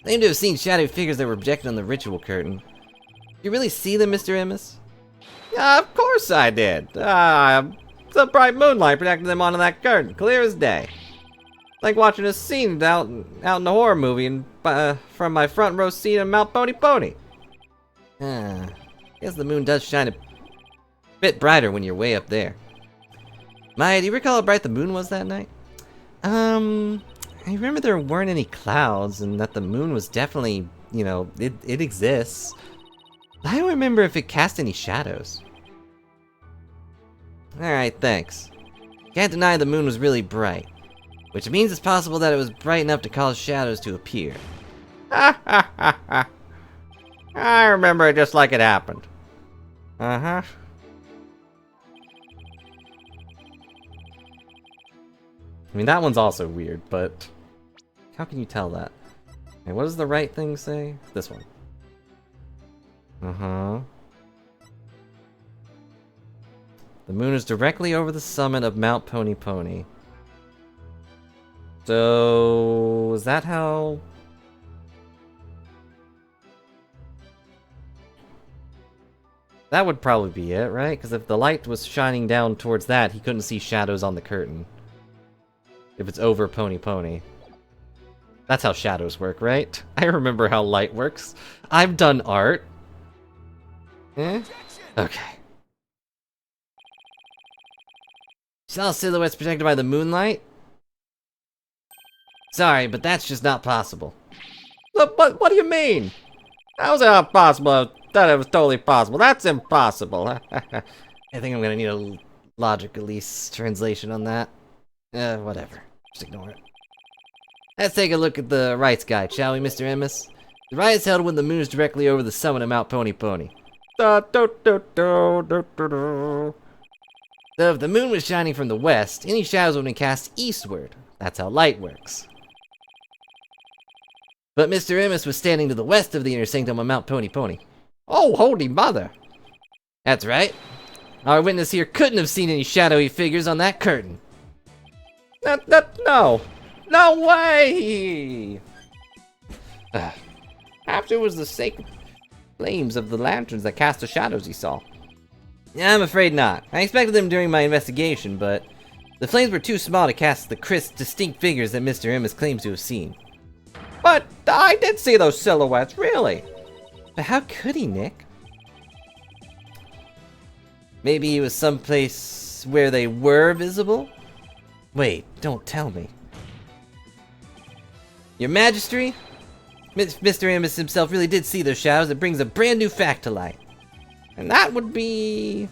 Speaker 1: Claim to have seen shadowy figures that were projected on the ritual curtain. You really see them, Mr. Immus? Of course I did. The bright moonlight projected them onto that curtain, clear as day. Like watching a scene out in a horror movie and from my front row seat on Mount Pony Pony. Guess the moon does shine a bit brighter when you're way up there. Maya, do you recall how bright the moon was that night? I remember there weren't any clouds and that the moon was definitely, you know, it exists. I don't remember if it cast any shadows. Alright, thanks. Can't deny the moon was really bright. Which means it's possible that it was bright enough to cause shadows to appear. Ha ha ha ha. I remember it just like it happened. Uh-huh. I mean, that one's also weird, but how can you tell that? Hey, what does the right thing say? This one. Uh-huh. The moon is directly over the summit of Mount Pony Pony. So, is that how... That would probably be it, right? Because if the light was shining down towards that, he couldn't see shadows on the curtain. If it's over Pony Pony. That's how shadows work, right? I remember how light works. I've done art. Eh? Okay. Saw silhouettes protected by the moonlight? Sorry, but that's just not possible. What do you mean? How's it not possible? I thought it was totally possible. That's impossible. I think I'm gonna need a logic release translation on that. Whatever. Just ignore it. Let's take a look at the Wrights guide, shall we, Mr. Emmis? The ride is held when the moon is directly over the summit of Mount Pony Pony. So if the moon was shining from the west, any shadows would be cast eastward. That's how light works. But Mr. Emmis was standing to the west of the inner sanctum of Mount Pony Pony. Oh, holy mother! That's right. Our witness here couldn't have seen any shadowy figures on that curtain. No! No way! Perhaps it was the sacred flames of the lanterns that cast the shadows he saw. I'm afraid not. I expected them during my investigation, but the flames were too small to cast the crisp, distinct figures that Mr. Emmis claims to have seen. But I did see those silhouettes, really. But how could he, Nick? Maybe he was someplace where they were visible? Wait, don't tell me. Your Majesty? Mr. Emmis himself really did see those shadows. It brings a brand new fact to light. And that would be...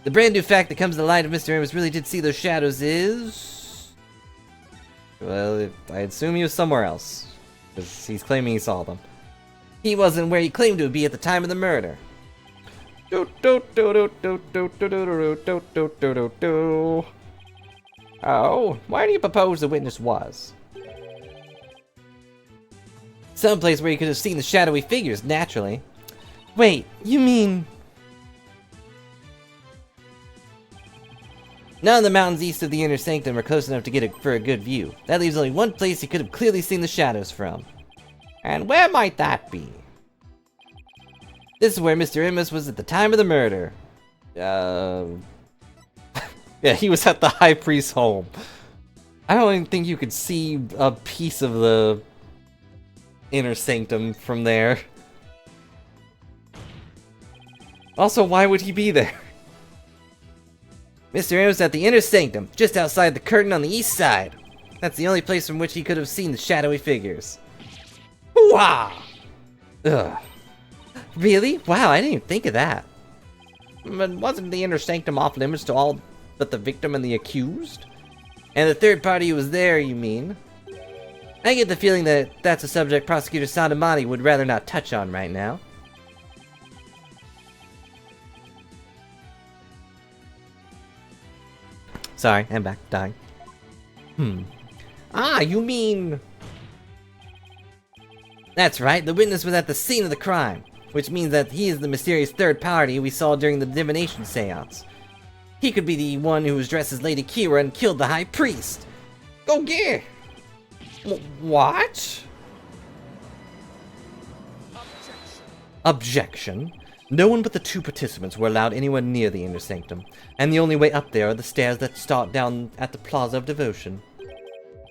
Speaker 1: The brand new fact that comes to light if Mr. Emmis really did see those shadows is... Well, I assume he was somewhere else. Because he's claiming he saw them. He wasn't where he claimed to be at the time of the murder. Oh, where do you propose the witness was? Someplace where you could have seen the shadowy figures, naturally. Wait, you mean... None of the mountains east of the inner sanctum are close enough to get it for a good view. That leaves only one place he could have clearly seen the shadows from. And where might that be? This is where Mr. Emmis was at the time of the murder. Yeah, he was at the High Priest's home. I don't even think you could see a piece of the inner sanctum from there. Also, why would he be there? Mr. Emmis at the inner sanctum, just outside the curtain on the east side. That's the only place from which he could have seen the shadowy figures. Hoo-ha! Ugh. Really? Wow, I didn't even think of that. But wasn't the inner sanctum off limits to all but the victim and the accused? And the third party who was there, you mean? I get the feeling that that's a subject Prosecutor Sadamati would rather not touch on right now. Sorry, I'm back. Dying. Ah, you mean... That's right, the witness was at the scene of the crime, which means that he is the mysterious third party we saw during the divination seance. He could be the one who was dressed as Lady Kee'ra and killed the High Priest. Go get! What? Objection. No one but the two participants were allowed anywhere near the inner sanctum, and the only way up there are the stairs that start down at the Plaza of Devotion.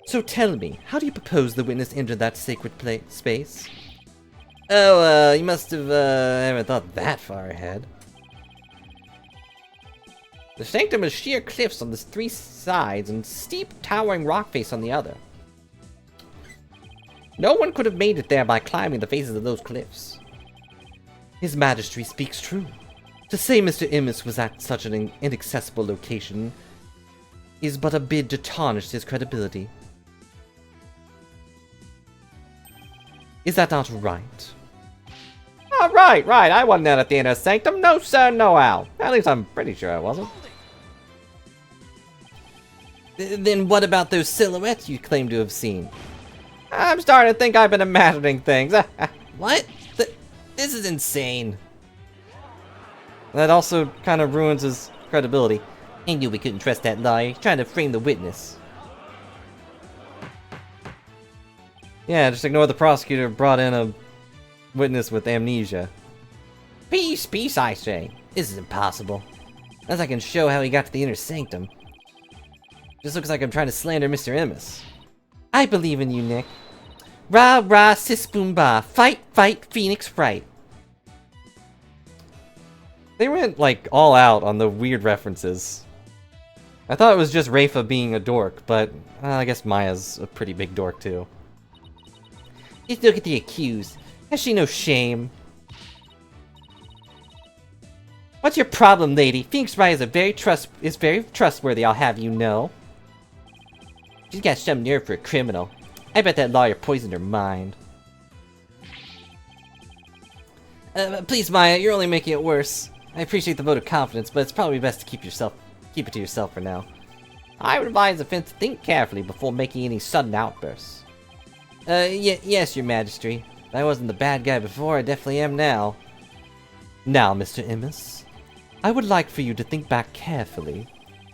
Speaker 1: So tell me, how do you propose the witness entered that sacred space? Oh, you must have, haven't thought that far ahead. The sanctum is sheer cliffs on the three sides and steep, towering rock face on the other. No one could have made it there by climbing the faces of those cliffs. His Majesty speaks true. To say Mr. Emmis was at such an inaccessible location is but a bid to tarnish his credibility. Is that not right? Oh, right. I wasn't out at the inner sanctum. No, sir, no how. At least I'm pretty sure I wasn't. Then what about those silhouettes you claim to have seen? I'm starting to think I've been imagining things. What? This is insane. That also kind of ruins his credibility. I knew we couldn't trust that liar. He's trying to frame the witness. Yeah, just ignore the prosecutor brought in a witness with amnesia. Peace, peace, I say. This is impossible. Unless I can show how he got to the inner sanctum. Just looks like I'm trying to slander Mr. Emmis. I believe in you, Nick. Rah, rah, sis, boom, bah. Fight, fight, Phoenix Wright. They went, like, all out on the weird references. I thought it was just Rafa being a dork, but I guess Maya's a pretty big dork, too. Just look at the accused. Has she no shame? What's your problem, lady? Phoenix Wright is very trustworthy, I'll have you know. She's got some nerve for a criminal. I bet that lawyer poisoned her mind. Please, Maya, you're only making it worse. I appreciate the vote of confidence, but it's probably best to keep it to yourself for now. I would advise the Fence to think carefully before making any sudden outbursts. Yes, your majesty. If I wasn't the bad guy before, I definitely am now. Now, Mr. Emmis, I would like for you to think back carefully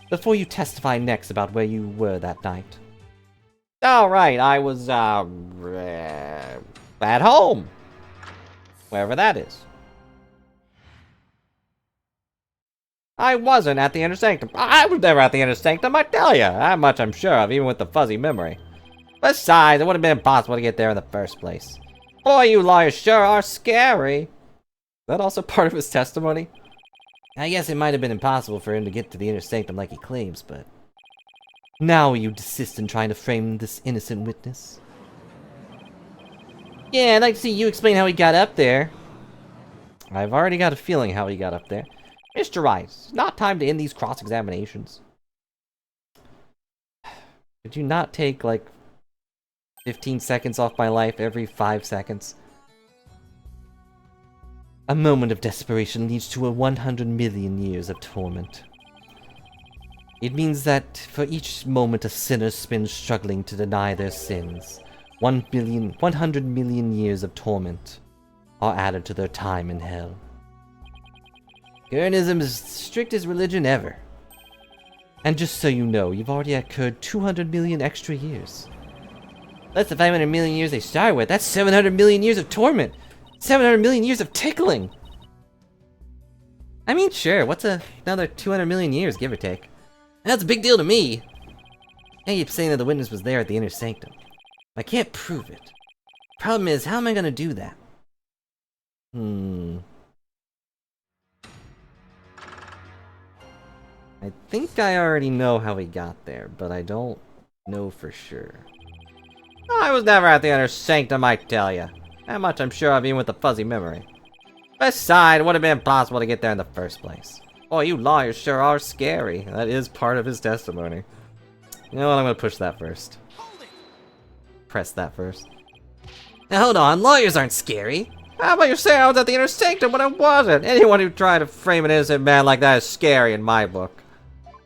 Speaker 1: before you testify next about where you were that night. Alright, I was, at home. Wherever that is. I wasn't at the inner sanctum. I was never at the inner sanctum, I tell you. That much I'm sure of, even with the fuzzy memory. Besides, it would have been impossible to get there in the first place. Boy, you lawyers sure are scary. Is that also part of his testimony? I guess it might have been impossible for him to get to the inner sanctum like he claims, but... Now will you desist in trying to frame this innocent witness? Yeah, I'd like to see you explain how he got up there. I've already got a feeling how he got up there. Mr. Wrights, it's not time to end these cross-examinations. Could you not take, like, 15 seconds off my life every 5 seconds? A moment of desperation leads to 100 million years of torment. It means that for each moment a sinner spends struggling to deny their sins, 100 million years of torment are added to their time in hell. Kee'ranism is the strictest religion ever. And just so you know, you've already occurred 200 million extra years. That's the 500 million years they started with. That's 700 million years of torment. 700 million years of tickling. I mean, sure, what's another 200 million years, give or take? That's a big deal to me. I keep saying that the witness was there at the inner sanctum. I can't prove it. Problem is, how am I gonna do that? I think I already know how he got there, but I don't know for sure. I was never at the inner sanctum, I tell ya. That much I'm sure of, even with a fuzzy memory. Besides, it would have been impossible to get there in the first place. Boy, you lawyers sure are scary. That is part of his testimony. You know what, I'm gonna push that first. Press that first. Now hold on, lawyers aren't scary. How about you say I was at the inner sanctum when I wasn't? Anyone who tried to frame an innocent man like that is scary in my book.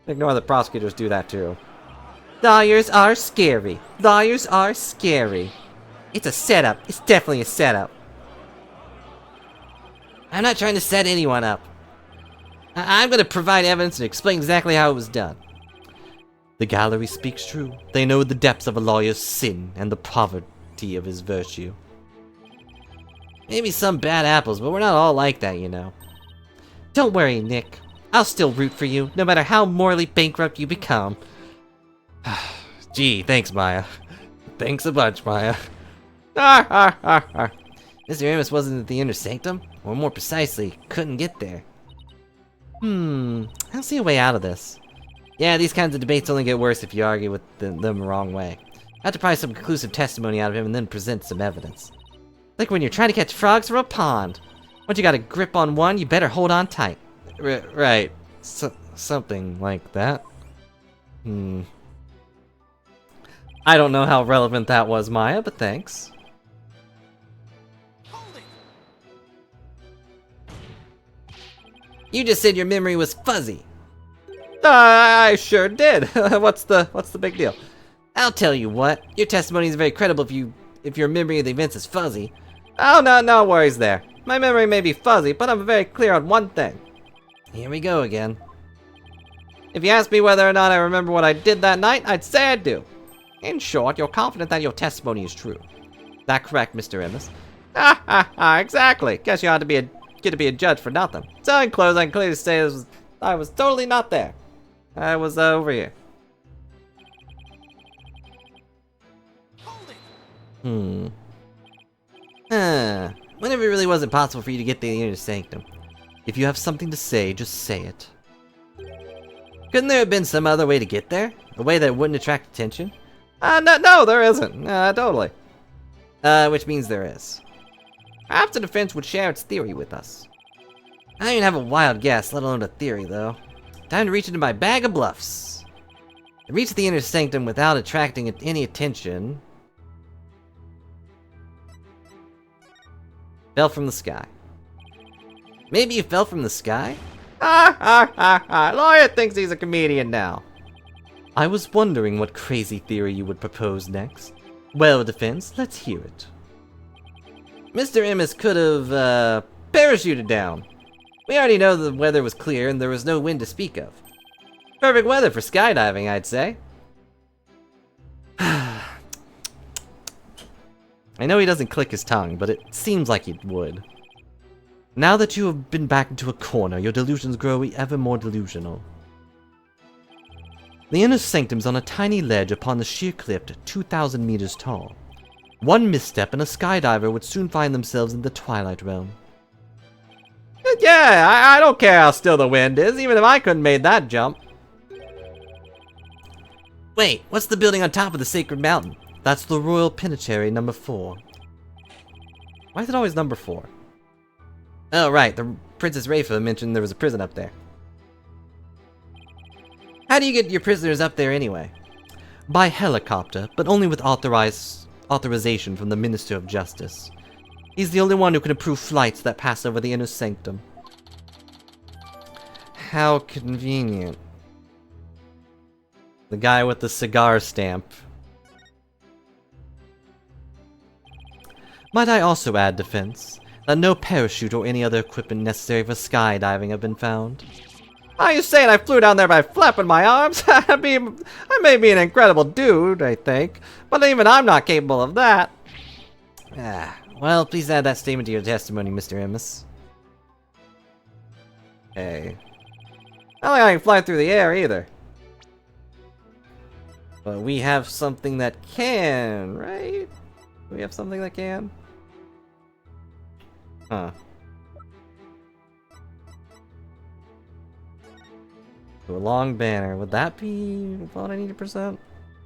Speaker 1: Ignore the prosecutors do that too. Lawyers are scary. Lawyers are scary. It's a setup. It's definitely a setup. I'm not trying to set anyone up. I'm going to provide evidence and explain exactly how it was done. The gallery speaks true. They know the depths of a lawyer's sin and the poverty of his virtue. Maybe some bad apples, but we're not all like that, you know. Don't worry, Nick. I'll still root for you, no matter how morally bankrupt you become. Gee, thanks, Maya. Thanks a bunch, Maya. Mr. Amos wasn't at the inner sanctum, or more precisely, couldn't get there. I don't see a way out of this. Yeah, these kinds of debates only get worse if you argue with them the wrong way. I have to pry some conclusive testimony out of him and then present some evidence. Like when you're trying to catch frogs from a pond. Once you got a grip on one, you better hold on tight. Right. Something like that. I don't know how relevant that was, Maya, but thanks. You just said your memory was fuzzy. I sure did. What's the big deal? I'll tell you what. Your testimony is very credible if your memory of the events is fuzzy. Oh, no worries there. My memory may be fuzzy, but I'm very clear on one thing. Here we go again. If you ask me whether or not I remember what I did that night, I'd say I do. In short, you're confident that your testimony is true. Is that correct, Mr. Emmis? Exactly. Guess get to be a judge for nothing. So in close, I can clearly say I was totally not there. I was over here.
Speaker 3: Hold it.
Speaker 1: Whenever it really wasn't possible for you to get the inner sanctum. If you have something to say, just say it. Couldn't there have been some other way to get there? A way that wouldn't attract attention? No, there isn't. Totally. Which means there is. Perhaps the defense would share its theory with us. I don't even have a wild guess, let alone a theory, though. Time to reach into my bag of bluffs. To reach the inner sanctum without attracting any attention. Fell from the sky. Maybe you fell from the sky? Lawyer thinks he's a comedian now. I was wondering what crazy theory you would propose next. Well, defense, let's hear it. Mr. Emmis could have, parachuted down. We already know the weather was clear and there was no wind to speak of. Perfect weather for skydiving, I'd say. I know he doesn't click his tongue, but it seems like he would. Now that you have been backed into a corner, your delusions grow ever more delusional. The inner sanctum's on a tiny ledge upon the sheer cliff 2,000 meters tall. One misstep and a skydiver would soon find themselves in the Twilight Realm. Yeah, I don't care how still the wind is, even if I couldn't made that jump. Wait, what's the building on top of the Sacred Mountain? That's the Royal Penitentiary number 4. Why is it always number 4? Oh, right, the Princess Rafa mentioned there was a prison up there. How do you get your prisoners up there anyway? By helicopter, but only with authorization from the Minister of Justice. He's the only one who can approve flights that pass over the inner sanctum. How convenient. The guy with the cigar stamp. Might I also add, defense, that no parachute or any other equipment necessary for skydiving have been found. Are you saying I flew down there by flapping my arms? I may be an incredible dude, I think, but even I'm not capable of that. Well, please add that statement to your testimony, Mr. Emmis. Hey. I don't think I can fly through the air either. But we have something that can, right? We have something that can? Huh. To a long banner. Would that be what I need 100%?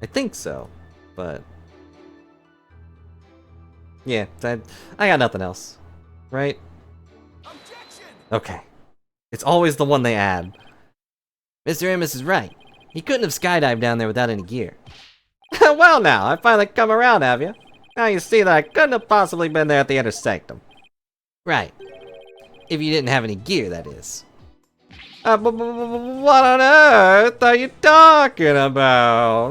Speaker 1: I think so, but... yeah, I got nothing else. Right?
Speaker 3: Objection!
Speaker 1: Okay. It's always the one they add. Mr. Emmis is right. He couldn't have skydived down there without any gear. Well now, I finally come around, have you? Now you see that I couldn't have possibly been there at the inner sanctum. Right. If you didn't have any gear, that is. What on earth are you talking about?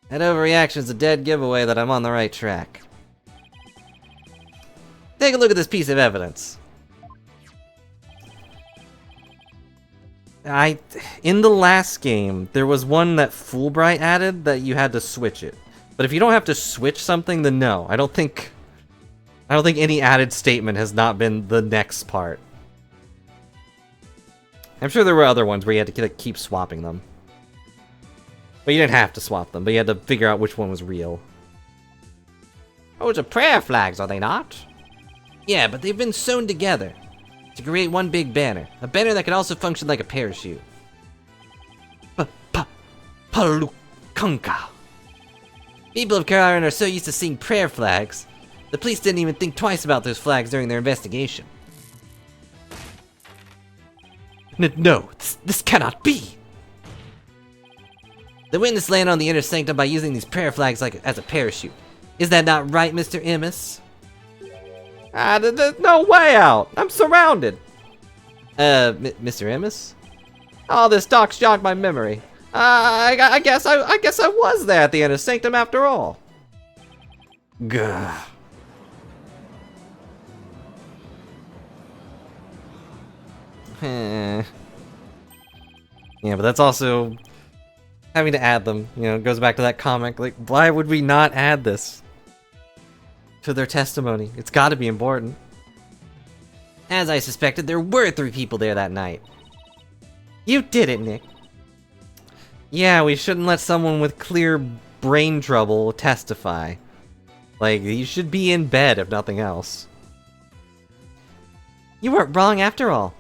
Speaker 1: That overreaction's a dead giveaway that I'm on the right track. Take a look at this piece of evidence. In the last game, there was one that Fulbright added that you had to switch it. But if you don't have to switch something, then no. I don't think any added statement has not been the next part. I'm sure there were other ones where you had to like, keep swapping them. But you didn't have to swap them, but you had to figure out which one was real. Those are prayer flags, are they not? Yeah, but they've been sewn together to create one big banner. A banner that can also function like a parachute. Palukanka. People of Kee'ra are so used to seeing prayer flags, the police didn't even think twice about those flags during their investigation. No, this cannot be! The witness landed on the inner sanctum by using these prayer flags as a parachute. Is that not right, Mr. Emmis? There's no way out! I'm surrounded! Mr. Emmis? Oh, this talk's jogged my memory. I guess I was there at the inner sanctum after all. Gah. Yeah, but that's also having to add them. You know, it goes back to that comic. Like, why would we not add this to their testimony? It's got to be important. As I suspected, there were 3 people there that night. You did it, Nick. Yeah, we shouldn't let someone with clear brain trouble testify. Like, you should be in bed, if nothing else. You weren't wrong after all.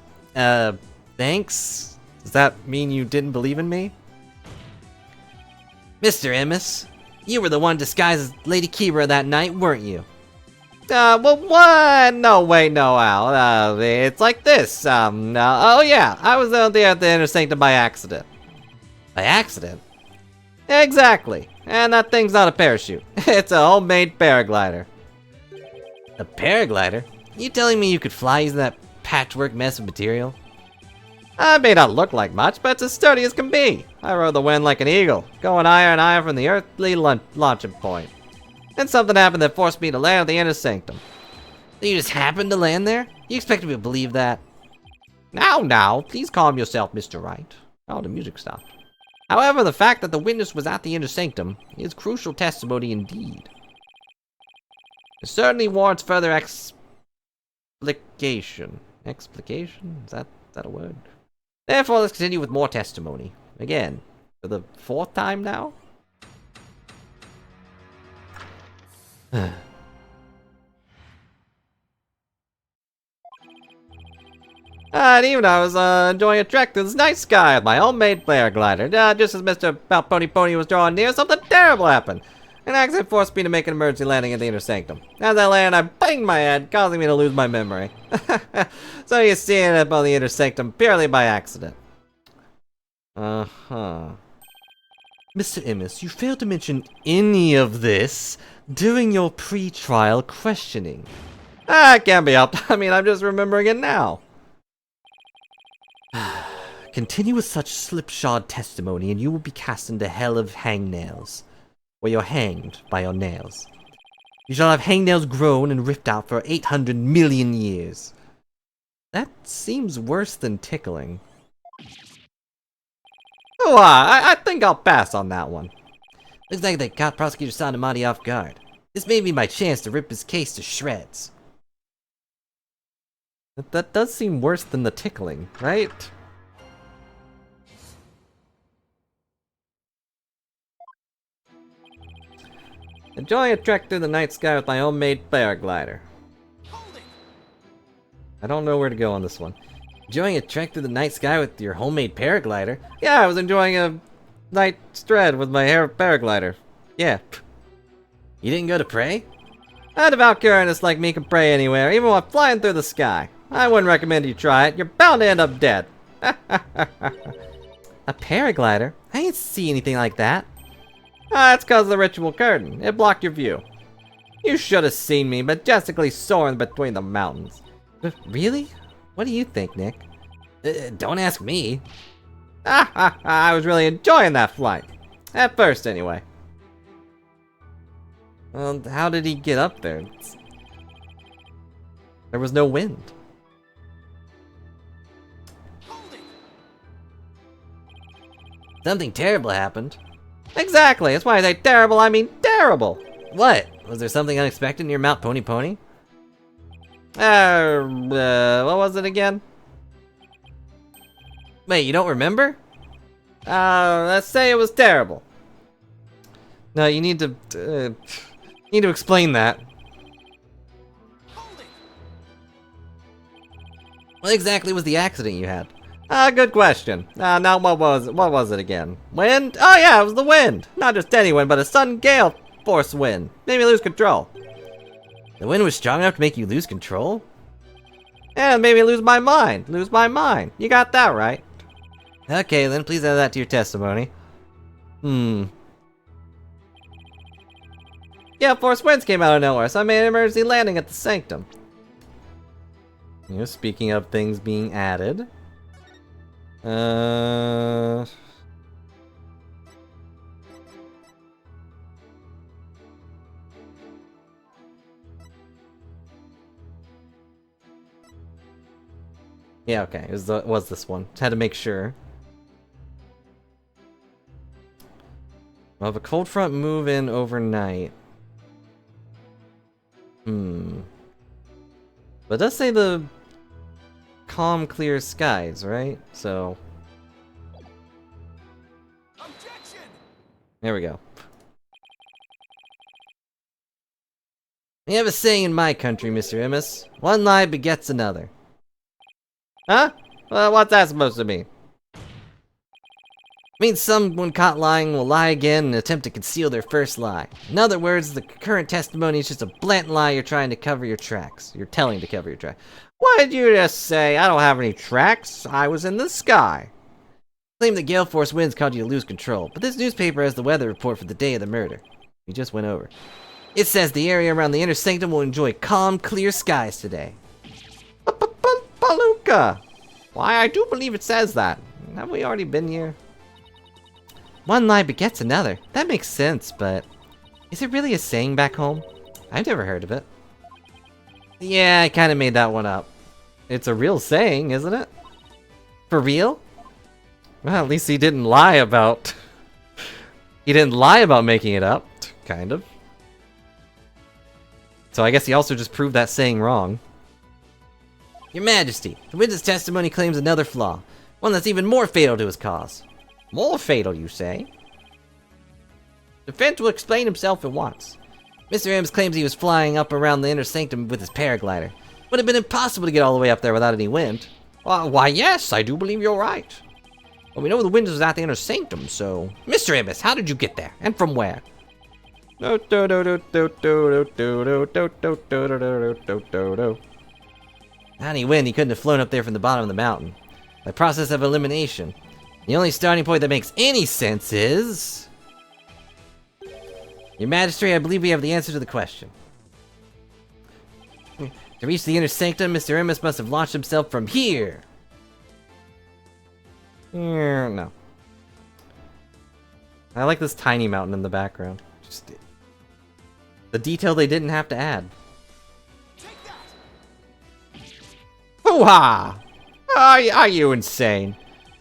Speaker 1: Thanks? Does that mean you didn't believe in me? Mr. Emmis, you were the one disguised as Lady Kee'ra that night, weren't you? Well, what? No, wait, no, Al. It's like this. Oh yeah, I was out there at the Inner Sanctum by accident. By accident? Exactly. And that thing's not a parachute. It's a homemade paraglider. A paraglider? You telling me you could fly using that patchwork mess of material? It may not look like much, but it's as sturdy as can be. I rode the wind like an eagle, going higher and higher from the earthly launching point. Then something happened that forced me to land at the Inner Sanctum. You just happened to land there? You expect me to believe that? Now, please calm yourself, Mr. Wright. Oh, the music stopped. However, the fact that the witness was at the Inner Sanctum is crucial testimony indeed. It certainly warrants further explication. Explication? Is that a word? Therefore, let's continue with more testimony. Again, for the 4th time now? And even I was enjoying a trek through this night sky with my homemade paraglider. Just as Mr. Pony Pony was drawing near, something terrible happened. An accident forced me to make an emergency landing at the Inner Sanctum. As I landed, I banged my head, causing me to lose my memory. So you see it up on the Inner Sanctum purely by accident. Uh-huh. Mr. Emmis, you failed to mention any of this during your pre-trial questioning. It can't be helped. I mean, I'm just remembering it now. Continue with such slipshod testimony and you will be cast into hell of hangnails, where you're hanged by your nails. You shall have hangnails grown and ripped out for 800 million years. That seems worse than tickling. Oh, I think I'll pass on that one. Looks like they caught Prosecutor Sanamati off guard. This may be my chance to rip his case to shreds. That does seem worse than the tickling, right? Enjoying a trek through the night sky with my homemade paraglider. I don't know where to go on this one. Enjoying a trek through the night sky with your homemade paraglider? Yeah, I was enjoying a night stride with my paraglider. Yeah. You didn't go to pray? A devout Currenist like me can pray anywhere, even while flying through the sky. I wouldn't recommend you try it. You're bound to end up dead. A paraglider? I didn't see anything like that. That's cause of the ritual curtain. It blocked your view. You should have seen me majestically soaring between the mountains. Really? What do you think, Nick? Don't ask me. I was really enjoying that flight. At first, anyway. Well, how did he get up there? There was no wind. Something terrible happened. Exactly, that's why I say terrible, I mean terrible! What? Was there something unexpected near Mount Pony Pony? What was it again? Wait, you don't remember? Let's say it was terrible. No, you need to explain that. What exactly was the accident you had? Good question. Now what was it again? Wind? Oh yeah, it was the wind! Not just any wind, but a sudden gale force wind. Made me lose control. The wind was strong enough to make you lose control? And made me lose my mind. You got that right. Okay, then please add that to your testimony. Yeah, force winds came out of nowhere, so I made an emergency landing at the Sanctum. You know, speaking of things being added. Yeah, okay, it was this one. Just had to make sure. Well, if a cold front move in overnight. But it does say the calm, clear skies, right? So...
Speaker 3: Objection!
Speaker 1: there we go. We have a saying in my country, Mr. Immis. One lie begets another. Huh? Well, what's that supposed to mean? Means someone caught lying will lie again and attempt to conceal their first lie. In other words, the current testimony is just a blatant lie you're trying to cover your tracks. You're telling to cover your tracks. What did you just say? I don't have any tracks. I was in the sky. Claim that gale force winds caused you to lose control, but this newspaper has the weather report for the day of the murder. We just went over. It says the area around the inner sanctum will enjoy calm, clear skies today. Palooka! Why, I do believe it says that. Have we already been here? One lie begets another. That makes sense, but... is it really a saying back home? I've never heard of it. Yeah, I kinda made that one up. It's a real saying, isn't it? For real? Well, at least he didn't lie about... he didn't lie about making it up. Kind of. So I guess he also just proved that saying wrong. Your Majesty, the witness testimony claims another flaw. One that's even more fatal to his cause. More fatal, you say? Defense will explain himself at once. Mr. Ames claims he was flying up around the inner sanctum with his paraglider. Would have been impossible to get all the way up there without any wind. Why, yes, I do believe you're right. Well, we know the wind was at the inner sanctum, so... Mr. Ames, how did you get there? And from where? Any wind, he couldn't have flown up there from the bottom of the mountain. By process of elimination. The only starting point that makes any sense is... Your Majesty, I believe we have the answer to the question. To reach the inner sanctum, Mr. Immis must have launched himself from here. No. I like this tiny mountain in the background. Just the detail they didn't have to add. Hoo-ha! Are you insane?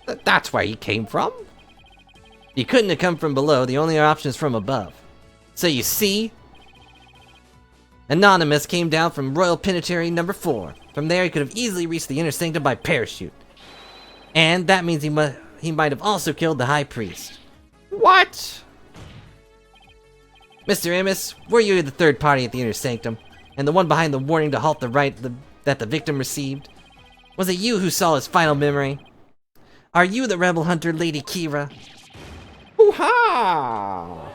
Speaker 1: That's where he came from? He couldn't have come from below. The only option is from above. So you see, Anonymous came down from Royal Penitentiary number 4. From there, he could have easily reached the inner sanctum by parachute. And that means he might have also killed the High Priest. What? Mr. Amos, were you the third party at the inner sanctum? And the one behind the warning to halt the right that the victim received? Was it you who saw his final memory? Are you the rebel hunter, Lady Kee'ra? Hoo-ha!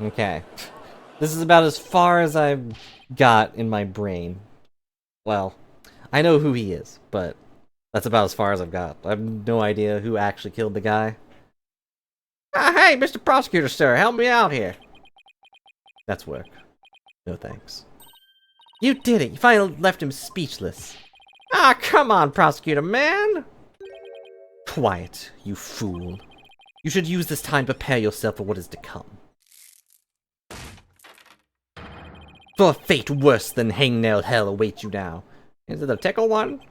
Speaker 1: Okay. This is about as far as I've got in my brain. Well, I know who he is, but that's about as far as I've got. I have no idea who actually killed the guy. Hey, Mr. Prosecutor, sir, help me out here. That's work. No thanks. You did it! You finally left him speechless. Come on, Prosecutor, man! Quiet, you fool. You should use this time to prepare yourself for what is to come. For a fate worse than hangnail hell awaits you now. Is it a tickle one?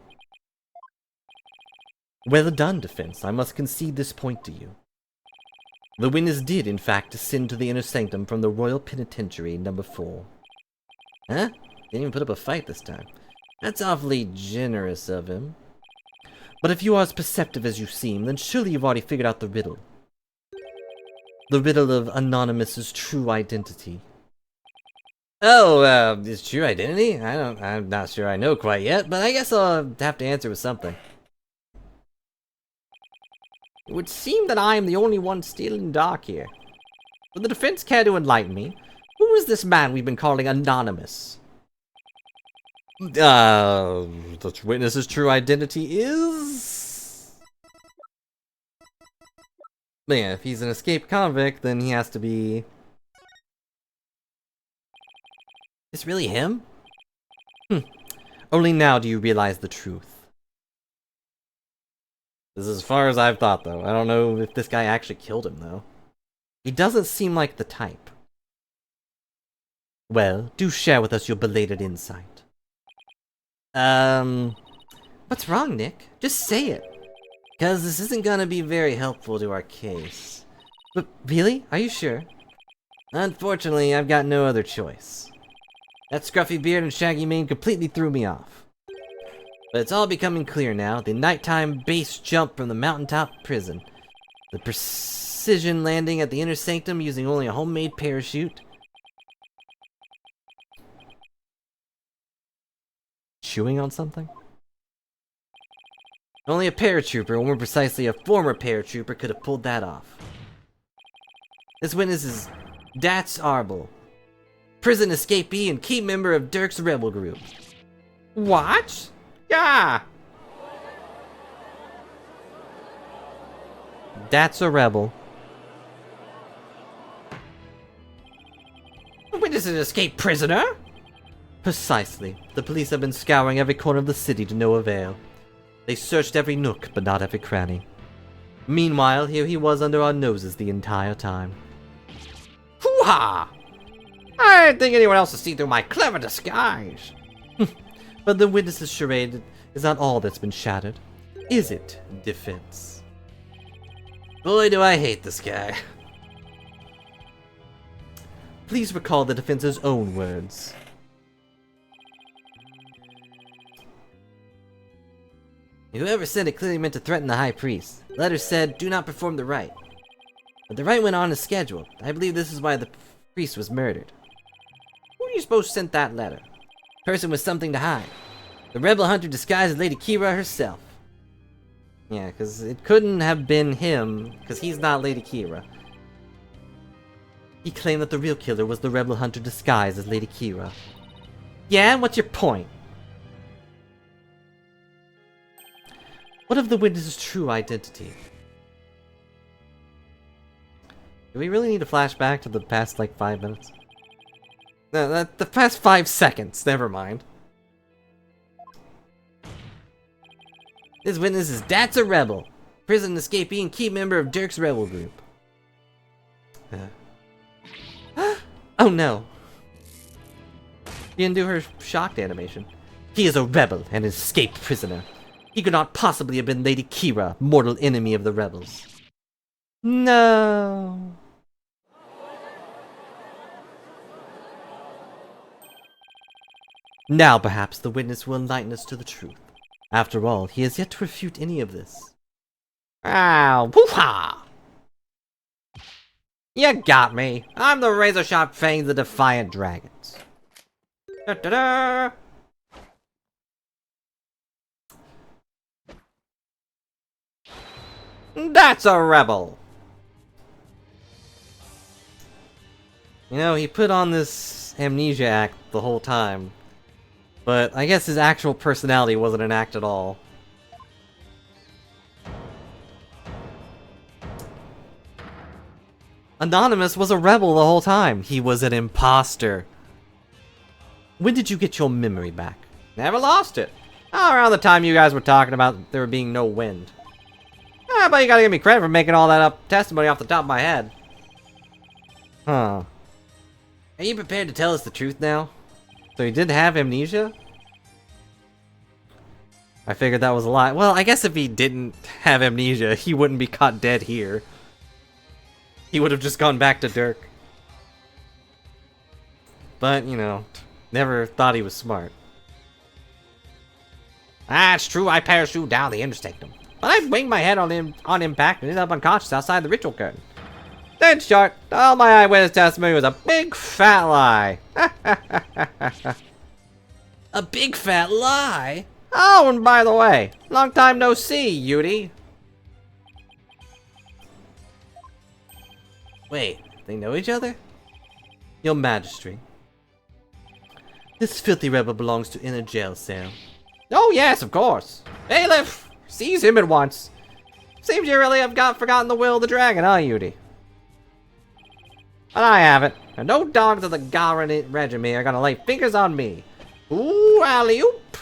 Speaker 1: Well done, defense. I must concede this point to you. The witness did, in fact, descend to the inner sanctum from the Royal Penitentiary number 4. Huh? Didn't even put up a fight this time. That's awfully generous of him. But if you are as perceptive as you seem, then surely you've already figured out the riddle. The riddle of Anonymous's true identity. Oh, his true identity? I'm not sure I know quite yet, but I guess I'll have to answer with something. It would seem that I am the only one still in dark here. Would the defense care to enlighten me? Who is this man we've been calling Anonymous? The witness's true identity is... Yeah, if he's an escaped convict, then he has to be... Is really him? Only now do you realize the truth. This is as far as I've thought, though. I don't know if this guy actually killed him, though. He doesn't seem like the type. Well, do share with us your belated insight. What's wrong, Nick? Just say it. Because this isn't gonna be very helpful to our case. But really? Are you sure? Unfortunately, I've got no other choice. That scruffy beard and shaggy mane completely threw me off. But it's all becoming clear now. The nighttime base jump from the mountaintop prison. The precision landing at the inner sanctum using only a homemade parachute. Chewing on something? Only a paratrooper, or more precisely a former paratrooper, could have pulled that off. This witness is Dats Arbel, prison escapee and key member of Dirk's rebel group. What? Yeah! That's a rebel. The witness is an escaped prisoner? Precisely. The police have been scouring every corner of the city to no avail. They searched every nook, but not every cranny. Meanwhile, here he was under our noses the entire time. Hoo-ha! I didn't think anyone else would see through my clever disguise. But the witness's charade is not all that's been shattered. Is it, defense? Boy, do I hate this guy. Please recall the defense's own words. Whoever said it clearly meant to threaten the High Priest. The letter said, do not perform the rite. But the rite went on as scheduled. I believe this is why the priest was murdered. Who do you suppose sent that letter? Person with something to hide. The rebel hunter disguised as Lady Kee'ra herself. Yeah, because it couldn't have been him, because he's not Lady Kee'ra. He claimed that the real killer was the rebel hunter disguised as Lady Kee'ra. Yeah, and what's your point? What of the witness's true identity? Do we really need to flash back to the past, like, 5 minutes? No, the past 5 seconds, never mind. This witness is Dats a rebel, prison escapee and key member of Dirk's rebel group. Oh no. She didn't do her shocked animation. He is a rebel and an escaped prisoner. He could not possibly have been Lady Kee'ra, mortal enemy of the rebels. No. Now perhaps the witness will enlighten us to the truth. After all, he has yet to refute any of this. Ow, poof-ha! You got me. I'm the razor-sharp fangs of the defiant dragons. Da-da-da! That's a rebel! You know, he put on this amnesia act the whole time. But I guess his actual personality wasn't an act at all. Anonymous was a rebel the whole time. He was an imposter. When did you get your memory back? Never lost it. Oh, around the time you guys were talking about there being no wind. But you gotta give me credit for making all that up testimony off the top of my head. Huh. Are you prepared to tell us the truth now? So he did have amnesia? I figured that was a lie. Well, I guess if he didn't have amnesia, he wouldn't be caught dead here. He would have just gone back to Dirk. But, you know, never thought he was smart. Ah, it's true, I parachuted down the intersectum. But I winged my head on impact and ended up unconscious outside the ritual curtain. In short, all my eyewitness testimony was a big fat lie. A big fat lie? Oh, and by the way, long time no see, Yudi. Wait, they know each other? Your Majesty. This filthy rebel belongs to inner jail cell. Oh yes, of course. Bailiff, seize him at once. Seems you really have forgotten the will of the dragon, huh, Yudi? But I haven't, and no dogs of the Garan regiment are gonna lay fingers on me. Ooh, alley-oop.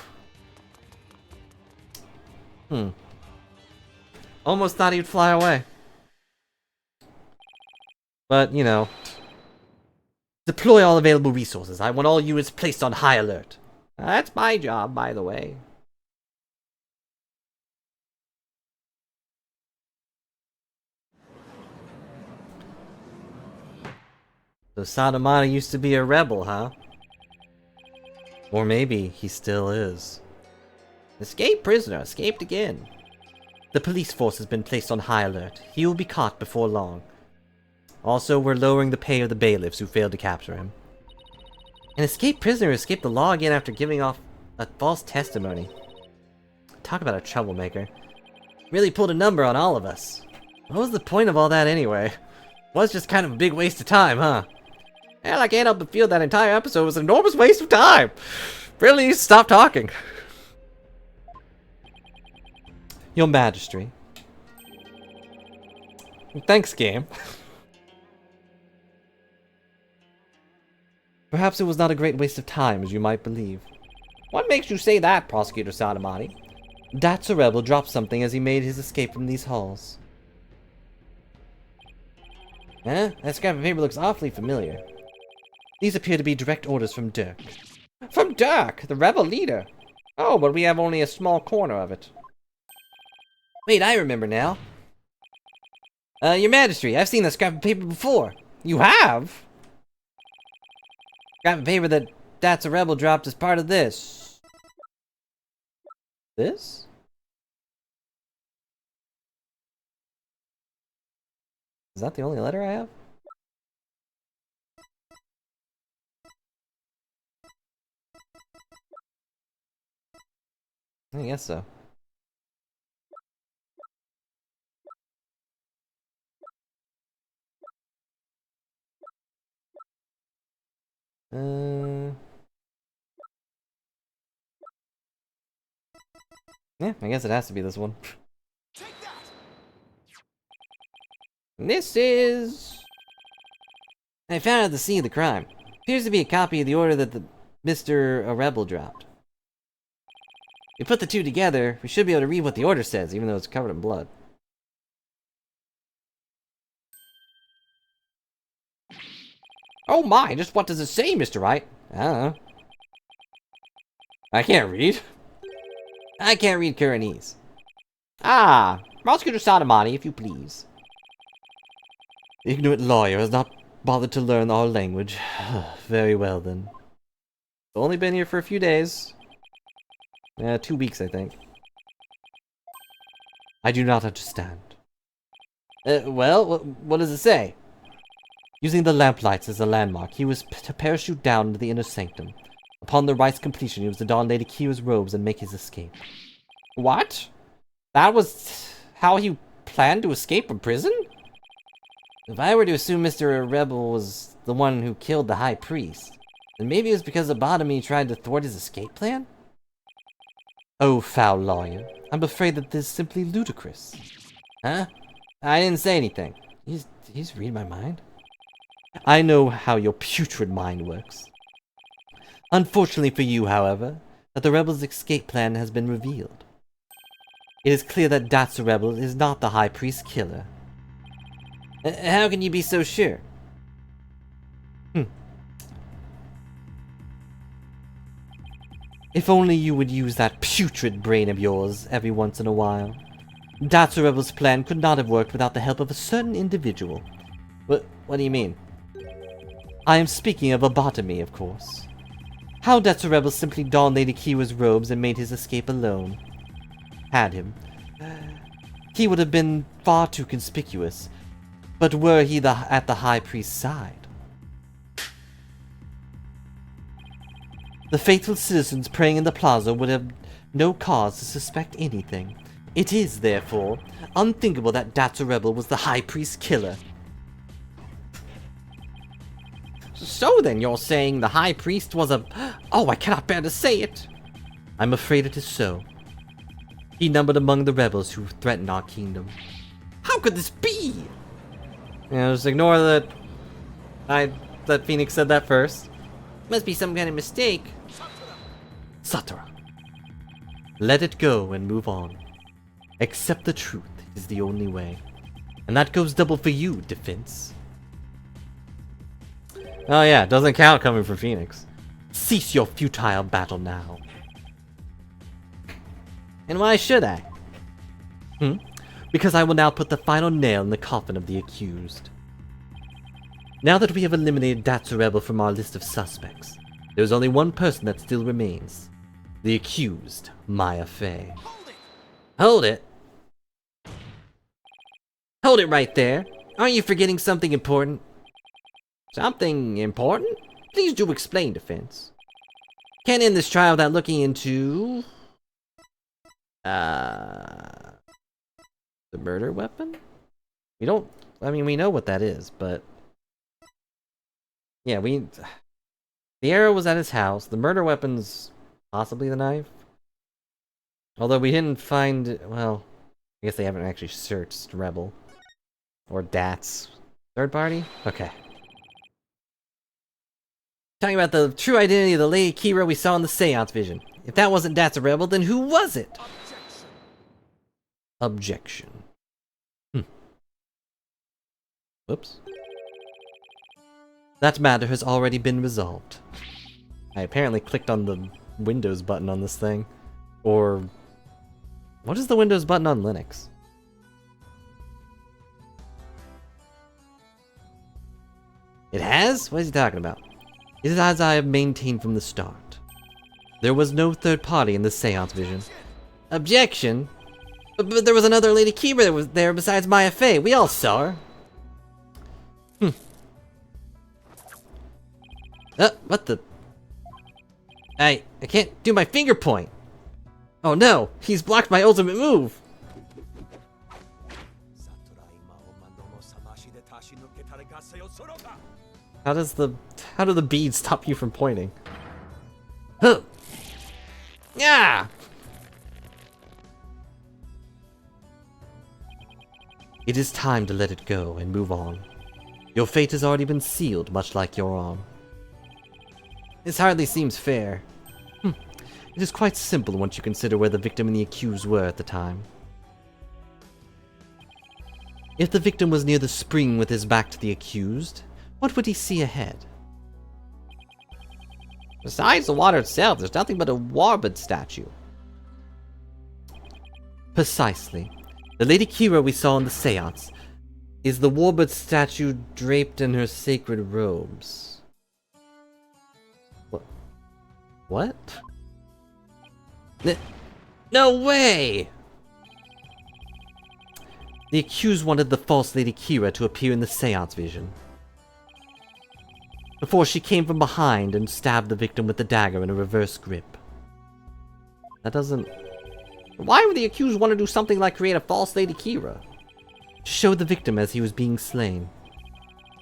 Speaker 1: Almost thought he'd fly away. But, you know. Deploy all available resources. I want all units placed on high alert. That's my job, by the way. So Sadamana used to be a rebel, huh? Or maybe he still is. Escaped prisoner, escaped again. The police force has been placed on high alert. He will be caught before long. Also, we're lowering the pay of the bailiffs who failed to capture him. An escaped prisoner escaped the law again after giving off a false testimony. Talk about a troublemaker. Really pulled a number on all of us. What was the point of all that anyway? Was just kind of a big waste of time, huh? Hell, I can't help but feel that entire episode was an enormous waste of time. Really, stop talking. Your Majesty. Thanks, game. Perhaps it was not a great waste of time, as you might believe. What makes you say that, Prosecutor Sadamati? That's a rebel dropped something as he made his escape from these halls. Huh? That scrap of paper looks awfully familiar. These appear to be direct orders from Dirk. From Dirk, the rebel leader? Oh, but we have only a small corner of it. Wait, I remember now. Your Majesty, I've seen that scrap of paper before. You have? Scrap of paper that's a rebel dropped as part of this. This? Is that the only letter I have? I guess so. Yeah, I guess it has to be this one.
Speaker 3: Take that!
Speaker 1: This is... I found at the scene of the crime. Appears to be a copy of the order that the Mr. Rebel dropped. We put the two together, we should be able to read what the order says, even though it's covered in blood. Oh my, just what does it say, Mr. Wright? I don't know. I can't read. I can't read Kuranese. Ah, Prosecutor Sadamati, if you please. The ignorant lawyer has not bothered to learn our language. Very well, then. Only been here for a few days. 2 weeks, I think. I do not understand. Well, what does it say? Using the lamplights as a landmark, he was to parachute down into the inner sanctum. Upon the Wrights' completion, he was to don Lady Kee'ra's robes and make his escape. What? That was how he planned to escape from prison? If I were to assume Mr. Rebel was the one who killed the High Priest, then maybe it was because Abotomy tried to thwart his escape plan? Oh, foul lawyer. I'm afraid that this is simply ludicrous. Huh? I didn't say anything. He's reading my mind? I know how your putrid mind works. Unfortunately for you, however, that the rebels' escape plan has been revealed. It is clear that Datsu Rebel is not the High Priest's killer. How can you be so sure? If only you would use that putrid brain of yours every once in a while. Datsu Rebel's plan could not have worked without the help of a certain individual. What do you mean? I am speaking of Abotomy, of course. How Datsu Rebel simply donned Lady Kee'ra's robes and made his escape alone. Had him. He would have been far too conspicuous. But were he at the High Priest's side? The faithful citizens praying in the plaza would have no cause to suspect anything. It is, therefore, unthinkable that Datsu Rebel was the High Priest's killer. So then you're saying the High Priest was a... Oh, I cannot bear to say it! I'm afraid it is so. He numbered among the rebels who threatened our kingdom. How could this be? Just ignore that... that Phoenix said that first. Must be some kind of mistake. Satoru. Let it go and move on. Accept the truth is the only way. And that goes double for you, Defense. Oh yeah, doesn't count coming from Phoenix. Cease your futile battle now. And why should I? Because I will now put the final nail in the coffin of the accused. Now that we have eliminated Datsu Rebel from our list of suspects, There's only one person that still remains. The accused, Maya Fey.
Speaker 3: Hold it!
Speaker 1: Hold it! Hold it right there! Aren't you forgetting something important? Something important? Please do explain, defense. Can't end this trial without looking into... the murder weapon? We don't... I mean, we know what that is, but... Yeah, we... The arrow was at his house. The murder weapon's possibly the knife. Although we didn't find... Well, I guess they haven't actually searched Rebel. Or DATS. Third party? Okay. Talking about the true identity of the Lady Kee'ra we saw in the Seance vision. If that wasn't DATS a Rebel, then who was it? Objection. Whoops. That matter has already been resolved. I apparently clicked on the Windows button on this thing. Or... What is the Windows button on Linux? It has? What is he talking about? It is as I have maintained from the start. There was no third party in the Seance vision. Objection? But there was another Lady Kee'ra that was there besides Maya Fey. We all saw her. What the? I can't do my finger point. Oh no, he's blocked my ultimate move. How do the beads stop you from pointing? Huh. Yeah. It is time to let it go and move on. Your fate has already been sealed, much like your own. This hardly seems fair. It is quite simple once you consider where the victim and the accused were at the time. If the victim was near the spring with his back to the accused, what would he see ahead? Besides the water itself, there's nothing but a warbird statue. Precisely. The Lady Kee'ra we saw in the seance is the warbird statue draped in her sacred robes. What? No way! The accused wanted the false Lady Kee'ra to appear in the seance vision. Before she came from behind and stabbed the victim with the dagger in a reverse grip. That doesn't... Why would the accused want to do something like create a false Lady Kee'ra? To show the victim as he was being slain.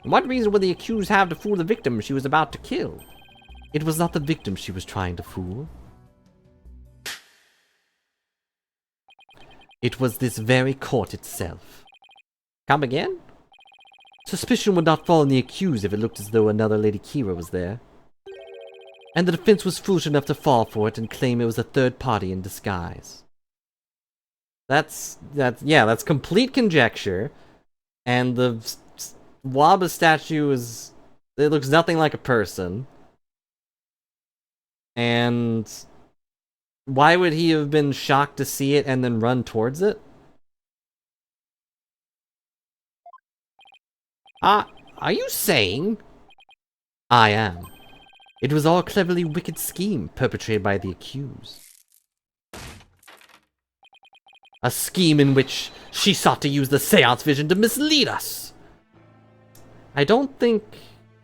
Speaker 1: And what reason would the accused have to fool the victim she was about to kill? It was not the victim she was trying to fool. It was this very court itself. Come again? Suspicion would not fall on the accused if it looked as though another Lady Kee'ra was there. And the defense was foolish enough to fall for it and claim it was a third party in disguise. That's complete conjecture. And the Waba statue is... It looks nothing like a person. And... Why would he have been shocked to see it and then run towards it? Are you saying? I am. It was all a cleverly wicked scheme perpetrated by the accused. A scheme in which she sought to use the seance vision to mislead us. I don't think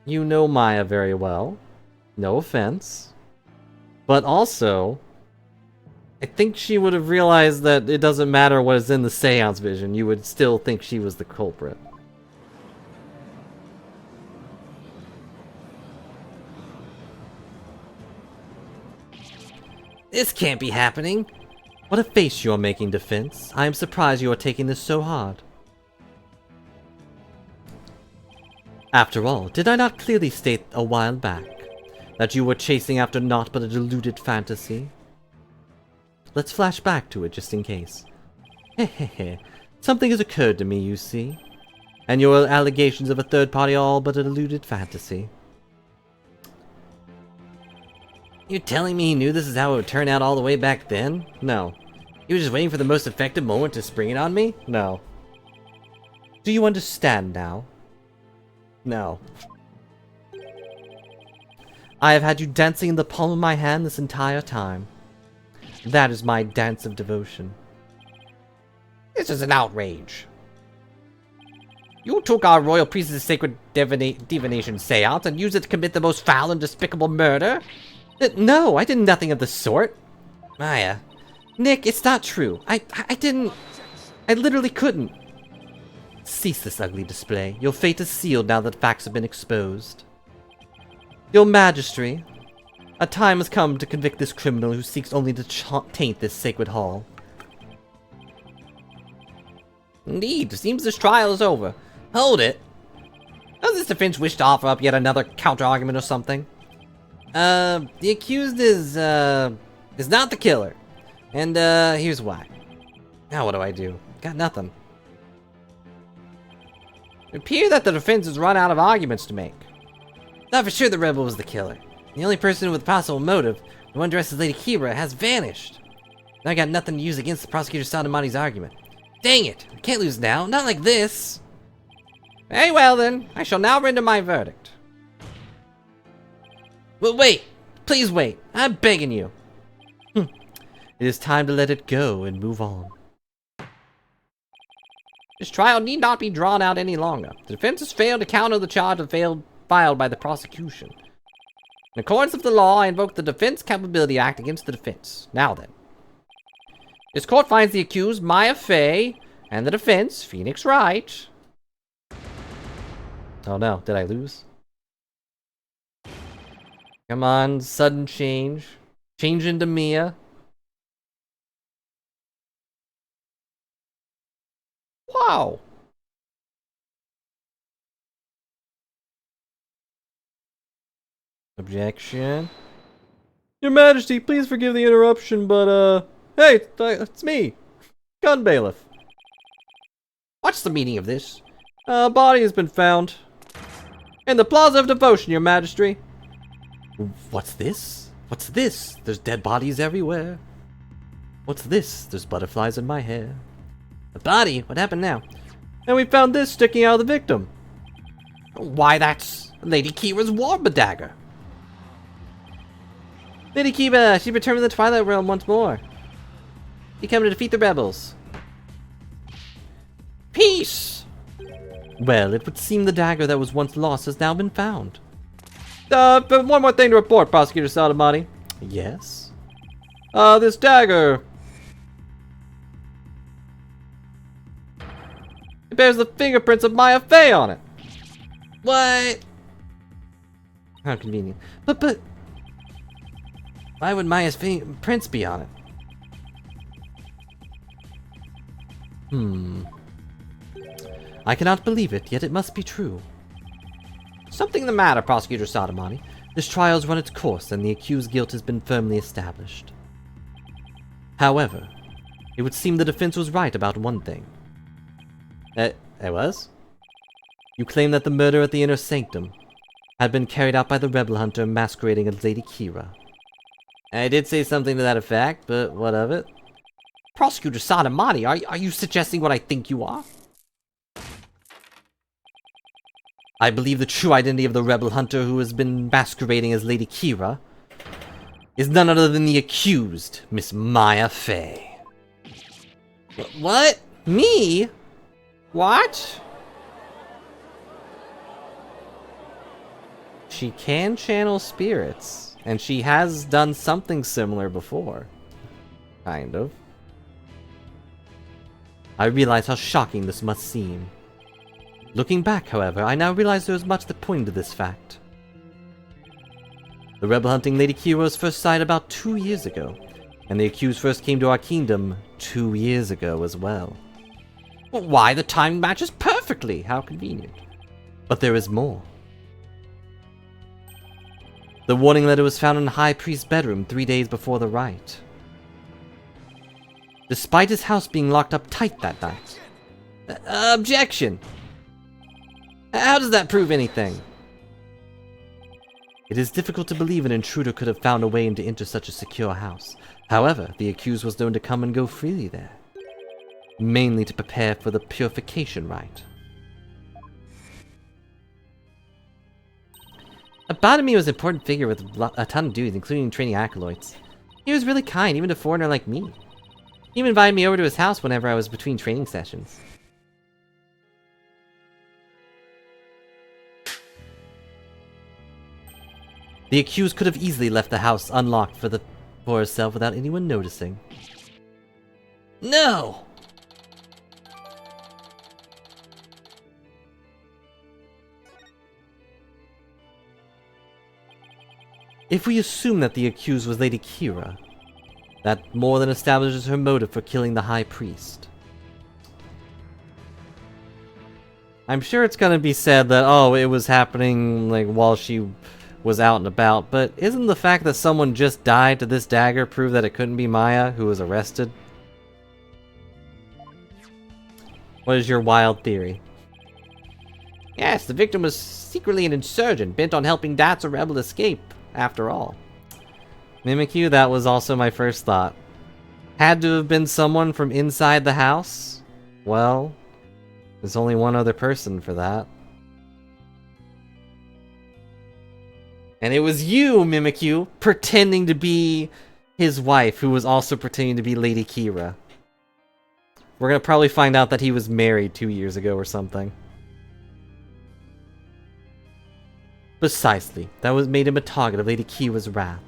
Speaker 1: you know Maya very well. No offense. But also... I think she would have realized that it doesn't matter what is in the seance vision, you would still think she was the culprit. This can't be happening! What a face you are making, defense. I am surprised you are taking this so hard. After all, did I not clearly state a while back that you were chasing after naught but a deluded fantasy? Let's flash back to it just in case. Hehehe. Something has occurred to me, you see. And your allegations of a third party are all but a deluded fantasy. You're telling me he knew this is how it would turn out all the way back then? No. He was just waiting for the most effective moment to spring it on me? No. Do you understand now? No. I have had you dancing in the palm of my hand this entire time. That is my dance of devotion.
Speaker 3: This is an outrage. You took our royal priest's sacred divination seance and used it to commit the most foul and despicable murder?
Speaker 1: No, I did nothing of the sort.
Speaker 3: Maya.
Speaker 1: Nick, it's not true. I didn't... I literally couldn't. Cease this ugly display. Your fate is sealed now that facts have been exposed. Your Majesty, a time has come to convict this criminal who seeks only to taint this sacred hall.
Speaker 3: Indeed, it seems this trial is over. Hold it. Does this defense wish to offer up yet another counter-argument or something?
Speaker 1: The accused is not the killer. And, here's why. Now what do I do? Got nothing.
Speaker 3: It appears that the defense has run out of arguments to make.
Speaker 1: Thought for sure the rebel was the killer. The only person with a possible motive, the one dressed as Lady Kee'ra, has vanished. Now I got nothing to use against the prosecutor Sadamani's argument. Dang it! I can't lose now, not like this!
Speaker 3: Very well then, I shall now render my verdict.
Speaker 1: But wait! Please wait! I'm begging you! It is time to let it go and move on.
Speaker 3: This trial need not be drawn out any longer. The defense has failed to counter the charge filed by the prosecution. In accordance with the law, I invoke the Defense Capability Act against the defense. Now then. This court finds the accused, Maya Fey, and the defense, Phoenix Wright.
Speaker 1: Oh no, did I lose? Come on, sudden change. Change into Mia.
Speaker 3: Wow.
Speaker 1: Objection. Your Majesty, please forgive the interruption, but, hey, it's me, gun bailiff.
Speaker 3: What's the meaning of this?
Speaker 1: A body has been found. In the Plaza of Devotion, Your Majesty. What's this? What's this? There's dead bodies everywhere. What's this? There's butterflies in my hair. A body? What happened now? And we found this sticking out of the victim.
Speaker 3: Why, that's Lady Kee'ra's war dagger.
Speaker 1: Lady Kee'ra, she returned to the Twilight Realm once more. She came to defeat the rebels.
Speaker 3: Peace!
Speaker 1: Well, it would seem the dagger that was once lost has now been found.
Speaker 3: But one more thing to report, Prosecutor Sadamani.
Speaker 1: Yes?
Speaker 3: This dagger. It bears the fingerprints of Maya Fey on it.
Speaker 1: What? How convenient. But... why would Maya's prints be on it? I cannot believe it, yet it must be true.
Speaker 3: Something the matter, Prosecutor Sadamani.
Speaker 1: This trial's run its course, and the accused's guilt has been firmly established. However, it would seem the defense was right about one thing. It was? You claim that the murder at the Inner Sanctum had been carried out by the rebel hunter masquerading as Lady Kee'ra. I did say something to that effect, but what of it?
Speaker 3: Prosecutor Sadamani, are you suggesting what I think you are?
Speaker 1: I believe the true identity of the rebel hunter who has been masquerading as Lady Kee'ra is none other than the accused, Miss Maya Fey.
Speaker 3: What? Me? What?
Speaker 1: She can channel spirits, and she has done something similar before. Kind of. I realize how shocking this must seem. Looking back, however, I now realize there is much that pointed to this fact. The rebel hunting Lady Kee'ra was first sighted about 2 years ago, and the accused first came to our kingdom 2 years ago as well.
Speaker 3: Well, why, the timing matches perfectly. How convenient.
Speaker 1: But there is more. The warning letter was found in the High Priest's bedroom 3 days before the rite. Despite his house being locked up tight that night. Objection! How does that prove anything? It is difficult to believe an intruder could have found a way to enter such a secure house. However, the accused was known to come and go freely there. Mainly to prepare for the purification rite.
Speaker 3: Abotomy was an important figure with a ton of duties, including training acolytes. He was really kind, even to a foreigner like me. He even invited me over to his house whenever I was between training sessions. The accused could have easily left the house unlocked for herself without anyone noticing. No! If we assume that the accused was Lady Kee'ra, that more than establishes her motive for killing the High Priest. I'm sure it's gonna be said that, oh, it was happening, like, while she was out and about, but isn't the fact that someone just died to this dagger prove that it couldn't be Maya, who was arrested? What is your wild theory? Yes, the victim was secretly an insurgent, bent on helping Dat's a rebel escape, after all. Mimikyu, that was also my first thought. Had to have been someone from inside the house? Well, there's only one other person for that. And it was you, Mimikyu, pretending to be his wife, who was also pretending to be Lady Kee'ra. We're gonna probably find out that he was married 2 years ago or something. Precisely. That made him a target of Lady Kee'ra's wrath.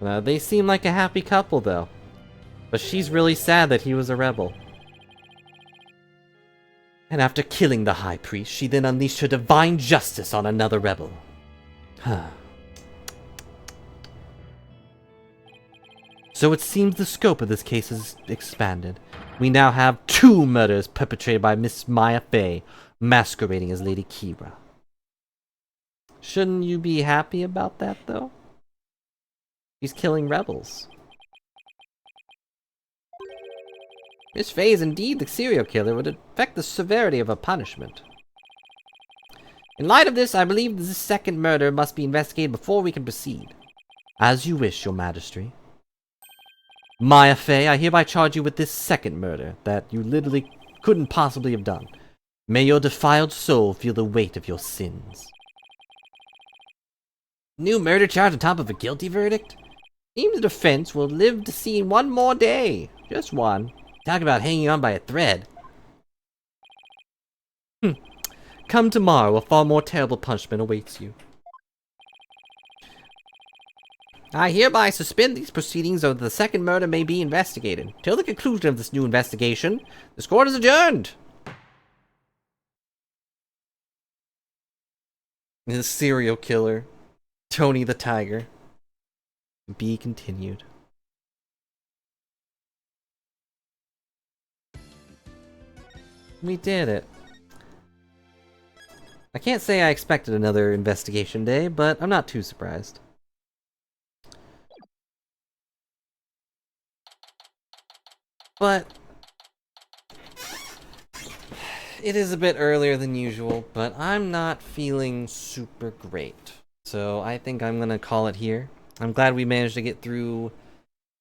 Speaker 3: They seem like a happy couple, though. But she's really sad that he was a rebel. And after killing the High Priest, she then unleashed her divine justice on another rebel. So it seems the scope of this case has expanded. We now have 2 murders perpetrated by Miss Maya Fey, masquerading as Lady Kee'ra. Shouldn't you be happy about that, though? She's killing rebels. Miss Fey is indeed the serial killer, would affect the severity of her punishment. In light of this, I believe this second murder must be investigated before we can proceed. As you wish, Your Majesty. Maya Fey, I hereby charge you with this second murder that you literally couldn't possibly have done. May your defiled soul feel the weight of your sins. New murder charge on top of a guilty verdict? Seems the defense will live to see one more day. Just one. Talk about hanging on by a thread. Come tomorrow, a far more terrible punishment awaits you. I hereby suspend these proceedings so that the second murder may be investigated. Till the conclusion of this new investigation, this court is adjourned. The serial killer, Tony the Tiger. Be continued. We did it. I can't say I expected another investigation day, but I'm not too surprised. But it is a bit earlier than usual, but I'm not feeling super great. So I think I'm gonna call it here. I'm glad we managed to get through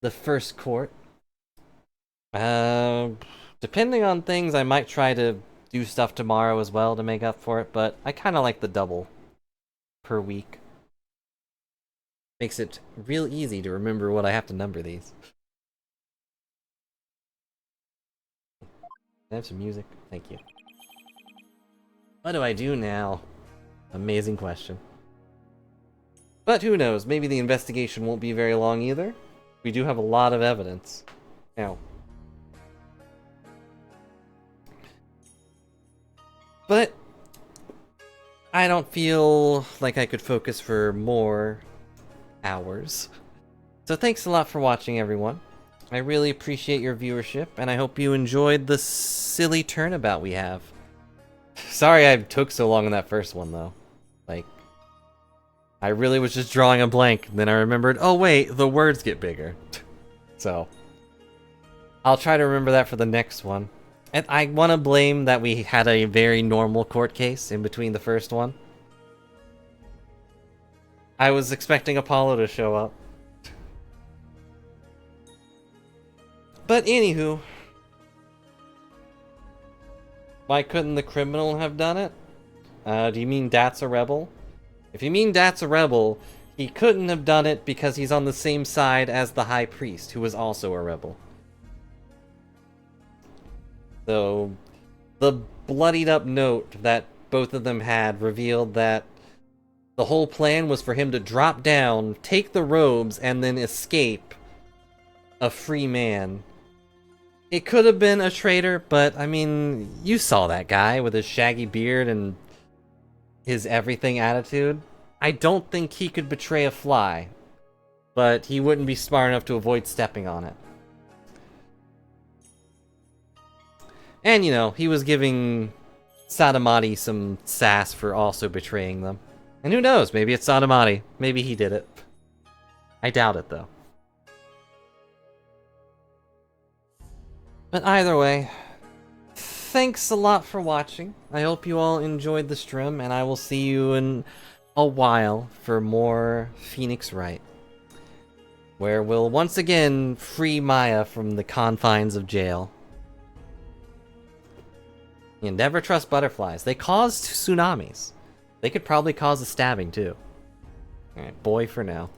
Speaker 3: the first court. Depending on things, I might try to do stuff tomorrow as well to make up for it, but I kind of like the double per week. Makes it real easy to remember what I have to number these. Can I have some music? Thank you. What do I do now? Amazing question. But who knows, maybe the investigation won't be very long either. We do have a lot of evidence. Now. But I don't feel like I could focus for more hours. So thanks a lot for watching, everyone. I really appreciate your viewership, and I hope you enjoyed the silly turnabout we have. Sorry I took so long on that first one, though. Like, I really was just drawing a blank, and then I remembered, oh wait, the words get bigger. So, I'll try to remember that for the next one. And I want to blame that we had a very normal court case in between the first one. I was expecting Apollo to show up. But anywho, why couldn't the criminal have done it? Do you mean Dat's a rebel?
Speaker 1: If you mean that's a rebel, he couldn't have done it because he's on the same side as the High Priest, who was also a rebel. So, the bloodied up note that both of them had revealed that the whole plan was for him to drop down, take the robes, and then escape a free man. It could have been a traitor, but, I mean, you saw that guy with his shaggy beard and his everything attitude. I don't think he could betray a fly, but he wouldn't be smart enough to avoid stepping on it. And, you know, he was giving Sadamati some sass for also betraying them. And who knows, maybe it's Sadamati. Maybe he did it. I doubt it, though. But either way, thanks a lot for watching. I hope you all enjoyed the stream, and I will see you in a while for more Phoenix Wright, where we'll once again free Maya from the confines of jail. You never trust butterflies. They cause tsunamis. They could probably cause a stabbing, too. Alright, boy for now.